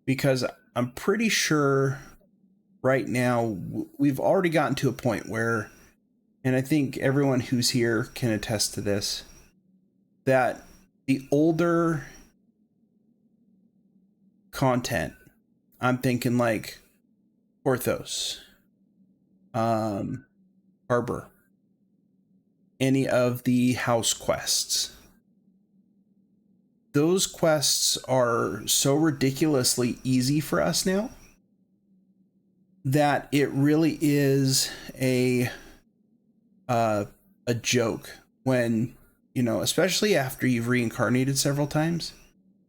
A: Because I'm pretty sure right now we've already gotten to a point where, and I think everyone who's here can attest to this, that the older content, I'm thinking like Porthos, Harbor, any of the house quests. Those quests are so ridiculously easy for us now that it really is a joke when, you know, especially after you've reincarnated several times,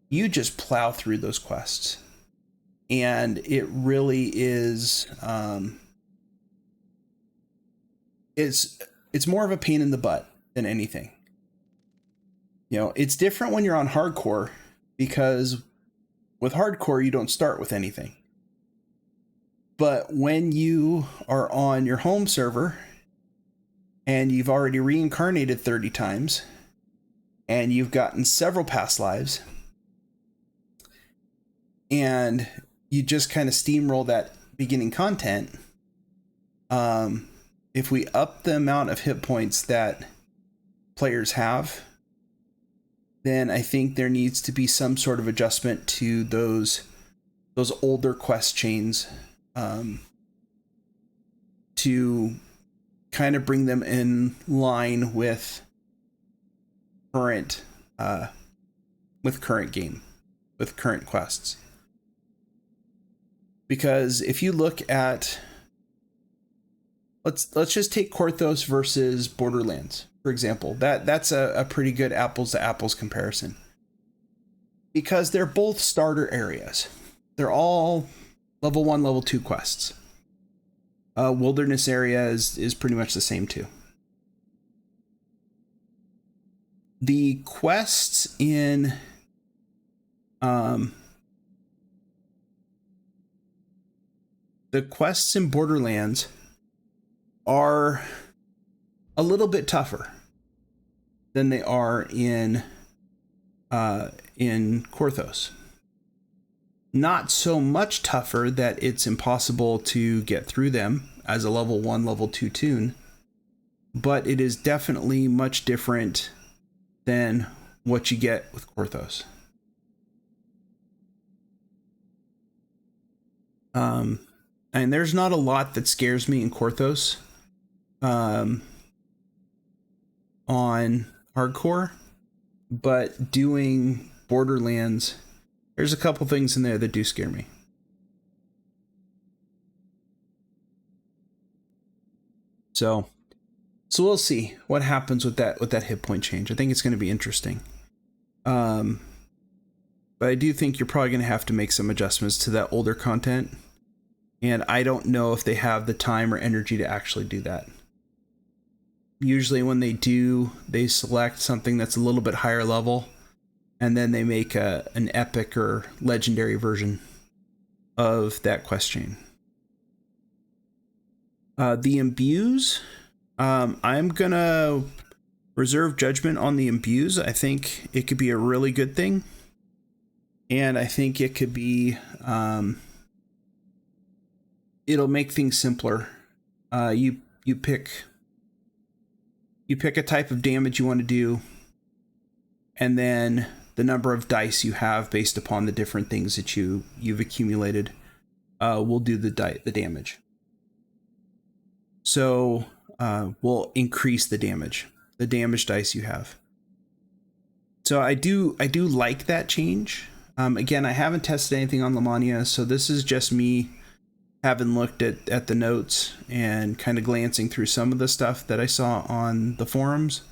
A: you just plow through those quests. And it really is, it's more of a pain in the butt than anything. You know, it's different when you're on hardcore, because with hardcore, you don't start with anything. But when you are on your home server and you've already reincarnated 30 times and you've gotten several past lives and you just kind of steamroll that beginning content, if we up the amount of hit points that players have, then I think there needs to be some sort of adjustment to those older quest chains, to kind of bring them in line with current game, with current quests. Because if you look at, let's just take Korthos versus Borderlands, for example. That's a pretty good apples to apples comparison, because they're both starter areas. They're all level 1, level 2 quests. Wilderness area is pretty much the same too. The quests in Borderlands are a little bit tougher than they are in Korthos. Not so much tougher that it's impossible to get through them as a level 1, level 2 toon, but it is definitely much different than what you get with Korthos. And there's not a lot that scares me in Korthos on hardcore, but doing Borderlands, there's a couple things in there that do scare me. So we'll see what happens with that hit point change. I think it's going to be interesting. But I do think you're probably going to have to make some adjustments to that older content. And I don't know if they have the time or energy to actually do that. Usually when they do, they select something that's a little bit higher level, and then they make an epic or legendary version of that quest chain. The imbues, I'm gonna reserve judgment on the imbues. I think it could be a really good thing, and I think it could be, it'll make things simpler. You pick a type of damage you want to do, and then the number of dice you have based upon the different things that you've accumulated will do the damage. So will increase the damage dice you have. So I do like that change. Again, I haven't tested anything on Lamania, so this is just me having looked at the notes and kind of glancing through some of the stuff that I saw on the forums.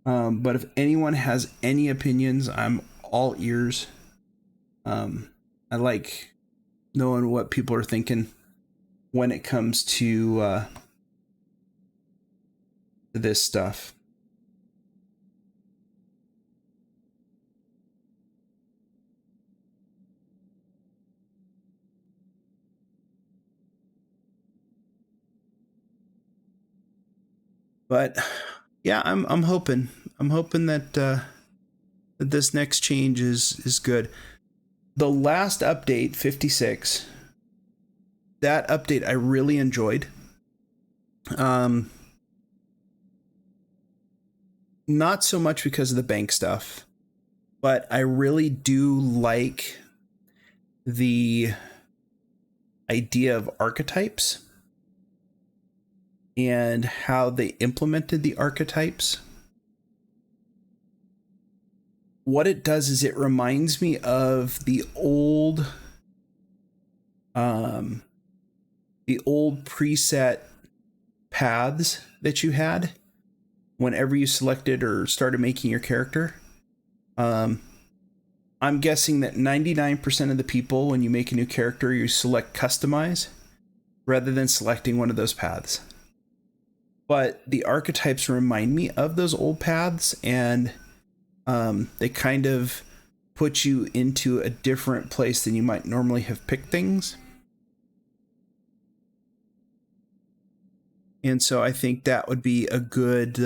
A: But if anyone has any opinions, I'm all ears. I like knowing what people are thinking when it comes to this stuff. But yeah, I'm hoping that that this next change is good. the last update, 56, that update I really enjoyed. Not so much because of the bank stuff, but I really do like the idea of archetypes and how they implemented the archetypes. What it does is it reminds me of the old preset paths that you had whenever you selected or started making your character. I'm guessing that 99% of the people, when you make a new character, you select customize rather than selecting one of those paths. But the archetypes remind me of those old paths, and they kind of put you into a different place than you might normally have picked things. And so I think that would be a good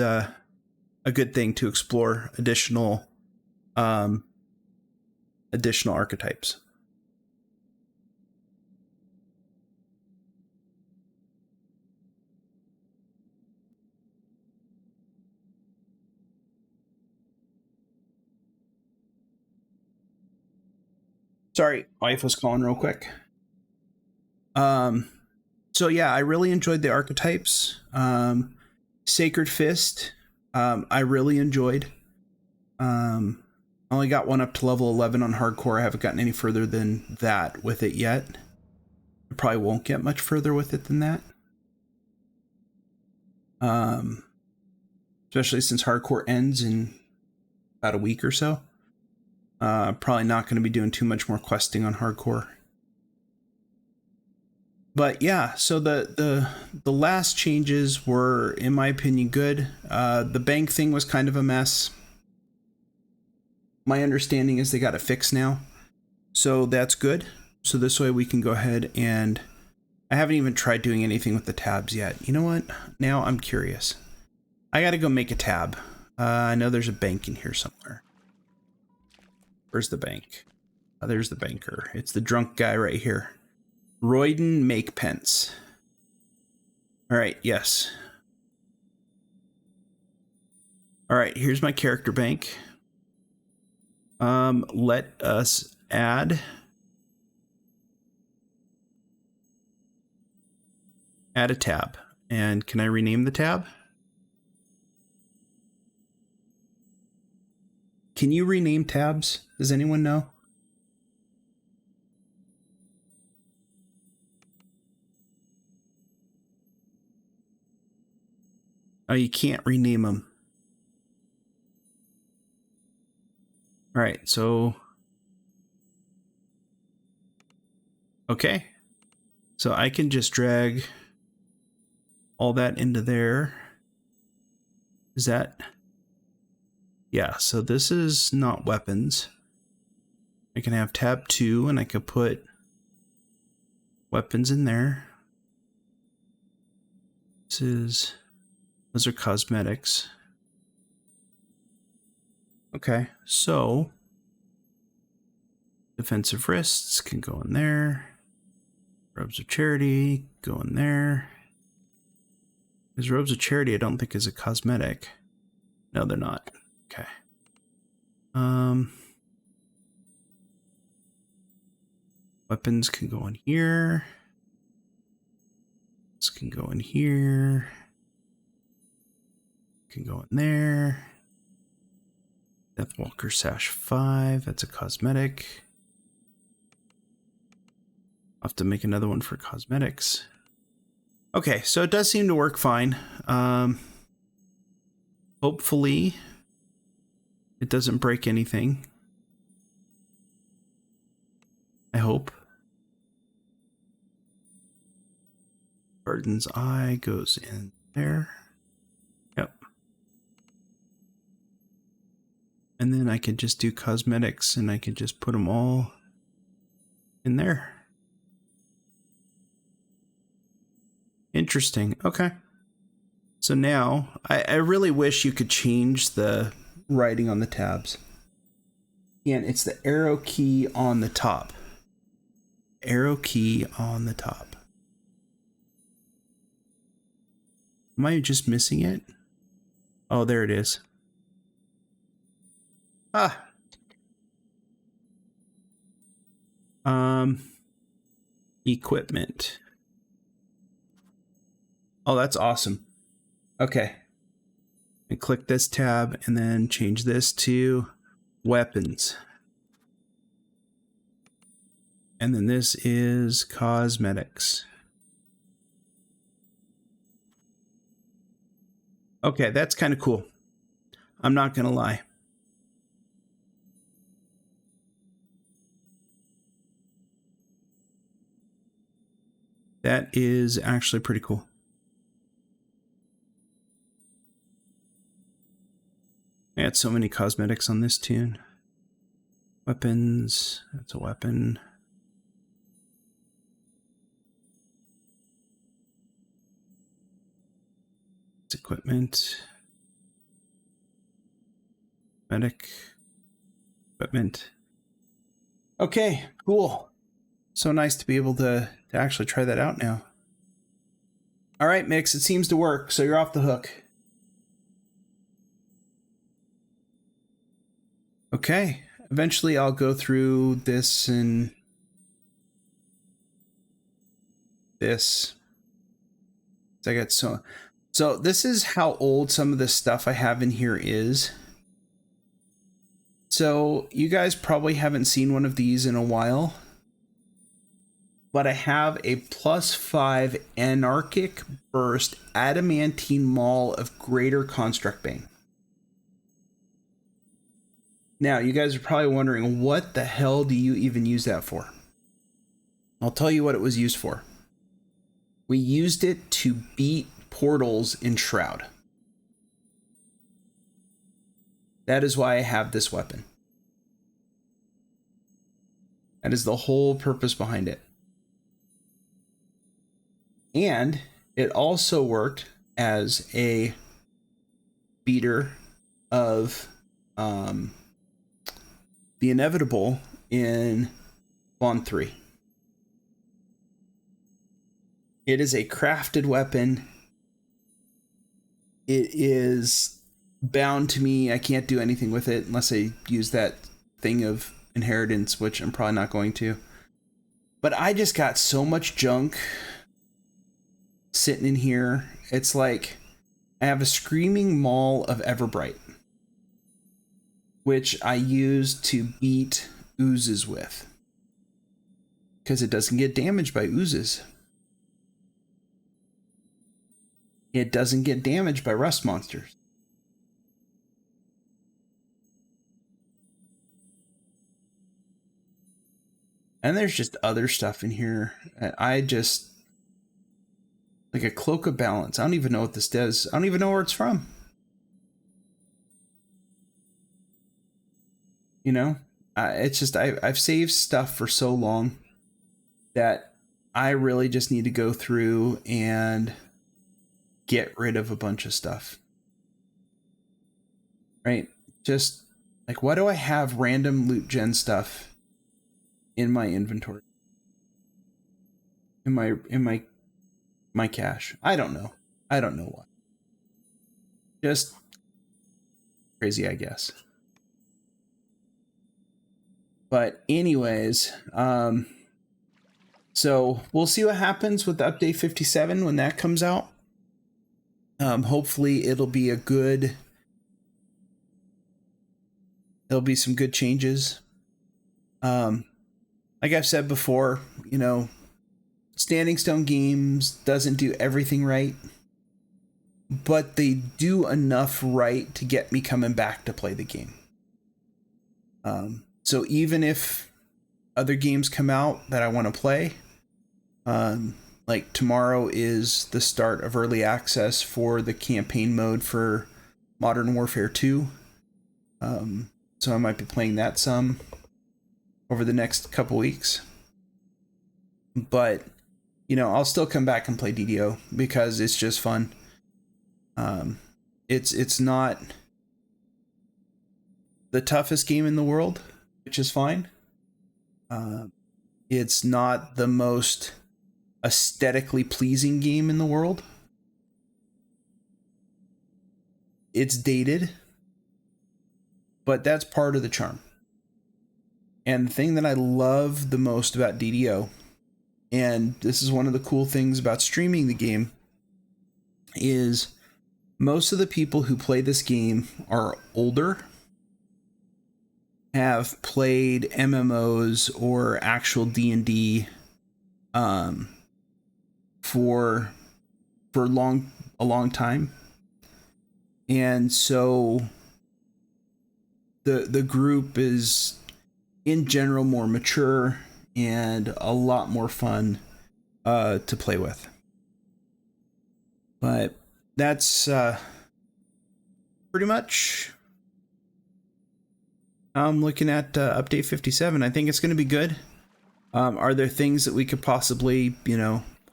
A: thing to explore additional archetypes. Sorry, wife was calling real quick. So yeah, I really enjoyed the archetypes. Sacred Fist, I really enjoyed. I only got one up to level 11 on hardcore. I haven't gotten any further than that with it yet. I probably won't get much further with it than that. Especially since hardcore ends in about a week or so. Probably not going to be doing too much more questing on hardcore. But yeah, so the last changes were, in my opinion, good. The bank thing was kind of a mess. My understanding is they got it fixed now. So that's good. So this way we can go ahead and... I haven't even tried doing anything with the tabs yet. You know what? Now I'm curious. I gotta go make a tab. I know there's a bank in here somewhere. Where's the bank? Oh, there's the banker. It's the drunk guy right here. Royden Makepence. All right, yes. All right, here's my character bank. Let us add a tab. And can I rename the tab? Can you rename tabs? Does anyone know? Oh, you can't rename them. All right, so... Okay. So I can just drag all that into there. Is that... Yeah, so this is not weapons. I can have tab 2 and I can put weapons in there. Those are cosmetics. Okay, so defensive wrists can go in there. Robes of Charity go in there. Because Robes of Charity I don't think is a cosmetic. No, they're not. Okay. Weapons can go in here. This can go in here. Can go in there. Deathwalker Sash 5. That's a cosmetic. I'll have to make another one for cosmetics. Okay, so it does seem to work fine. Hopefully it doesn't break anything. I hope. Burden's Eye goes in there. Yep. And then I can just do cosmetics and I can just put them all in there. Interesting. Okay. So now I really wish you could change the writing on the tabs. And it's the arrow key on the top. Arrow key on the top. Am I just missing it? Oh, there it is. Ah. Equipment. Oh, that's awesome. Okay. And click this tab and then change this to weapons. And then this is cosmetics. Okay, that's kind of cool. I'm not gonna lie. That is actually pretty cool. I had so many cosmetics on this tune. Weapons, that's a weapon. It's equipment. Medic. Equipment. Okay, cool. So nice to be able to actually try that out now. All right, Mix, it seems to work, so you're off the hook. Okay, eventually I'll go through this and this. I got so this is how old some of the stuff I have in here is. So you guys probably haven't seen one of these in a while. But I have a +5 Anarchic Burst Adamantine Maul of Greater Construct Bane. Now, you guys are probably wondering, what the hell do you even use that for? I'll tell you what it was used for. We used it to beat portals in Shroud. That is why I have this weapon. That is the whole purpose behind it. And it also worked as a beater of the Inevitable in Bond 3. It is a crafted weapon. It is bound to me. I can't do anything with it unless I use that thing of inheritance, which I'm probably not going to. But I just got so much junk sitting in here. It's like I have a Screaming Maul of Everbright, which I use to beat oozes with, because it doesn't get damaged by oozes. It doesn't get damaged by rust monsters. And there's just other stuff in here. I just, like a Cloak of Balance. I don't even know what this does. I don't even know where it's from. You know, it's just, I've saved stuff for so long that I really just need to go through and get rid of a bunch of stuff. Right? Just like, why do I have random loot gen stuff in my inventory? In my cache? I don't know. I don't know why. Just crazy, I guess. But anyways, so we'll see what happens with update 57 when that comes out. Hopefully it'll be there'll be some good changes. Like I've said before, you know, Standing Stone Games doesn't do everything right, but they do enough right to get me coming back to play the game. So even if other games come out that I want to play, like tomorrow is the start of early access for the campaign mode for Modern Warfare 2. So I might be playing that some over the next couple weeks. But, you know, I'll still come back and play DDO because it's just fun. It's not the toughest game in the world, which is fine. It's not the most aesthetically pleasing game in the world. It's dated, but that's part of the charm. And the thing that I love the most about DDO, and this is one of the cool things about streaming the game, is most of the people who play this game are older, have played MMOs or actual D&D for a long time. And so the group is in general more mature and a lot more fun to play with. But that's pretty much. I'm looking at update 57. I think it's going to be good. Are there things that we could possibly,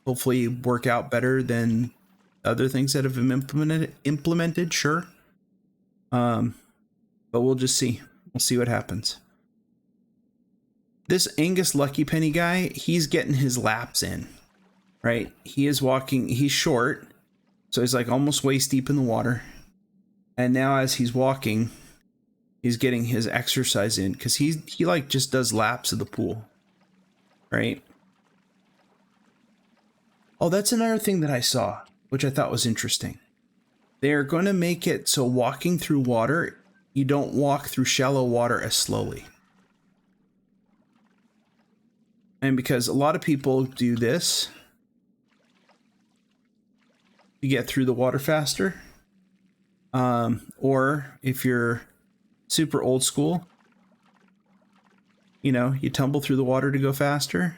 A: hopefully work out better than other things that have been implemented? Sure. But we'll just see. We'll see what happens. This Angus Lucky Penny guy, he's getting his laps in, right? He is walking, he's short, so he's like almost waist deep in the water. And now as he's walking, he's getting his exercise in because he like just does laps of the pool, right? Oh, that's another thing that I saw, which I thought was interesting. They're going to make it so walking through water, you don't walk through shallow water as slowly. And because a lot of people do this, you get through the water faster. Or if you're super old school, you tumble through the water to go faster.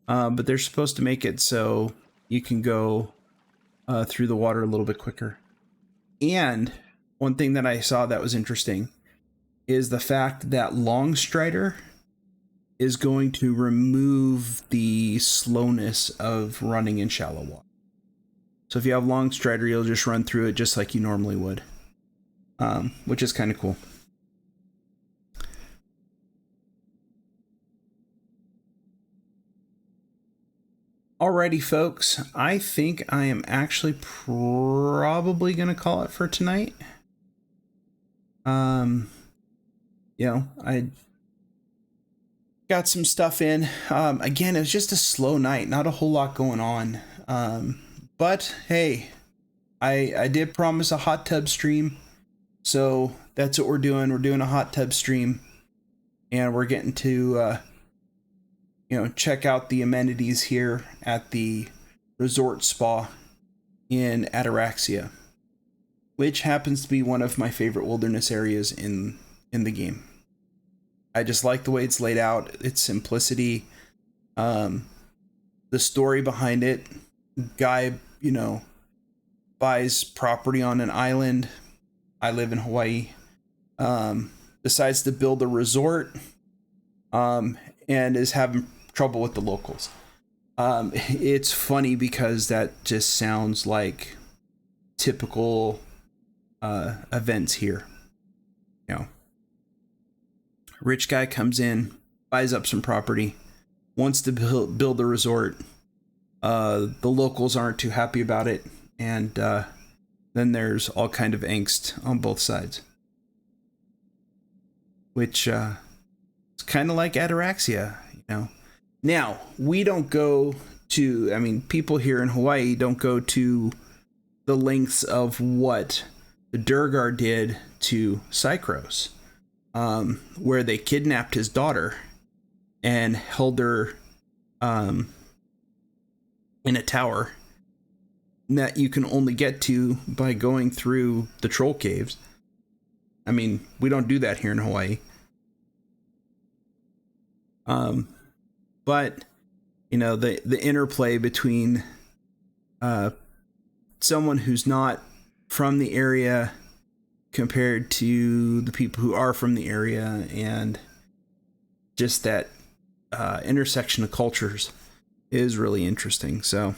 A: But they're supposed to make it so you can go through the water a little bit quicker. And one thing that I saw that was interesting is the fact that Longstrider is going to remove the slowness of running in shallow water. So if you have Longstrider, you'll just run through it just like you normally would, which is kind of cool. Alrighty, folks, I think I am actually probably going to call it for tonight. I got some stuff in. Again, it was just a slow night, not a whole lot going on. But hey, I did promise a hot tub stream, so that's what we're doing. We're doing a hot tub stream, and we're getting to check out the amenities here at the resort spa in Ataraxia, which happens to be one of my favorite wilderness areas in the game. I just like the way it's laid out, its simplicity, the story behind it. Guy, buys property on an island. I live in Hawaii. Decides to build a resort, and is having trouble with the locals. It's funny because that just sounds like typical events here. Rich guy comes in, buys up some property, wants to build a resort. The locals aren't too happy about it, and then there's all kind of angst on both sides, which is kind of like Ataraxia, Now, we don't go to, people here in Hawaii don't go to the lengths of what the Durgar did to Psychros, where they kidnapped his daughter and held her in a tower that you can only get to by going through the troll caves. We don't do that here in Hawaii. But the interplay between someone who's not from the area compared to the people who are from the area, and just that intersection of cultures is really interesting. So,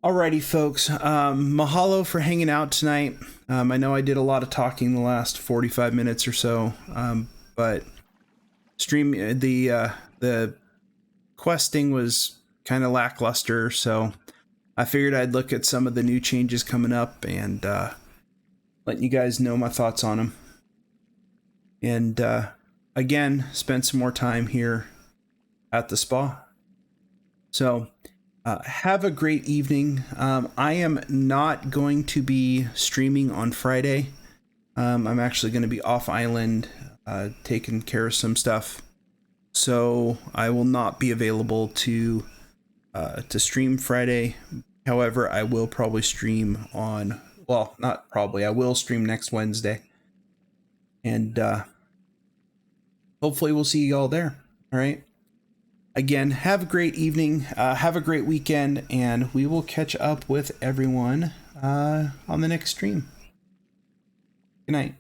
A: Alrighty, folks. Mahalo for hanging out tonight. I know I did a lot of talking the last 45 minutes or so, but the questing was kind of lackluster, so I figured I'd look at some of the new changes coming up and let you guys know my thoughts on them. And again, spend some more time here at the spa. So have a great evening. I am not going to be streaming on Friday. I'm actually going to be off island taking care of some stuff. So I will not be available to stream Friday. However, I will probably stream on, well, not probably, I will stream next Wednesday. And hopefully we'll see you all there. All right. Again, have a great evening, have a great weekend, and we will catch up with everyone on the next stream. Good night.